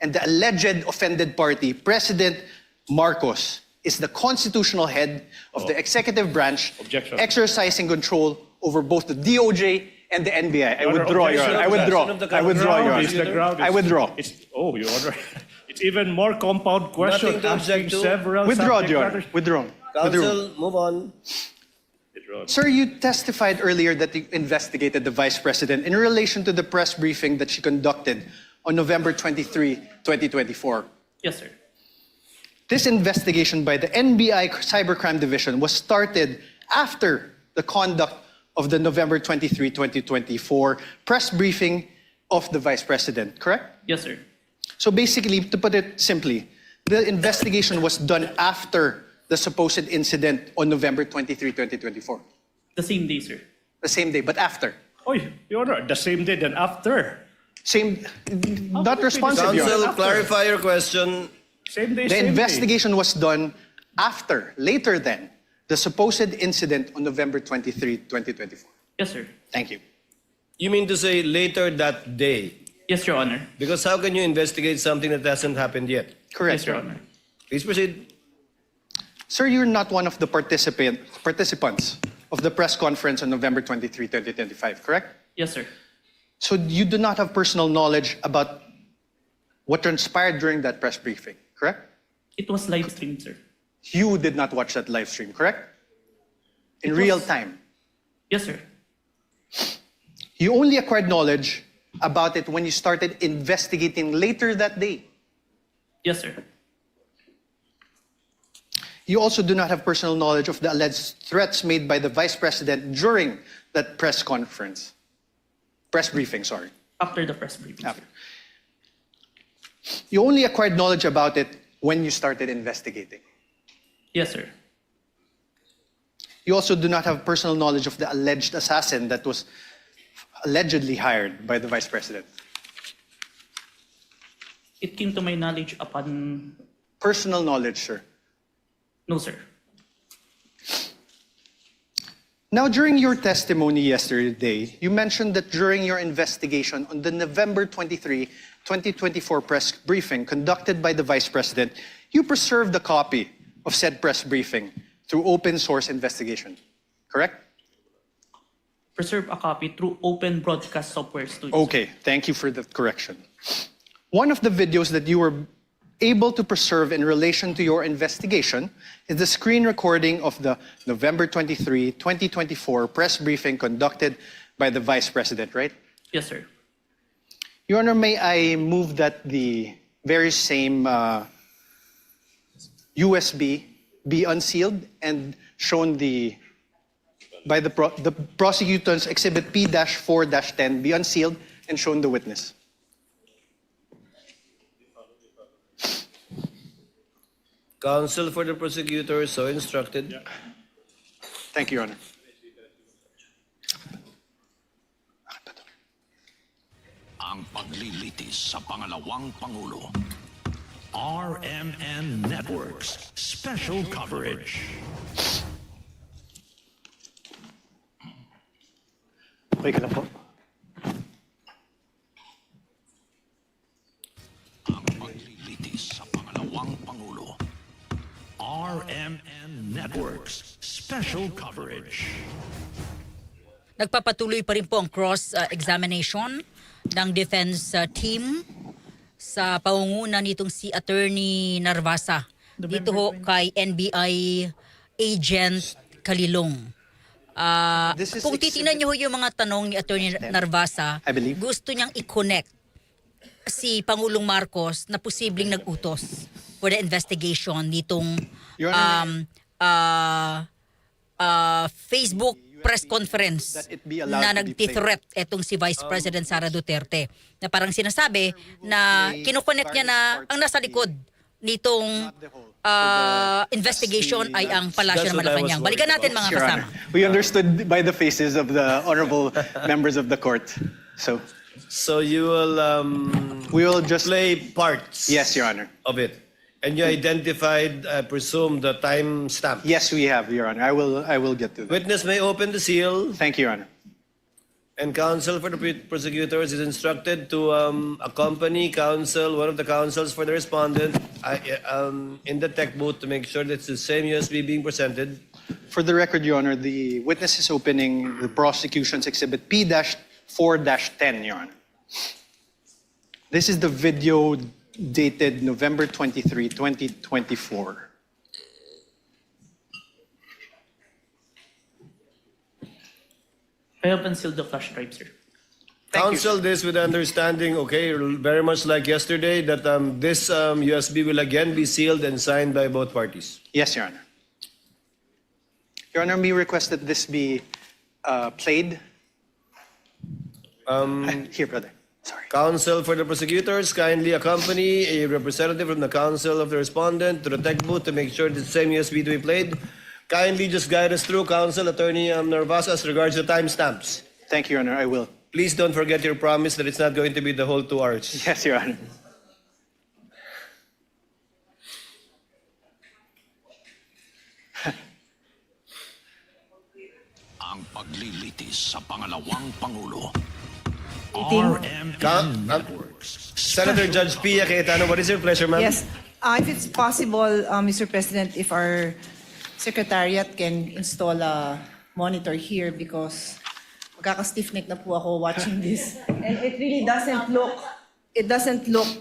And the alleged offended party, President Marcos, is the constitutional head of the executive branch, Objection. exercising control over both the DOJ and the NBI. I Your Honor, withdraw, Your Honor. I withdraw. I withdraw, Your Is the Honor. ground I is- withdraw. Oh, Your Honor. It's even more compound question. Nothing to object asking to. several Withdraw, subject Your Honor. matters. Withdraw. Counsel, move on. Sir, you testified earlier that you investigated the Vice President in relation to the press briefing that she conducted on November 23, 2024. Yes, sir. This investigation by the NBI Cybercrime Division was started after the conduct of the November 23, 2024 press briefing of the Vice President, correct? Yes, sir. So basically, to put it simply, the investigation was done after the supposed incident on November 23, 2024. The same day, sir. The same day, but after. Oh, Your Honor, the same day then after. Same, not responsive, Your Counsel, Honor. clarify your question. Same day, The same day. investigation was done after, later than, the supposed incident on November 23, 2024. Yes, sir. Thank you. You mean to say later that day? Yes, Your Honor. Because how can you investigate something that hasn't happened yet? Correct, Yes, Your Honor. Please proceed. Sir, you're not one of the participants of the press conference on November 23, 2025, correct? Yes, sir. So you do not have personal knowledge about what transpired during that press briefing, correct? It was live streamed, sir. You did not watch that live stream, correct? In It was- real time. Yes, sir. You only acquired knowledge about it when you started investigating later that day. Yes, sir. You also do not have personal knowledge of the alleged threats made by the Vice President during that press conference. Press briefing, sorry. After the press briefing. After. You only acquired knowledge about it when you started investigating. Yes, sir. You also do not have personal knowledge of the alleged assassin that was allegedly hired by the Vice President. It came to my knowledge upon... Personal knowledge, sir. No, sir. Now, during your testimony yesterday, you mentioned that during your investigation on the November 23, 2024 press briefing conducted by the Vice President, you preserved a copy of said press briefing through open source investigation, correct? Preserve a copy through open broadcast software studio. Okay, thank you for that correction. One of the videos that you were able to preserve in relation to your investigation is the screen recording of the November 23, 2024 press briefing conducted by the Vice President, right? Yes, sir. Your Honor, may I move that the very same USB be unsealed and shown by the prosecutor's Exhibit P-4-10 be unsealed and shown the witness. Counsel for the prosecutor, so instructed. Thank you, Your Honor. Ang paglilitis sa Pangalawang Pangulo. RMN Networks Special Coverage. Okay ka na po. Ang paglilitis sa Pangalawang Pangulo. RMN Networks Special Coverage. Nagpapatuloy pa rin po ang cross-examination ng defense team sa pangunguna nitong si Attorney Narvasa dito ho kay NBI Agent Kalilong. Kung titingnan niyo ho yung mga tanong ni Attorney Narvasa, gusto niyang i-connect si Pangulong Marcos na posibleng nag-utos for the investigation nitong Facebook press conference na nag-threat etong si Vice President Sara Duterte na parang sinasabi na kinukonek niya na ang nasa likod nitong investigation ay ang palasyo ng Malacanang. Balikan natin mga kasama. We understood by the faces of the honorable members of the court. So you will we will just play parts. Yes, Your Honor. Of it. And you identified, I presume, the time stamp. Yes, we have, Your Honor. I will get to that. Witness may open the seal. Thank you, Your Honor. And counsel for the prosecutors is instructed to accompany one of the counsels for the respondent in the tech booth to make sure that it's the same USB being presented. For the record, Your Honor, the witness is opening the prosecution's Exhibit P-4-10, Your Honor. This is the video dated November 23, 2024. I have unsealed the flash drive, sir. Counsel this with understanding, okay, very much like yesterday, that this USB will again be sealed and signed by both parties. Yes, Your Honor. Your Honor, may request that this be played. Here, brother. Sorry. Counsel for the prosecutors, kindly accompany a representative from the counsel of the respondent to the tech booth to make sure the same USB to be played. Kindly just guide us through, Counsel Attorney Narvasa, as regards to timestamps. Thank you, Your Honor. I will. Please don't forget your promise that it's not going to be the whole 2 hours. Yes, Your Honor. Ang paglilitis sa Pangalawang Pangulo. RMN Networks. Senator Judge Pia Cayetano, what is your pleasure, ma'am? Yes. If it's possible, Mr. President, if our Secretariat can install a monitor here because magkaka-stiff-neck na po ako watching this. And it really doesn't look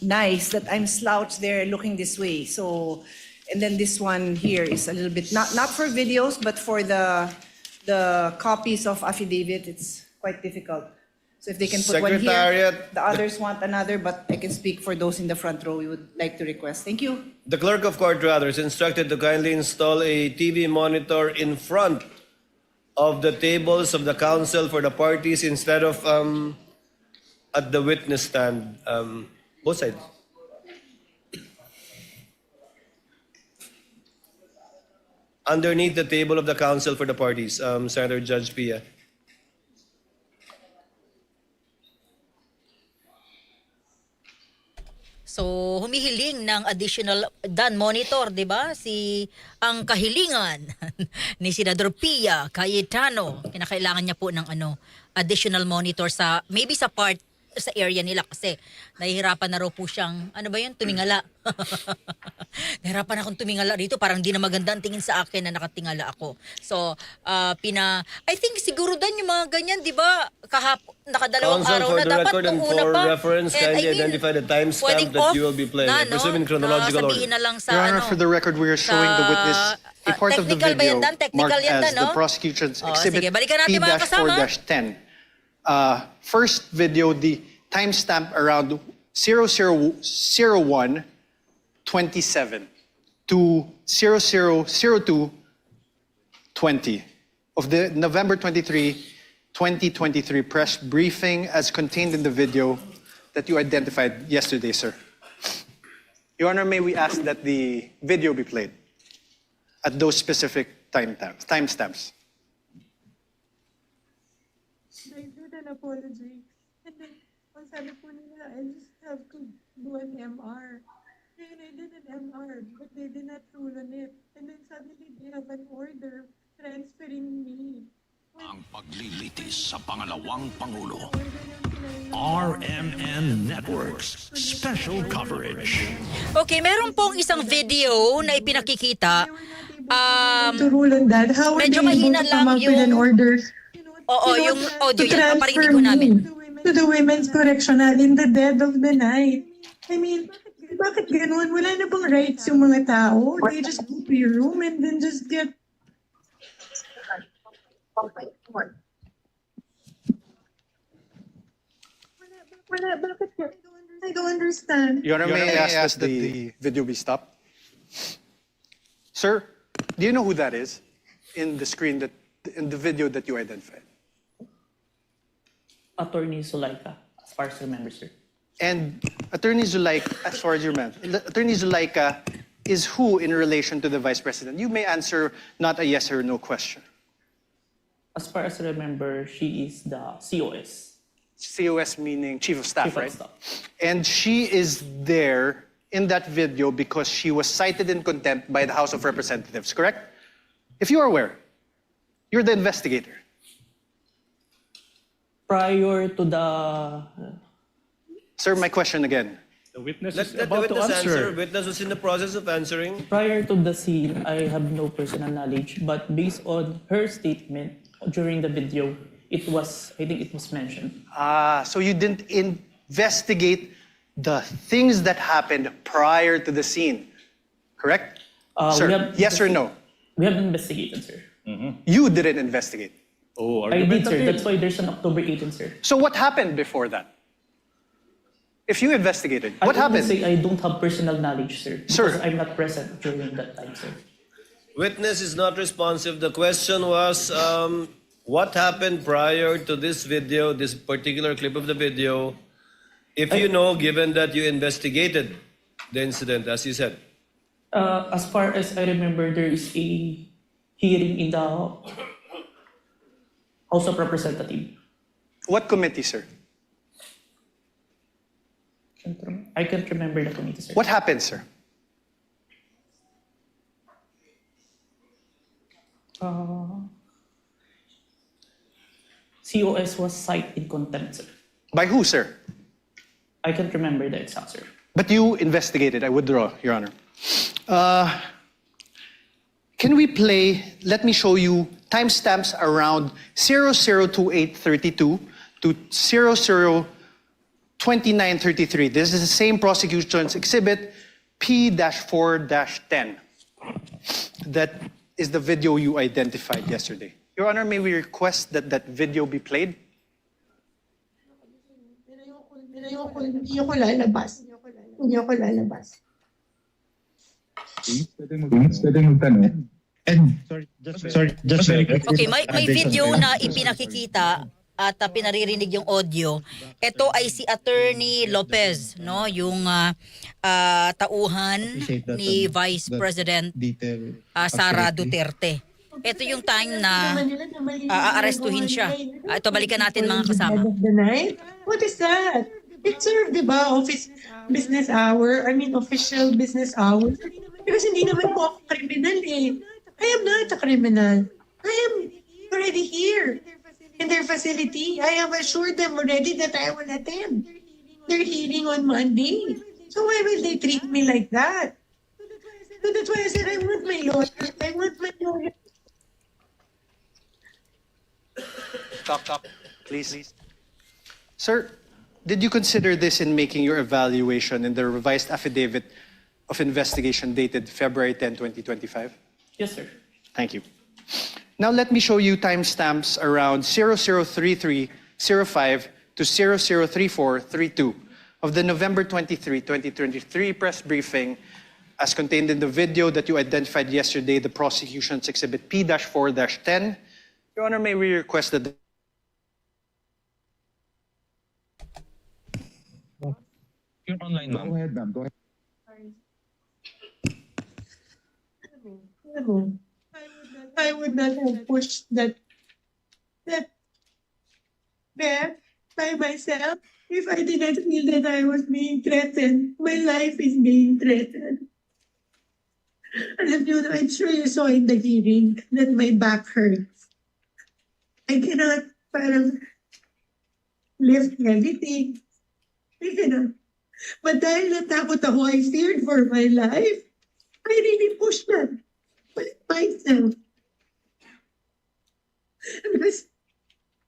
nice that I'm slouched there looking this way. So, and then this one here is a little bit, not for videos, but for the copies of affidavit, it's quite difficult. So if they can put one here, the others want another, but I can speak for those in the front row we would like to request. Thank you. The clerk of court, rather, is instructed to kindly install a TV monitor in front of the tables of the counsel for the parties instead of at the witness stand, both sides. underneath the table of the counsel for the parties, Senator Judge Pia. So, humihiling ng additional Dan monitor, 'di ba? Ang kahilingan ni Senador Pia Cayetano, kinakailangan niya po ng additional monitor sa maybe sa area nila kasi nahihirapan na raw po siyang tumingala. Nahirapan akong tumingala dito, parang di na maganda ang tingin sa akin na nakatingala ako. So, I think siguro Dan yung mga ganyan, 'di ba? Nakadalawang Counsel, araw for na the dapat record and nung una for pa. reference, And kindly identify the timestamp that you will be playing. I presume in chronological order. Sabihin na lang sa Your Honor, for the record, we are showing the witness a part of the technical ba yan, video Dan? Technical marked yan, as Dan, the no? prosecution's exhibit sige, balikan natin mga kasama. P-4-10. First video, the timestamp around 0001:27 to 00:02:20 of the November 23, 2023 press briefing as contained in the video that you identified yesterday, sir. Your Honor, may we ask that the video be played at those specific timestamps? I did an apology. And then, ang sabi po nila, I just have to do an MR. And I did an MR, but they did not rule on it. And then suddenly they have an order transferring me. Ang paglilitis sa Pangalawang Pangulo. RMN Networks Special Coverage. Okay, meron pong isang video na ipinakikita. To rule on that, how are medyo they able mahina to lang come up with an order? Oo, yung audio to yan, transfer paparinig ko namin. me to the Women's Correctional in the dead of the night. I mean, bakit ganun? Wala na bang rights yung mga tao? They just go to your room and then just get... Bakit? I don't understand. Your Honor, may I ask that the video be stopped? Sir, do you know who that is in the screen in the video that you identified? Attorney Zulaika, as far as I remember, sir. And Attorney Zulaika, as far as you remember, Attorney Zulaika is who in relation to the Vice President? You may answer not a yes or no question. As far as I remember, she is the COS. COS meaning Chief of Staff, Chief of right? Staff. And she is there in that video because she was cited in contempt by the House of Representatives, correct? If you are aware, you're the investigator. Prior to the... Sir, my question again. The witness Let is the about to witness answer. answer. Witness was in the process of answering. Prior to the scene, I have no personal knowledge, but based on her statement during the video, I think it was mentioned. So you didn't investigate the things that happened prior to the scene, correct? Sir, yes or no? We have investigated, sir. You didn't investigate. Oh, I did, sir. That's why there's an October 18, sir. So what happened before that? If you investigated, what I happened? would say I don't have personal knowledge, sir. Sir. Because I'm not present during that time, sir. Witness is not responsive. The question was, what happened prior to this video, this particular clip of the video, if you know, given that you investigated the incident, as you said? As far as I remember, there is a hearing in the House of Representatives. What committee, sir? I can't remember the committee, sir. What happened, sir? COS was cited in contempt, sir. By who, sir? I can't remember the exact, sir. But you investigated. I withdraw, Your Honor. Can we play, let me show you timestamps around 002832 to 002933. This is the same prosecution's exhibit P-4-10. That is the video you identified yesterday. Your Honor, may we request that that video be played? Hindi ako lalabas. Hindi ako lalabas. Pwede magtanong. Okay, may video na ipinakikita at pinaririnig yung audio. Ito ay si Attorney Lopez, no, yung tauhan ni Vice President Sara Duterte. Ito yung time na aarestuhin siya. Ito, balikan natin mga kasama. What is that? It's served, di ba? Business hour. I mean, official business hours. Because hindi naman po ako criminal eh. I am not a criminal. I am already here in their facility. I have assured them already that I will attend their hearing on Monday. So why will they treat me like that? So that's why I said I want my lawyer. I want my lawyer. Talk, please. Sir, did you consider this in making your evaluation in the revised affidavit of investigation dated February 10, 2025? Yes, sir. Thank you. Now let me show you timestamps around 003305 to 003432 of the November 23, 2023 press briefing as contained in the video that you identified yesterday, the prosecution's exhibit P-4-10. Your Honor, may we request that You're online, ma'am. Go ahead, ma'am. Go ahead. I would not have pushed that by myself if I did not feel that I was being threatened. My life is being threatened. Alam niyo, I'm sure you saw in the hearing that my back hurts. I cannot parang lift everything. I cannot. But dahil natakot ako, I feared for my life. I really pushed that myself. Because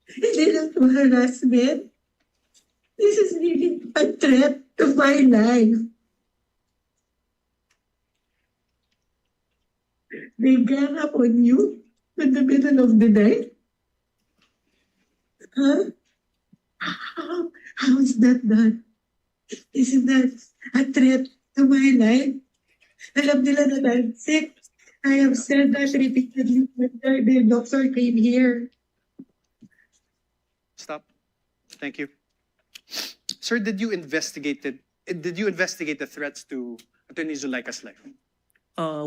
hindi lang to harassment. This is really a threat to my life. They gang up on you in the middle of the night? Huh? How is that done? Isn't that a threat to my life? Alam nila that I'm sick. I have said that repeatedly when the doctor came here. Stop. Thank you. Sir, did you investigate the threats to Attorney Zulaika's life?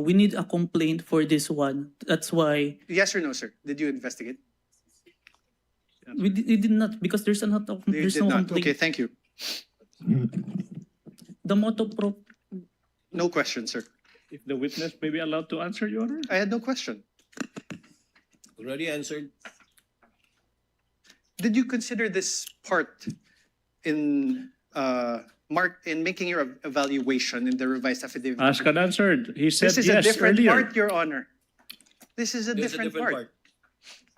We need a complaint for this one. That's why Yes or no, sir? Did you investigate? we did not, because there's no You did not. complaint. Okay, thank you. The motto pro. No question, sir. If the witness may be allowed to answer, Your Honor? I had no question. Already answered. Did you consider this part in making your evaluation in the revised affidavit? Asked and answered. He said This is yes a different earlier. part, Your Honor. This is a different part.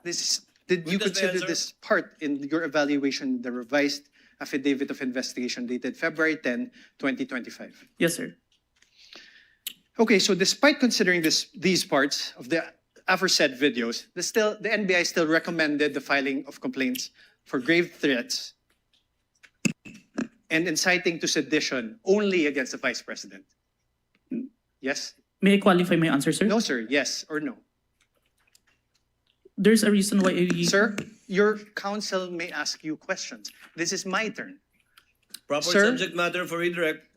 Did you Witness may consider answer. this part in your evaluation in the revised affidavit of investigation dated February 10, 2025? Yes, sir. Okay, so despite considering these parts of the aforesaid videos, the NBI still recommended the filing of complaints for grave threats and inciting to sedition only against the Vice President. Yes? May I qualify my answer, sir? No, sir. Yes or no? There's a reason why Sir, your counsel may ask you questions. This is my turn. Proper Sir? subject matter for redirect.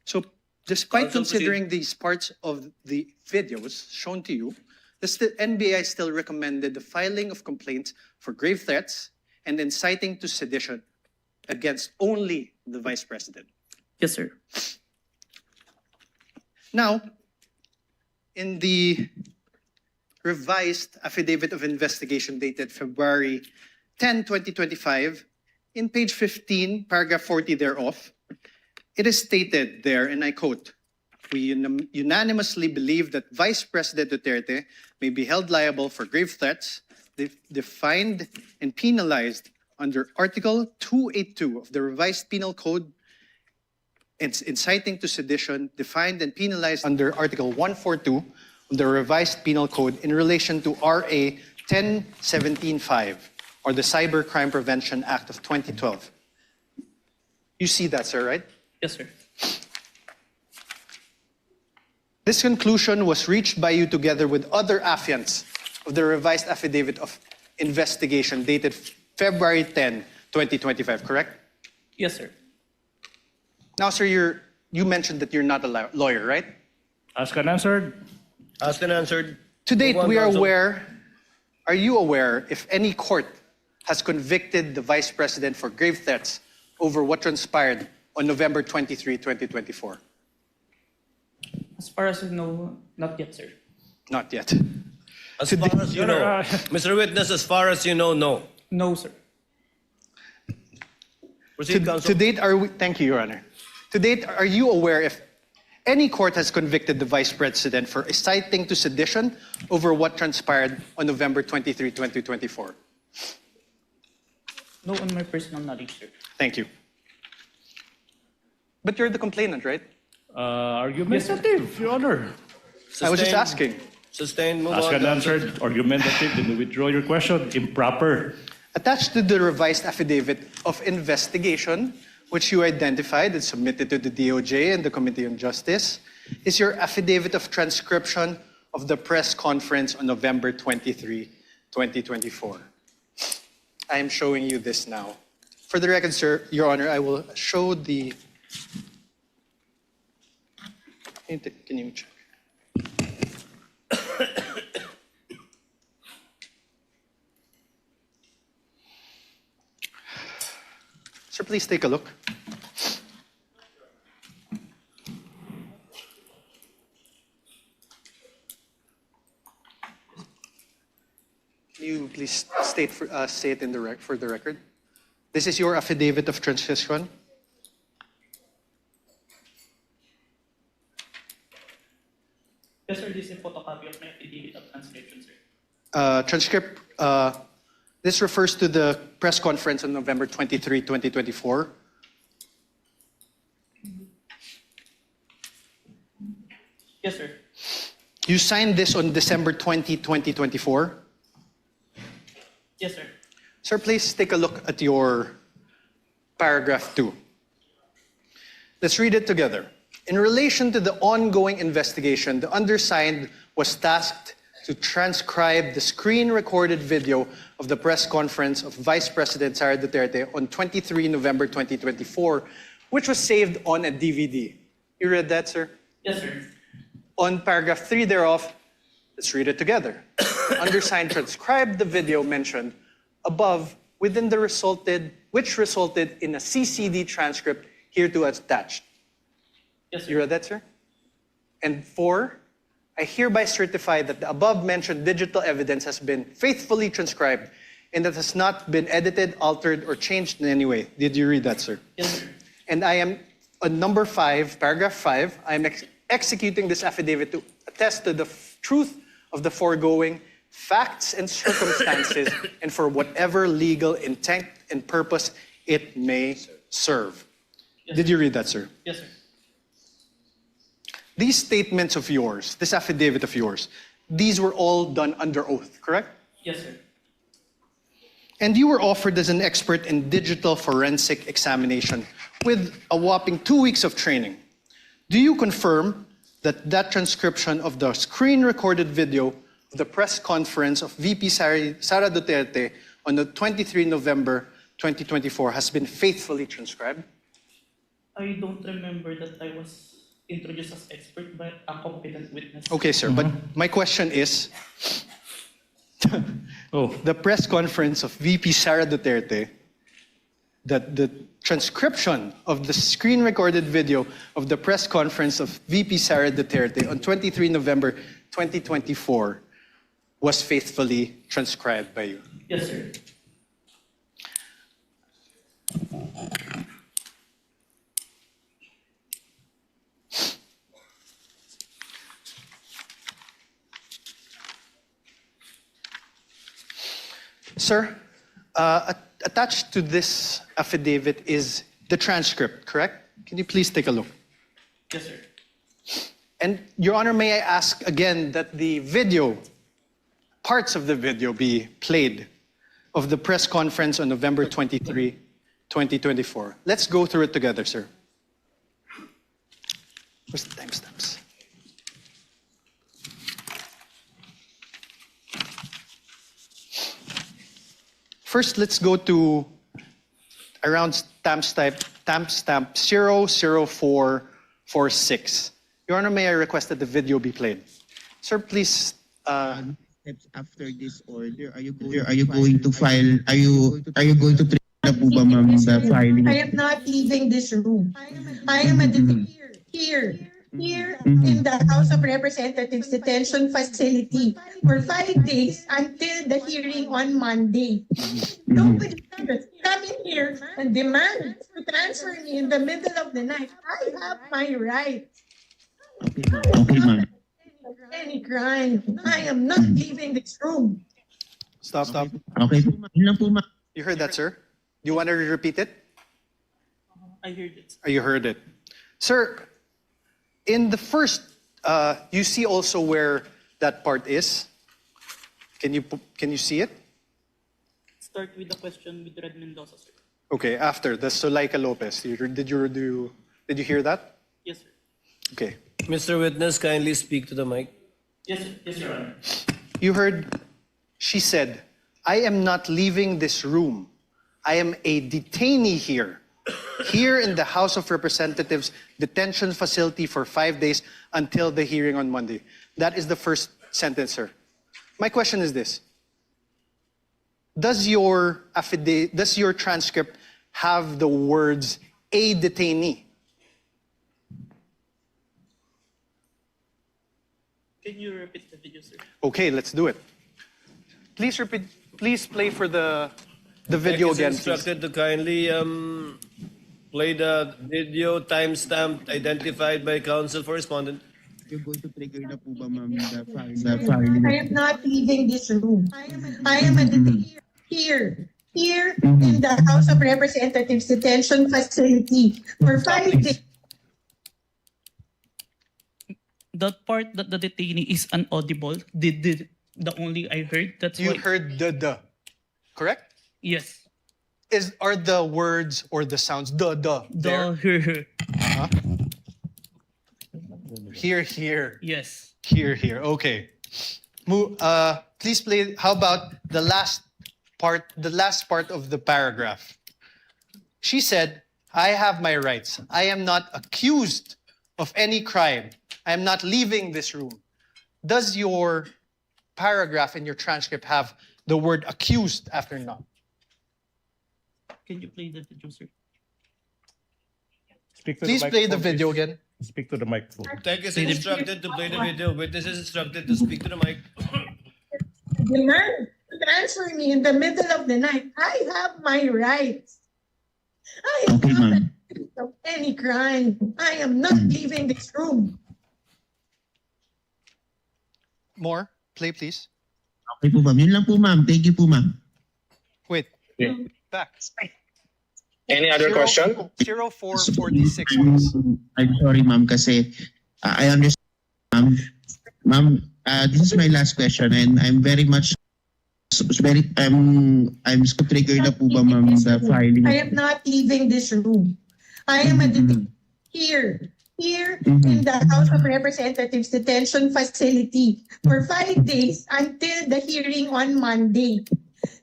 So, despite Counsel, considering these parts of the videos shown to you, the NBI still recommended the filing of complaints for grave threats and inciting to sedition against only the Vice President. Yes, sir. Now, in the revised affidavit of investigation dated February 10, 2025, in page 15, paragraph 40 thereof, it is stated there, and I quote, "We unanimously believe that Vice President Duterte may be held liable for grave threats defined and penalized under Article 282 of the Revised Penal Code and inciting to sedition defined and penalized under Article 142 of the Revised Penal Code in relation to RA 1017-5 or the Cybercrime Prevention Act of 2012. You see that, sir, right? Yes, sir. This conclusion was reached by you together with other affiants of the revised affidavit of investigation dated February 10, 2025, correct? Yes, sir. Now, sir, your you mentioned that you're not a lawyer, right? Asked and answered. Asked and answered. To date, Move on, we are Counsel. aware, are you aware if any court has convicted the Vice President for grave threats over what transpired on November 23, 2024? As far as I know, not yet, sir. Not yet. As far as you know, Mr. Witness, as far as you know, no. No, sir. Proceed, Counsel. To date, thank you, Your Honor. To date, are you aware if any court has convicted the Vice President for inciting to sedition over what transpired on November 23, 2024? No, on my personal knowledge, sir. Thank you. But you're the complainant, right? Argumentative, Your Honor. I was just asking. Sustained. Move Asked on, and Counsel. answered. Argumentative. Then withdraw your question. Improper. Attached to the revised affidavit of investigation, which you identified and submitted to the DOJ and the Committee on Justice, is your affidavit of transcription of the press conference on November 23, 2024. I am showing you this now. For the record, sir, Your Honor, I will show the... Can you check? Sir, please take a look. Can you please state it in for the record? This is your affidavit of transcription. Yes, sir. This is a photocopy of my affidavit of transcription, sir. This refers to the press conference on November 23, 2024. Yes, sir. You signed this on December 20, 2024. Yes, sir. Sir, please take a look at your paragraph 2. Let's read it together. In relation to the ongoing investigation, the undersigned was tasked to transcribe the screen-recorded video of the press conference of Vice President Sara Duterte on 23 November 2024, which was saved on a DVD. You read that, sir? Yes, sir. On paragraph 3 thereof, let's read it together. The undersigned transcribed the video mentioned above which resulted in a CCD transcript hereto attached. Yes, sir. You read that, sir? And 4, I hereby certify that the above-mentioned digital evidence has been faithfully transcribed and that has not been edited, altered, or changed in any way. Did you read that, sir? Yes, sir. And I am, on number 5, paragraph 5, I am executing this affidavit to attest to the truth of the foregoing facts and circumstances and for whatever legal intent and purpose it may serve. Yes, Did you read that, sir? Yes, sir. These statements of yours, this affidavit of yours, these were all done under oath, correct? Yes, sir. And you were offered as an expert in digital forensic examination with a whopping 2 weeks of training. Do you confirm that that transcription of the screen-recorded video of the press conference of VP Sara Duterte on the 23 November 2024 has been faithfully transcribed? I don't remember that I was introduced as expert, but a competent witness. Okay, sir, but my question is, the press conference of VP Sara Duterte, that the transcription of the screen-recorded video of the press conference of VP Sara Duterte on 23 November 2024 was faithfully transcribed by you? Yes, sir. Sir, attached to this affidavit is the transcript, correct? Can you please take a look? Yes, sir. And Your Honor, may I ask again that the video, parts of the video be played of the press conference on November 23, 2024. Let's go through it together, sir. Where's the timestamps? First, let's go to around timestamp 4-6. Your Honor, may I request that the video be played? Sir, please. Steps after this order, are you going to file? Are you going to trigger na po ba, ma'am, the filing? I am not leaving this room. I am a here in the House of Representatives detention facility for 5 days until the hearing on Monday. Nobody can just come in here and demand to transfer me in the middle of the night. I have my rights. Okay, ma'am. Any crime. I am not leaving this room. Stop. Okay po, ma'am. Yun lang po, ma'am. You heard that, sir? Do you want to repeat it? I heard it. You heard it. Sir, in the first, you see also where that part is? Can you see it? Start with the question with Red Mendoza, sir. Okay, after the Zuleika Lopez. Did you hear that? Yes, sir. Okay. Mr. Witness, kindly speak to the mic. Yes, Your Honor. You heard, she said, I am not leaving this room. I am a detainee here in the House of Representatives detention facility for 5 days until the hearing on Monday. That is the first sentence, sir. My question is this. Does your transcript have the words a detainee? Can you repeat the video, sir? Okay, let's do it. Please repeat. Please play for the video again, please. Instructed to kindly play the video timestamped identified by counsel for respondent. You're going to trigger na po ba, ma'am, the filing? I am not leaving this room. I am a here in the House of Representatives detention facility for 5 days. That part that the detainee is inaudible, the only I heard. That's You why. heard the, correct? Yes. Are the words or the sounds the there? Here. Huh? Here. Yes. Here. Okay. Please play. How about the last part of the paragraph? She said, I have my rights. I am not accused of any crime. I am not leaving this room. Does your paragraph in your transcript have the word accused after not? Can you play the video, sir? Please play the video again. Speak to the microphone. Tech is instructed to play the video. Witness is instructed to speak to the mic. Demand to transfer me in the middle of the night. I have my rights. I am not accused of any crime. I am not leaving this room. More. Play, please. Okay po, ma'am. Yun lang po, ma'am. Thank you po, ma'am. Wait. Back. Any other question? 0446, please. I'm sorry, ma'am, kasi I understand, ma'am, this is my last question and I'm very much I'm so triggered na po ba, ma'am, the filing? I am not leaving this room. I am a here in the House of Representatives detention facility for 5 days until the hearing on Monday.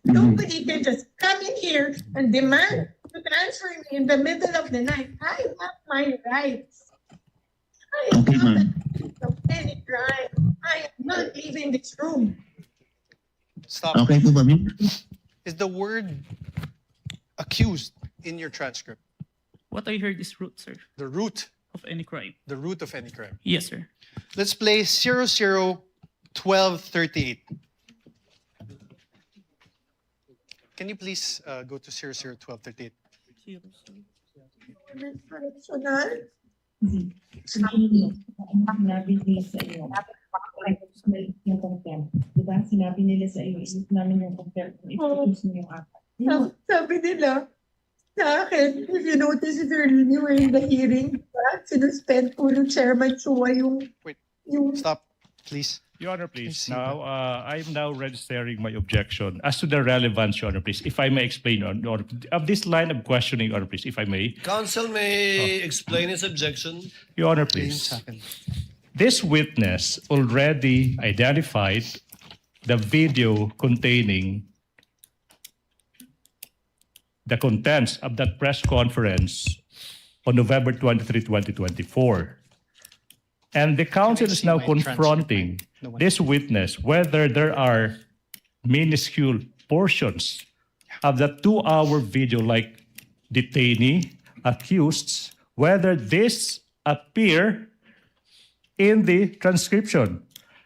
Nobody can just come in here and demand to transfer me in the middle of the night. I have my rights. I am not accused of any crime. I am not leaving this room. Stop. Okay po ba, ma'am? Is the word accused in your transcript? What I heard is root, sir. The root Of any crime. The root of any crime. Yes, sir. Let's play 001238. Can you please go to 001238? Sinabi nila sa iyo, isip namin yung contempt. Sabi nila, sa akin, if you notice it early in the hearing, sinuspend po ng Chairman Chua yung... Stop, please. Your Honor, please. Now, I'm now registering my objection. As to the relevance, Your Honor, please, if I may explain, Your Honor, of this line of questioning, Your Honor, please, if I may. Counsel may explain his objection. Your Honor, please. This witness already identified the video containing the contents of that press conference on November 23, 2024. And the counsel Can I is see now my transcript? confronting No one- this witness whether there are minuscule portions of the 2-hour video, like detainee, accused, whether this appear in the transcription.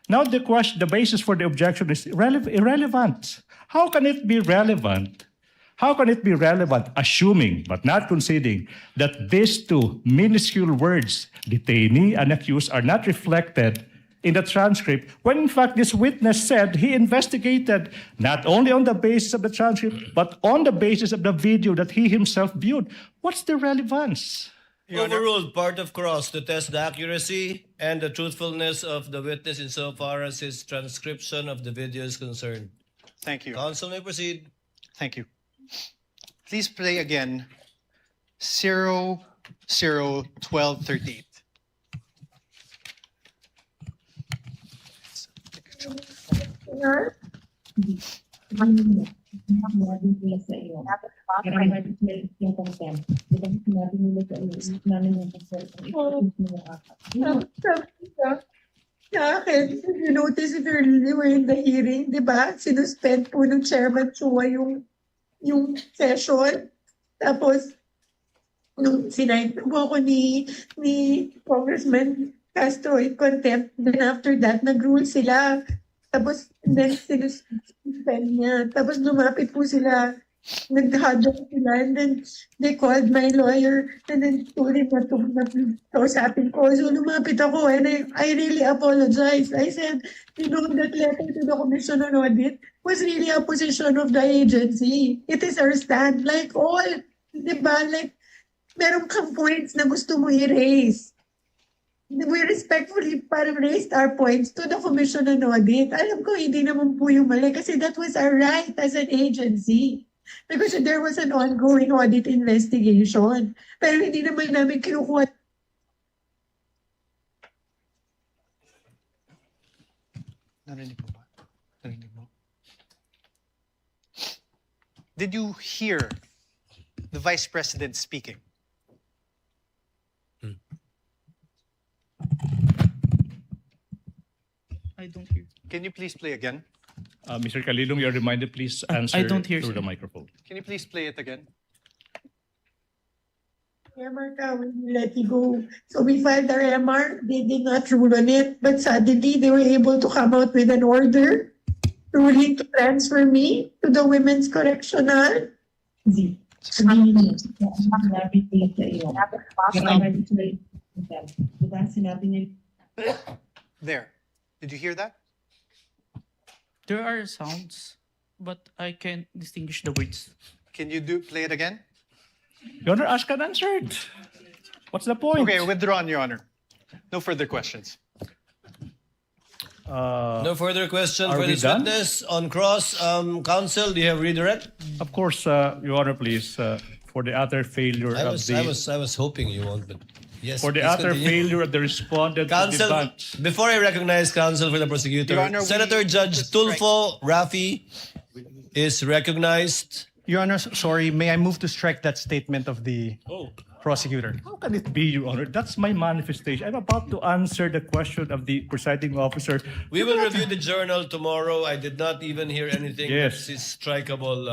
Now the question, the basis for the objection is irrelevant. How can it be relevant? How can it be relevant, assuming but not conceding that these two minuscule words, detainee and accused, are not reflected in the transcript, when in fact this witness said he investigated not only on the basis of the transcript, but on the basis of the video that he himself viewed? What's the relevance? Overruled. Part of cross to test the accuracy and the truthfulness of the witness insofar as his transcription of the video is concerned. Thank you. Counsel may proceed. Thank you. Please play again 001238. Sa akin, you notice if you were in the hearing, di ba? Sinuspend po ng Chairman Chua yung session. Tapos, nung sinayin po ako ni Congressman Castro in contempt, then after that, nag-rule sila. Tapos, then sinuspend niya. Tapos lumapit po sila, nag-huddle sila, and then they called my lawyer, and then told him na kausapin ko. So lumapit ako, and I really apologize. I said, you know, that letter to the Commission on Audit was really a position of the agency. It is our stand. Like all, di ba? Like, meron kang points na gusto mo i-raise. We respectfully parang raised our points to the Commission on Audit. Alam ko, hindi naman po yung mali kasi that was our right as an agency. Because there was an ongoing audit investigation. Pero hindi naman namin kinukuha. Narinig mo ba? Narinig mo? Did you hear the Vice President speaking? I don't hear. Can you please play again? Mr. Calilong, you're reminded, please answer I don't hear, through sir. the microphone. Can you please play it again? MR ka, we will let you go. So we filed our MR. They did not rule on it. But suddenly, they were able to come out with an order ruling to transfer me to the Women's Correctional. There. Did you hear that? There are sounds, but I can't distinguish the words. Can you play it again? Your Honor, asked and answered. What's the point? Okay, withdrawn, Your Honor. No further questions. No further question are for we this done? witness. On cross, counsel, do you have redirect? Of course, Your Honor, please, for the utter failure I of was, the... I was hoping you won't, but yes. For the please utter continue. failure of the respondent to Counsel, debunk. before I recognize counsel for the prosecutor, Your Honor, we Senator Judge just strike- Tulfo Rafi is recognized. Your Honor, sorry, may I move to strike that statement of the prosecutor? How can it be, Your Honor? That's my manifestation. I'm about to answer the question of the presiding officer. We will review the journal tomorrow. I did not even hear anything Yes. that is strikeable,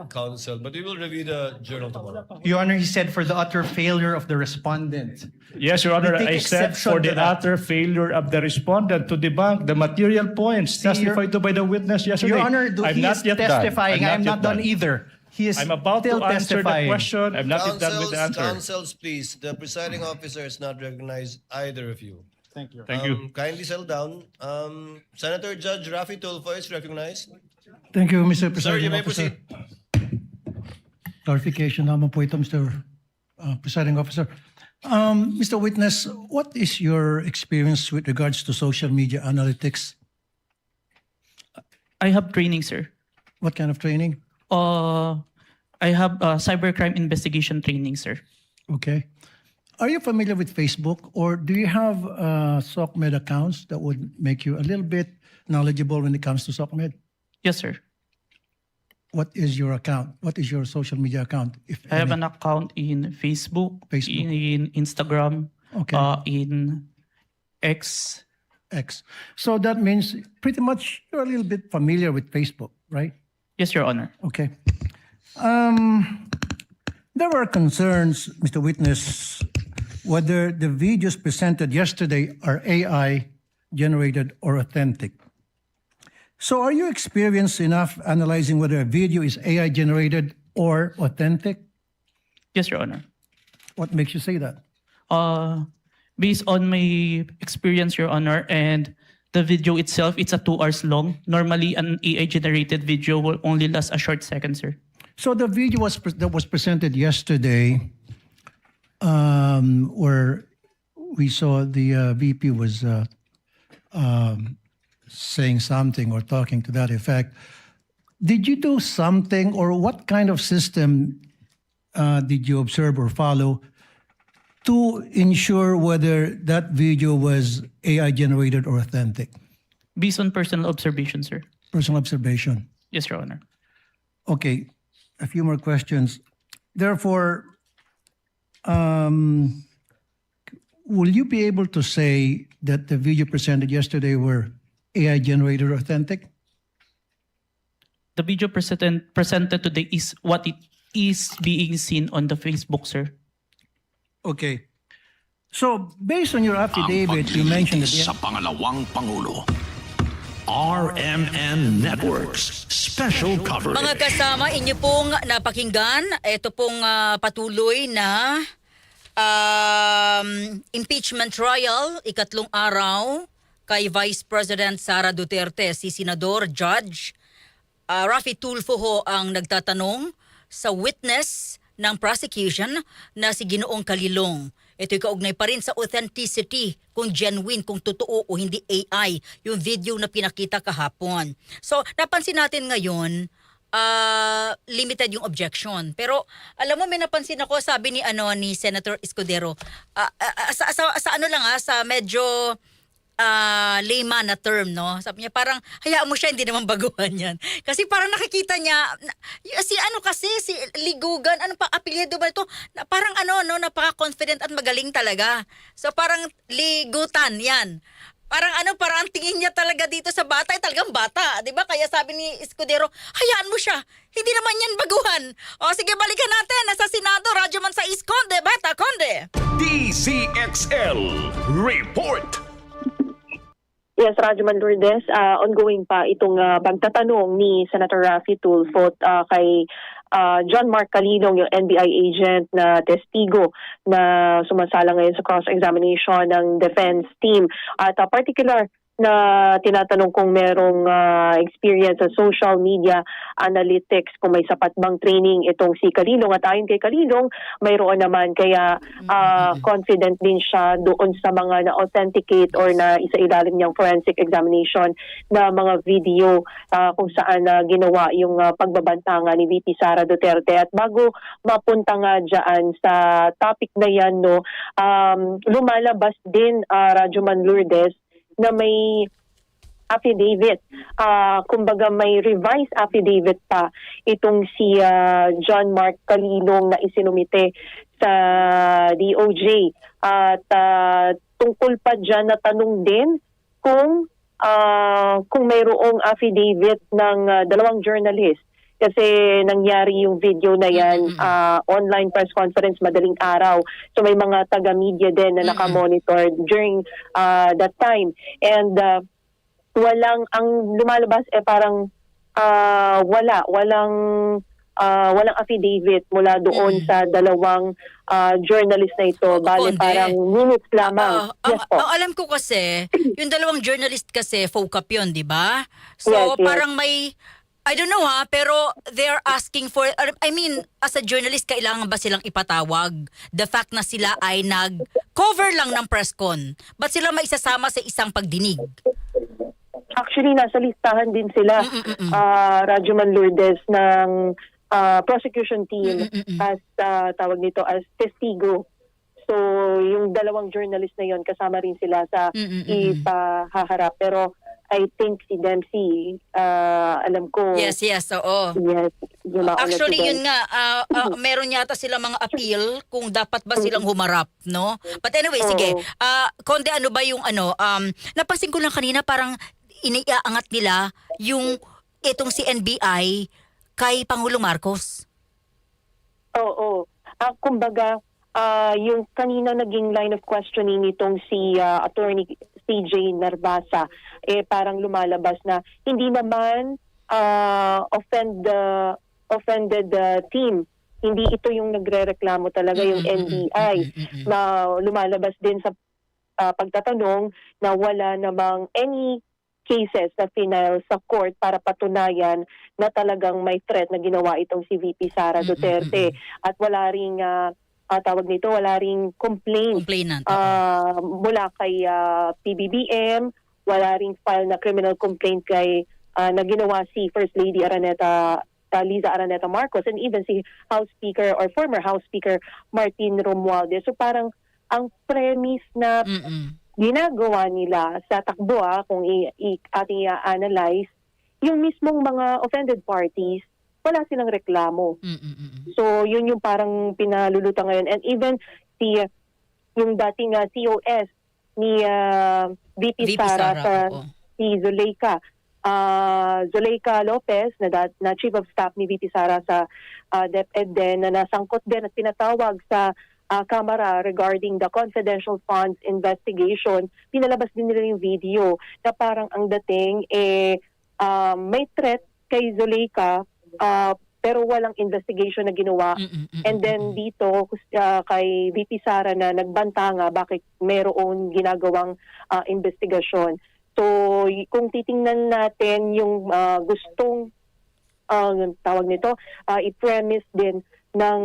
counsel, but we will review the journal tomorrow. Your Honor, he said for the utter failure of the respondent. Yes, Your Honor, We take I said exception for to the that. utter failure of the respondent to debunk the material points testified to by the witness yesterday. Your Honor, I'm he not is yet done. testifying. I'm yet not done either. He is I'm about still to answer the testifying. question. I'm not yet done with the answer. Counsels, please. The presiding officer has not recognized either of you. Thank you. Thank you. Kindly settle down. Senator Judge Rafi Tulfo is recognized. Thank you, Mr. Sir, you Presiding may Officer. proceed. Clarification naman po ito, Mr. Presiding Officer. Mr. Witness, what is your experience with regards to social media analytics? I have training, sir. What kind of training? I have cybercrime investigation training, sir. Okay. Are you familiar with Facebook, or do you have SOCMED accounts that would make you a little bit knowledgeable when it comes to SOCMED? Yes, sir. What is your account? What is your social media account? If I have any? an account in Facebook, in Instagram, Okay. in X. X. So that means pretty much you're a little bit familiar with Facebook, right? Yes, Your Honor. Okay. There were concerns, Mr. Witness, whether the videos presented yesterday are AI generated or authentic. So are you experienced enough analyzing whether a video is AI generated or authentic? Yes, Your Honor. What makes you say that? Based on my experience, Your Honor, and the video itself, it's a 2 hours long. Normally, an AI-generated video will only last a short second, sir. So the video that was presented yesterday, where we saw the VP was saying something or talking to that effect. Did you do something, or what kind of system did you observe or follow to ensure whether that video was AI generated or authentic? Based on personal observation, sir. Personal observation. Yes, Your Honor. Okay, a few more questions. Therefore, will you be able to say that the video presented yesterday were AI generated or authentic? The video presented today is what it is being seen on the Facebook, sir. Okay. So, based on your affidavit, you mentioned that... Sa Pangalawang Pangulo. RMN Networks Special Coverage. Mga kasama, inyo pong napakinggan, ito pong patuloy na impeachment trial, ikatlong araw kay Vice President Sara Duterte. Si Senador Judge Raffy Tulfo ho ang nagtatanong sa witness ng prosecution na si Ginoong Kalilong. Ito'y kaugnay pa rin sa authenticity, kung genuine, kung totoo o hindi AI, yung video na pinakita kahapon. So, napansin natin ngayon, limited yung objection. Pero, alam mo, may napansin ako, sabi ni Senator Escudero, sa medyo layman na term, no? Sabi niya, parang, hayaan mo siya, hindi naman baguhan yan. Kasi parang nakikita niya, si Ligugan, apelyido ba ito? Parang napaka-confident at magaling talaga. So parang Ligutan, yan. Parang parang ang tingin niya talaga dito sa bata, talagang bata. Di ba? Kaya sabi ni Escudero, hayaan mo siya. Hindi naman yan baguhan. O sige, balikan natin. Nasa Senado, Radyo Man sa East Conde, Bata Conde. DZXL Report. Yes, Rajuman Lourdes, ongoing pa itong pagtatanong ni Senator Raffy Tulfo kay John Mark Kalilong, yung NBI agent na testigo na sumasala ngayon sa cross-examination ng defense team. At particular na tinatanong kung merong experience sa social media analytics, kung may sapat bang training itong si Kalilong. At ayon kay Kalilong, mayroon naman, kaya confident din siya doon sa mga na-authenticate or na isa-ilalim niyang forensic examination na mga video kung saan ginawa yung pagbabantanga ni VP Sara Duterte. At bago mapunta nga dyan sa topic na yan, lumalabas din, Rajuman Lourdes, na may affidavit. Kumbaga may revised affidavit pa itong si John Mark Kalilong na isinumite sa DOJ. At tungkol pa dyan na tanong din kung mayroong affidavit ng dalawang journalist. Kasi nangyari yung video na yan, online press conference madaling araw. So may mga taga-media din na nakamonitor during that time. And ang lumalabas parang walang affidavit mula doon sa dalawang journalist na ito. Bale parang minutes lamang. Yes po. Ang alam ko kasi, yung dalawang journalist kasi focus yun, di ba? So parang may... I don't know pero they're asking for, I mean, as a journalist, kailangan ba silang ipatawag? The fact na sila ay nag-cover lang ng press con, ba't sila may isasama sa isang pagdinig? Actually, nasa listahan din sila, Rajuman Lourdes, ng prosecution team as tawag nito as testigo. So, yung dalawang journalist na yon kasama rin sila sa ipahaharap. Pero I think si Dempsey, alam ko. Yes, oo. Yes. Actually, yun nga, meron yata silang mga appeal kung dapat ba silang humarap, no? But anyway, sige. Konde, ano ba yung napansin ko lang kanina parang iniaangat nila yung itong si NBI kay Pangulong Marcos. Oo. Kumbaga, yung kanina naging line of questioning nitong si Attorney CJ Narbasa, parang lumalabas na hindi naman offended team. Hindi ito yung nagrereklamo talaga, yung NBI. Na lumalabas din sa pagtatanong na wala namang any cases na final sa court para patunayan na talagang may threat na ginawa itong si VP Sara Duterte. At wala ring wala ring complaint mula kay PBBM, wala ring file na criminal complaint kay na ginawa si First Lady Liza Araneta Marcos, and even si House Speaker or former House Speaker Martin Romualdez. So parang ang premise na ginagawa nila sa takbo, kung ating i-analyze, yung mismong mga offended parties, wala silang reklamo. So, yun yung parang pinalulutan ngayon. And even yung dating COS ni VP Sara si Zuleika Lopez, na Chief of Staff ni VP Sara sa DepEd din, na nasangkot din at pinatawag sa Kamara regarding the confidential funds investigation. Pinalabas din nila yung video na parang ang dating may threat kay Zuleika, pero walang investigation na ginawa. And then dito kay VP Sara na nagbanta nga bakit mayroon ginagawang investigasyon. So kung titingnan natin yung gustong tawag nito, i-premise din ng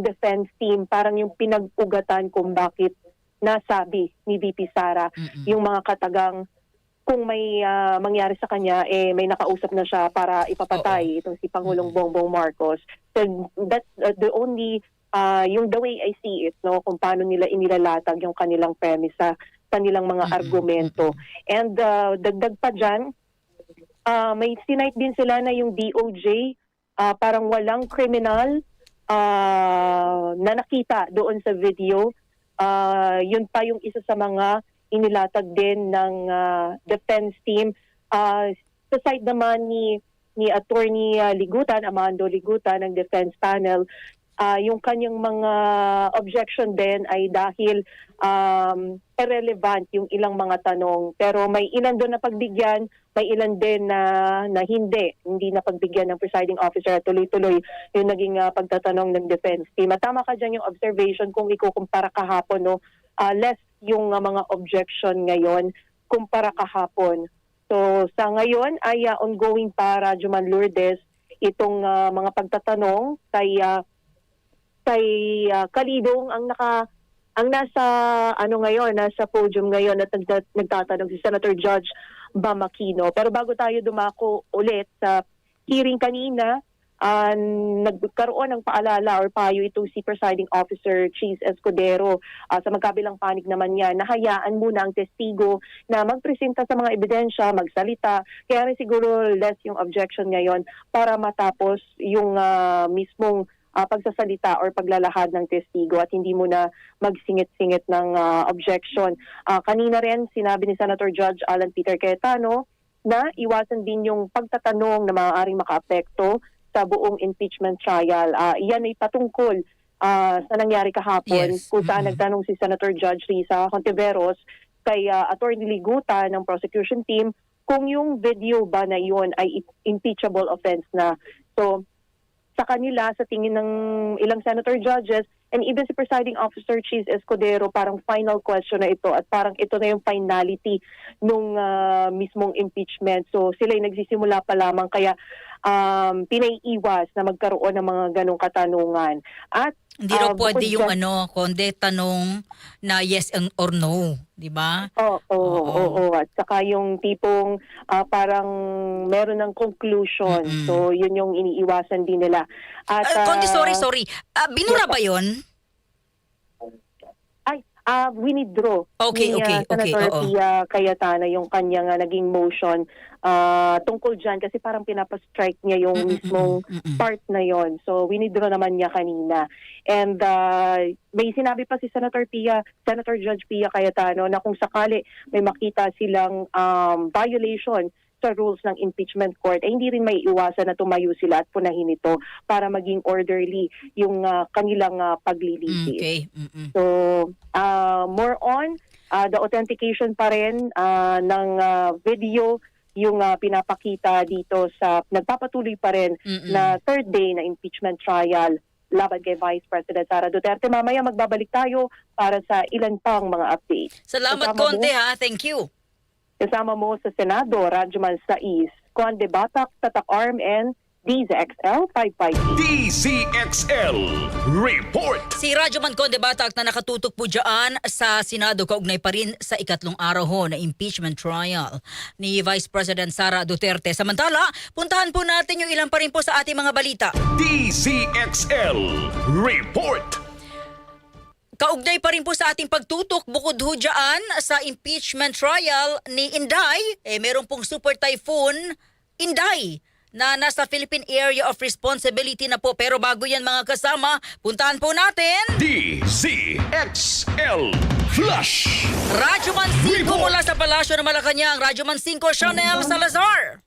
defense team, parang yung pinag-ugatan kung bakit nasabi ni VP Sara yung mga katagang kung may mangyari sa kanya, may nakausap na siya para ipapatay itong si Pangulong Bongbong Marcos. So that's the only, yung the way I see it, no, kung paano nila inilalatag yung kanilang premise sa kanilang mga argumento. And dagdag pa dyan, may sinight din sila na yung DOJ, parang walang criminal na nakita doon sa video. Yun pa yung isa sa mga inilatag din ng defense team. Sa side naman ni Attorney Ligutan, Amando Ligutan ng defense panel, yung kanyang mga objection din ay dahil irrelevant yung ilang mga tanong. Pero may ilan doon na pagbigyan, may ilan din na hindi na pagbigyan ng presiding officer. Tuloy-tuloy yung naging pagtatanong ng defense team. At tama ka dyan yung observation kung ikukumpara kahapon, no, less yung mga objection ngayon kumpara kahapon. So sa ngayon ay ongoing para Juman Lourdes itong mga pagtatanong kay Kalidong ang nasa nasa podium ngayon at nagtatanong si Senator Judge Bam Aquino. Pero bago tayo dumako ulit sa hearing kanina, nagkaroon ng paalala or payo itong si Presiding Officer Cheese Escudero. Sa magkabilang panig naman niya, nahayaan muna ang testigo na magpresenta sa mga ebidensya, magsalita. Kaya rin siguro less yung objection ngayon para matapos yung mismong pagsasalita or paglalahad ng testigo at hindi muna magsingit-singit ng objection. Kanina rin sinabi ni Senator Judge Alan Peter Cayetano na iwasan din yung pagtatanong na maaaring makaapekto sa buong impeachment trial. Iyan ay patungkol sa nangyari kahapon, kung saan nagtanong si Senator Judge Risa Contiveros kay Attorney Ligutan ng prosecution team kung yung video ba na yun ay impeachable offense na. So sa kanila, sa tingin ng ilang senator judges and even si Presiding Officer Cheese Escudero, parang final question na ito at parang ito na yung finality nung mismong impeachment. So sila yung nagsisimula pa lamang, kaya pinaiiwas na magkaroon ng mga ganong katanungan. At hindi raw pwede yung kundi tanong na yes or no, di ba? Oo. At saka yung tipong parang meron ng conclusion. So yun yung iniiwasan din nila. At kundi sorry. Binura ba yun? winidraw Okay, ni Senator oo. Pia Cayetano yung kanyang naging motion tungkol dyan kasi parang pinapastrike niya yung mismong part na yon. So winidraw naman niya kanina. And may sinabi pa si Senator Judge Pia Cayetano na kung sakali may makita silang violation sa rules ng impeachment court, hindi rin may iwasan na tumayo sila at punahin ito para maging orderly yung kanilang paglilitis. Okay. So, more on, the authentication pa rin ng video yung pinapakita dito sa nagpapatuloy pa rin na third day na impeachment trial laban kay Vice President Sara Duterte. Mamaya magbabalik tayo para sa ilan pang mga updates. Salamat, Conde, ha? Thank you. Kasama mo sa Senado, Radyoman Sais, Conde Batak, Tatak RMN-DZXL 558. DZXL Report! Si Radyoman Conde Batak na nakatutok po dyan sa Senado kaugnay pa rin sa ikatlong araw ho na impeachment trial ni Vice President Sara Duterte. Samantala, puntahan po natin yung ilan pa rin po sa ating mga balita. DZXL Report! Kaugnay pa rin po sa ating pagtutok bukod ho dyan sa impeachment trial ni Inday, meron pong super typhoon Inday na nasa Philippine Area of Responsibility na po. Pero bago yan mga kasama, puntahan po natin DZXL Flash! Radyoman 5 mula sa Palasyo ng Malacanang, Radyoman 5 Chanel Salazar.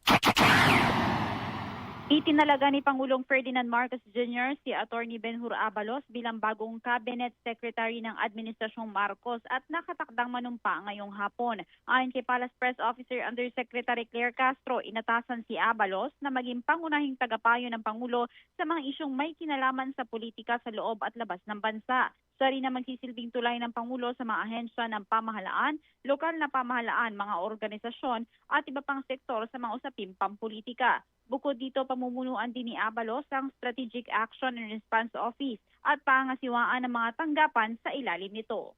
Itinalaga ni Pangulong Ferdinand Marcos Jr. si Attorney Benhur Abalos bilang bagong Cabinet Secretary ng Administrasyong Marcos at nakatakdang manumpa ngayong hapon. Ayon kay Palace Press Officer Undersecretary Claire Castro, inatasan si Abalos na maging pangunahing tagapayo ng Pangulo sa mga isyong may kinalaman sa politika sa loob at labas ng bansa. Siya rin na magsisilbing tulay ng Pangulo sa mga ahensya ng pamahalaan, lokal na pamahalaan, mga organisasyon at iba pang sektor sa mga usaping pampolitika. Bukod dito, pamumunuan din ni Abalos ang Strategic Action and Response Office at pangasiwaan ng mga tanggapan sa ilalim nito.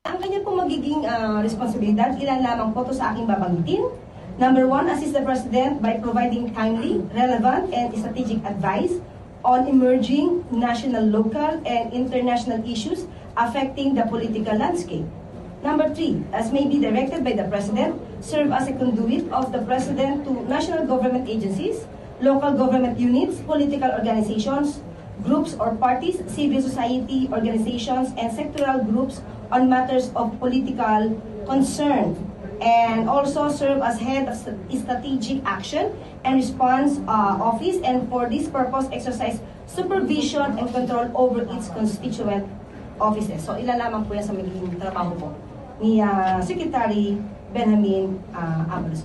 Ang kanya pong magiging responsibilidad, ilan lamang po ito sa aking babanggitin. Number 1, assist the President by providing timely, relevant, and strategic advice on emerging national, local, and international issues affecting the political landscape. Number 3, as may be directed by the President, serve as a conduit of the President to national government agencies, local government units, political organizations, groups or parties, civil society organizations, and sectoral groups on matters of political concern. And also serve as head of strategic action and response office, and for this purpose exercise supervision and control over its constituent offices. So ilan lamang po yan sa magiging trabaho po ni Secretary Benjamin Abalos.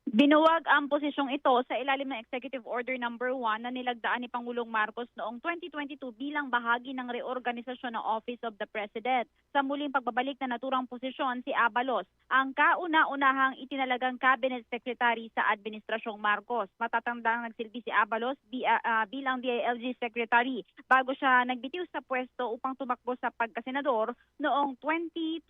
Binuwag ang posisyong ito sa ilalim ng Executive Order No. 1 na nilagdaan ni Pangulong Marcos noong 2022 bilang bahagi ng reorganisasyon ng Office of the President. Sa muling pagbabalik na naturang posisyon si Abalos, ang kauna-unahang itinalagang Cabinet Secretary sa Administrasyong Marcos. Matatandang nagsilbi si Abalos bilang DILG Secretary bago siya nagbitiw sa pwesto upang tumakbo sa pagkasenador noong 2025.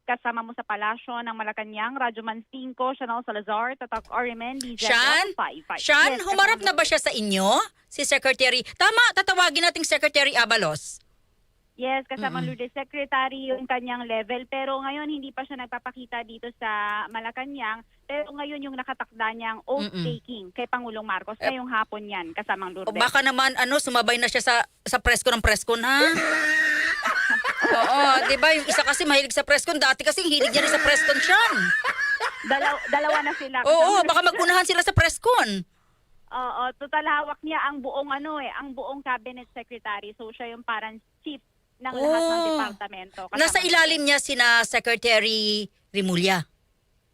Kasama mo sa Palasyo ng Malacanang, Radyoman 5, Chanel Salazar, Tatak RMN-DZXL 558. Sean, humarap na ba siya sa inyo? Si Secretary, tama, tatawagin nating Secretary Abalos. Yes, kasama Lourdes Secretary yung kanyang level. Pero ngayon hindi pa siya nagpapakita dito sa Malacanang. Pero ngayon yung nakatakda niyang oath-taking kay Pangulong Marcos. Ngayong hapon yan, kasamang Lourdes. O baka naman sumabay na siya sa presko ng preskon, ha? Oo, di ba? Yung isa kasi mahilig sa preskon. Dati kasi hilig niya rin sa preskon siya. Dalawa na sila. Oo, baka magunahan sila sa preskon. Oo, total hawak niya ang buong ang buong cabinet secretary. So siya yung parang chief ng lahat ng departamento. Nasa ilalim niya sina Secretary Rimulya.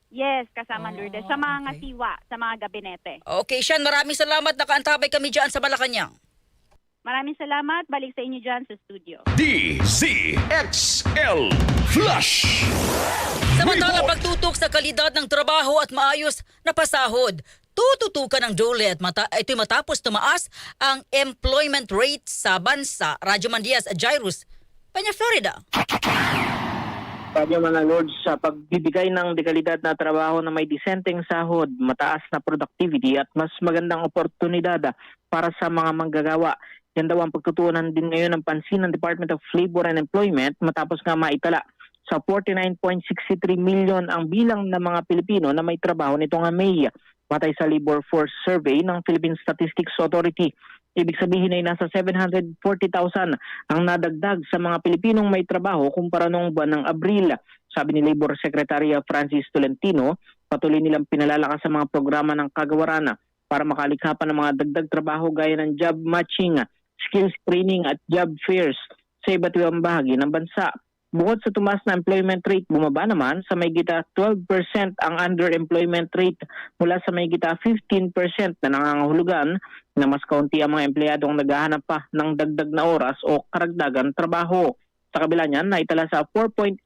Yes, kasama Lourdes. Sa mga ngasiwa, sa mga gabinete. Okay, Sean, maraming salamat. Nakaantabay kami dyan sa Malacanang. Maraming salamat. Balik sa inyo dyan sa studio. DZXL Flash! Samantala, pagtutok sa kalidad ng trabaho at maayos na pasahod, tututukan ng DOLE at ito'y matapos tumaas ang employment rate sa bansa. Radyoman Diaz at Jairus, Peña, Florida. Radyo Manalord, sa pagbibigay ng dekalidad na trabaho na may disenteng sahod, mataas na productivity at mas magandang oportunidad para sa mga manggagawa. Yan daw ang pagtutuunan din ngayon ng pansin ng Department of Labor and Employment matapos nga maitala sa 49.63 million ang bilang ng mga Pilipino na may trabaho nitong May. Batay sa Labor Force Survey ng Philippine Statistics Authority. Ibig sabihin ay nasa 740,000 ang nadagdag sa mga Pilipinong may trabaho kumpara noong buwan ng Abril. Sabi ni Labor Secretary Francis Tolentino, patuloy nilang pinalalakas sa mga programa ng kagawaran para makalikha pa ng mga dagdag trabaho gaya ng job matching, skills training at job fairs sa iba't ibang bahagi ng bansa. Bukod sa tumaas na employment rate, bumaba naman sa mayigit 12% ang underemployment rate mula sa mayigit 15% na nangangahulugan na mas kaunti ang mga empleyadong naghahanap pa ng dagdag na oras o karagdagan trabaho. Sa kabila niyan, naitala sa 4.8%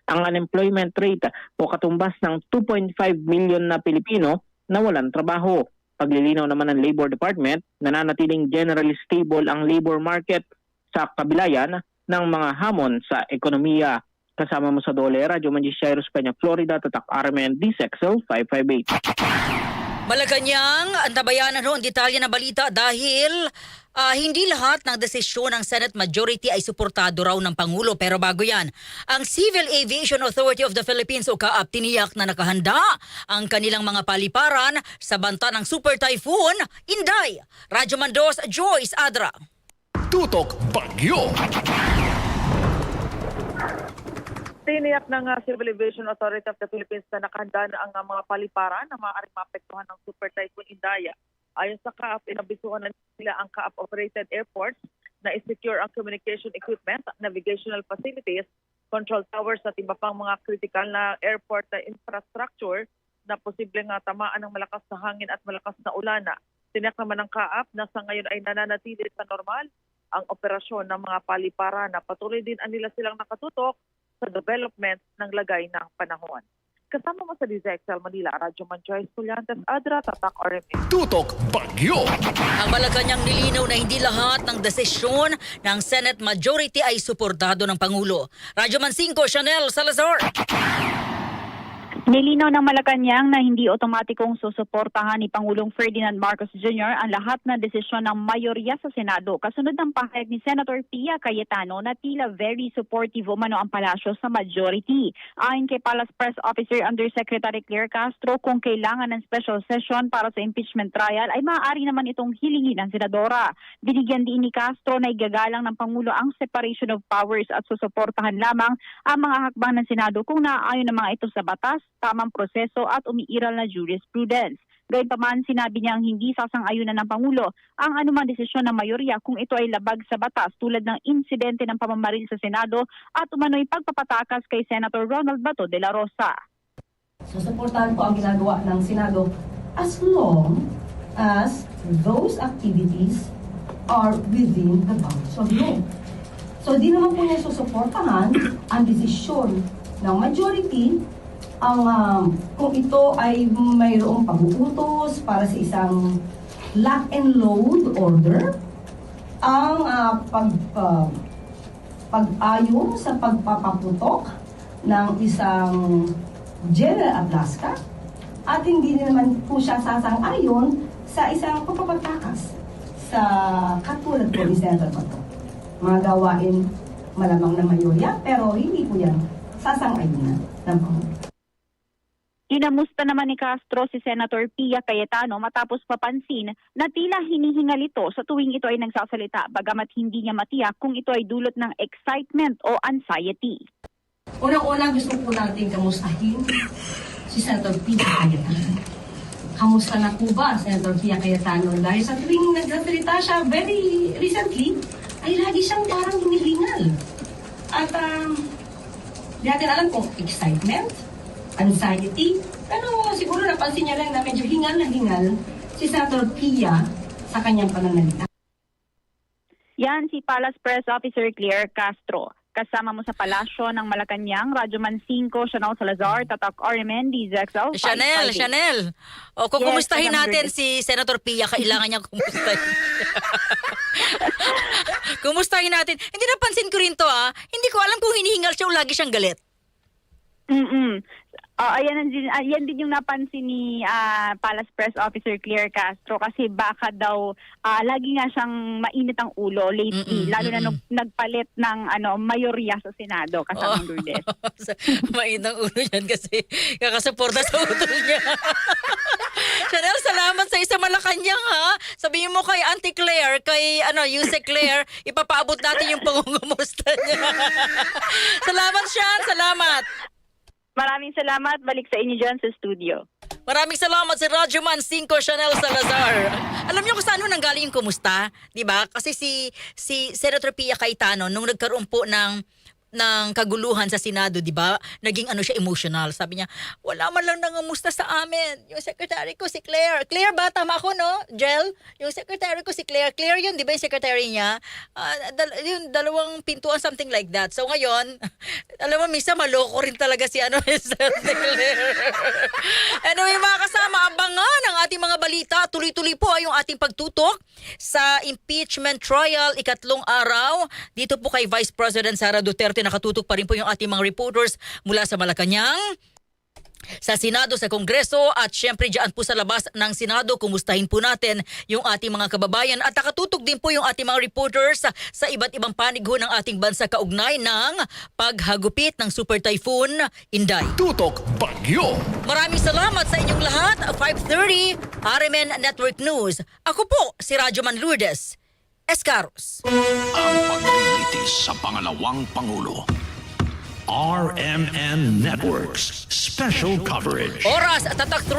ang unemployment rate o katumbas ng 2.5 million na Pilipino na walang trabaho. Paglilinaw naman ng Labor Department, nananatiling generally stable ang labor market sa kabila yan ng mga hamon sa ekonomiya. Kasama mo sa Dole, Radyo Manjishairos, Peña, Florida, Tatak RMN-DZXL 558. Malacanang, antabayanan ho ang detalye ng balita dahil hindi lahat ng desisyon ng Senate majority ay suportado raw ng Pangulo. Pero bago yan, ang Civil Aviation Authority of the Philippines o CAAP tiniyak na nakahanda ang kanilang mga paliparan sa banta ng Super Typhoon Inday. Radyo Mandos, Joyce Adra. Tutok Bagyo. Tiniyak ng Civil Aviation Authority of the Philippines na nakahanda na ang mga paliparan na maaaring maapektuhan ng Super Typhoon Inday. Ayon sa CAAP, inabisuhan na nila ang CAAP-operated airports na i-secure ang communication equipment, navigational facilities, control towers at iba pang mga critical na airport infrastructure na posibleng tamaan ng malakas na hangin at malakas na ulan. Tiniyak naman ng CAAP na sa ngayon ay nananatili sa normal ang operasyon ng mga paliparan na patuloy din nila silang nakatutok sa development ng lagay ng panahon. Kasama mo sa DZXL Manila, Radyo Manjoy Estudiantes, Adra, Tatak RMN. Tutok Bagyo. Ang Malacanang nilinaw na hindi lahat ng desisyon ng Senate majority ay suportado ng Pangulo. Radyo Man 5, Chanel Salazar. Nilinaw ng Malacanang na hindi otomatikong susuportahan ni Pangulong Ferdinand Marcos Jr. ang lahat na desisyon ng mayorya sa Senado. Kasunod ng pahayag ni Senator Pia Cayetano na tila very supportive umano ang palasyo sa majority. Ayon kay Palace Press Officer Undersecretary Claire Castro, kung kailangan ng special session para sa impeachment trial ay maaari naman itong hilingin ng senadora. Binigyan din ni Castro na igagalang ng Pangulo ang separation of powers at susuportahan lamang ang mga hakbang ng Senado kung naaayon ng mga ito sa batas, tamang proseso at umiiral na jurisprudence. Gayunpaman, sinabi niyang hindi sasang-ayunan ng Pangulo ang anumang desisyon ng mayorya kung ito ay labag sa batas tulad ng insidente ng pamamaril sa Senado at umano'y pagpapatakas kay Senator Ronald Bato de la Rosa. Susuportahan po ang ginagawa ng Senado as long as those activities are within the bounds of law. So di naman po niya susuportahan ang desisyon ng majority kung ito ay mayroong pag-uutos para sa isang lock and load order, ang pag-ayon sa pagpapaputok ng isang General Atlaska, at hindi naman po siya sasang-ayon sa isang pagpapatakas sa katulad po ni Senator Bato. Mga gawain malamang na mayorya, pero hindi po yan sasang-ayunan ng Pangulo. Inamusta naman ni Castro si Senator Pia Cayetano matapos papansin na tila hinihingal ito sa tuwing ito ay nagsasalita bagamat hindi niya matiyak kung ito ay dulot ng excitement o anxiety. Unang-una gusto po natin kamustahin si Senator Pia Cayetano. Kamusta na po ba Senator Pia Cayetano? Dahil sa tuwing nagsasalita siya very recently ay lagi siyang parang hinihingal. At di natin alam kung excitement, anxiety, pero siguro napansin niya lang na medyo hingal na hingal si Senator Pia sa kanyang pananalita. Yan si Palace Press Officer Claire Castro. Kasama mo sa palasyo ng Malacanang, Radyo Man 5, Chanel Salazar, Tatak RMN-DZXL. Chanel. O kung kumustahin natin si Senator Pia, kailangan niya kumustahin. Kumustahin natin. Hindi napansin ko rin to Hindi ko alam kung hinihingal siya o lagi siyang galit. Yan din yung napansin ni Palace Press Officer Claire Castro kasi baka daw lagi nga siyang mainit ang ulo lately, lalo na nung nagpalit ng mayorya sa Senado kasama Lourdes. Mainit ang ulo yan kasi kakasuporta sa utol niya. Chanel, salamat sa isa Malacanang ha. Sabihin mo kay Auntie Claire, kay Yuse Claire, ipapaabot natin yung pangungumusta niya. Salamat siya, salamat. Maraming salamat. Balik sa inyo dyan sa studio. Maraming salamat si Radyoman 5 Chanel Salazar. Alam niyo kung saan nanggaling yung kumusta? Diba? Kasi si Senator Pia Cayetano, nung nagkaroon po ng kaguluhan sa Senado, di ba? Naging siya emotional. Sabi niya, wala man lang nangamusta sa amin. Yung secretary ko si Claire. Claire ba? Tama ako, no? Jel? Yung secretary ko si Claire. Claire yun, di ba yung secretary niya? Yung dalawang pintuan, something like that. So ngayon, alam mo, minsan maloko rin talaga si Claire. Anyway, mga kasama, abangan ang ating mga balita. Tuloy-tuloy po yung ating pagtutok sa impeachment trial, ikatlong araw. Dito po kay Vice President Sara Duterte, nakatutok pa rin po yung ating mga reporters mula sa Malacanang, sa Senado, sa Kongreso at syempre dyan po sa labas ng Senado. Kumustahin po natin yung ating mga kababayan at nakatutok din po yung ating mga reporters sa iba't ibang panig ng ating bansa kaugnay ng paghagupit ng Super Typhoon Inday. Tutok Bagyo. Maraming salamat sa inyong lahat. 5:30 RMN Network News. Ako po si Radyoman Lourdes Escaros. Ang paglilitis sa Pangalawang Pangulo. RMN Networks Special Coverage. Oras at tatak 3.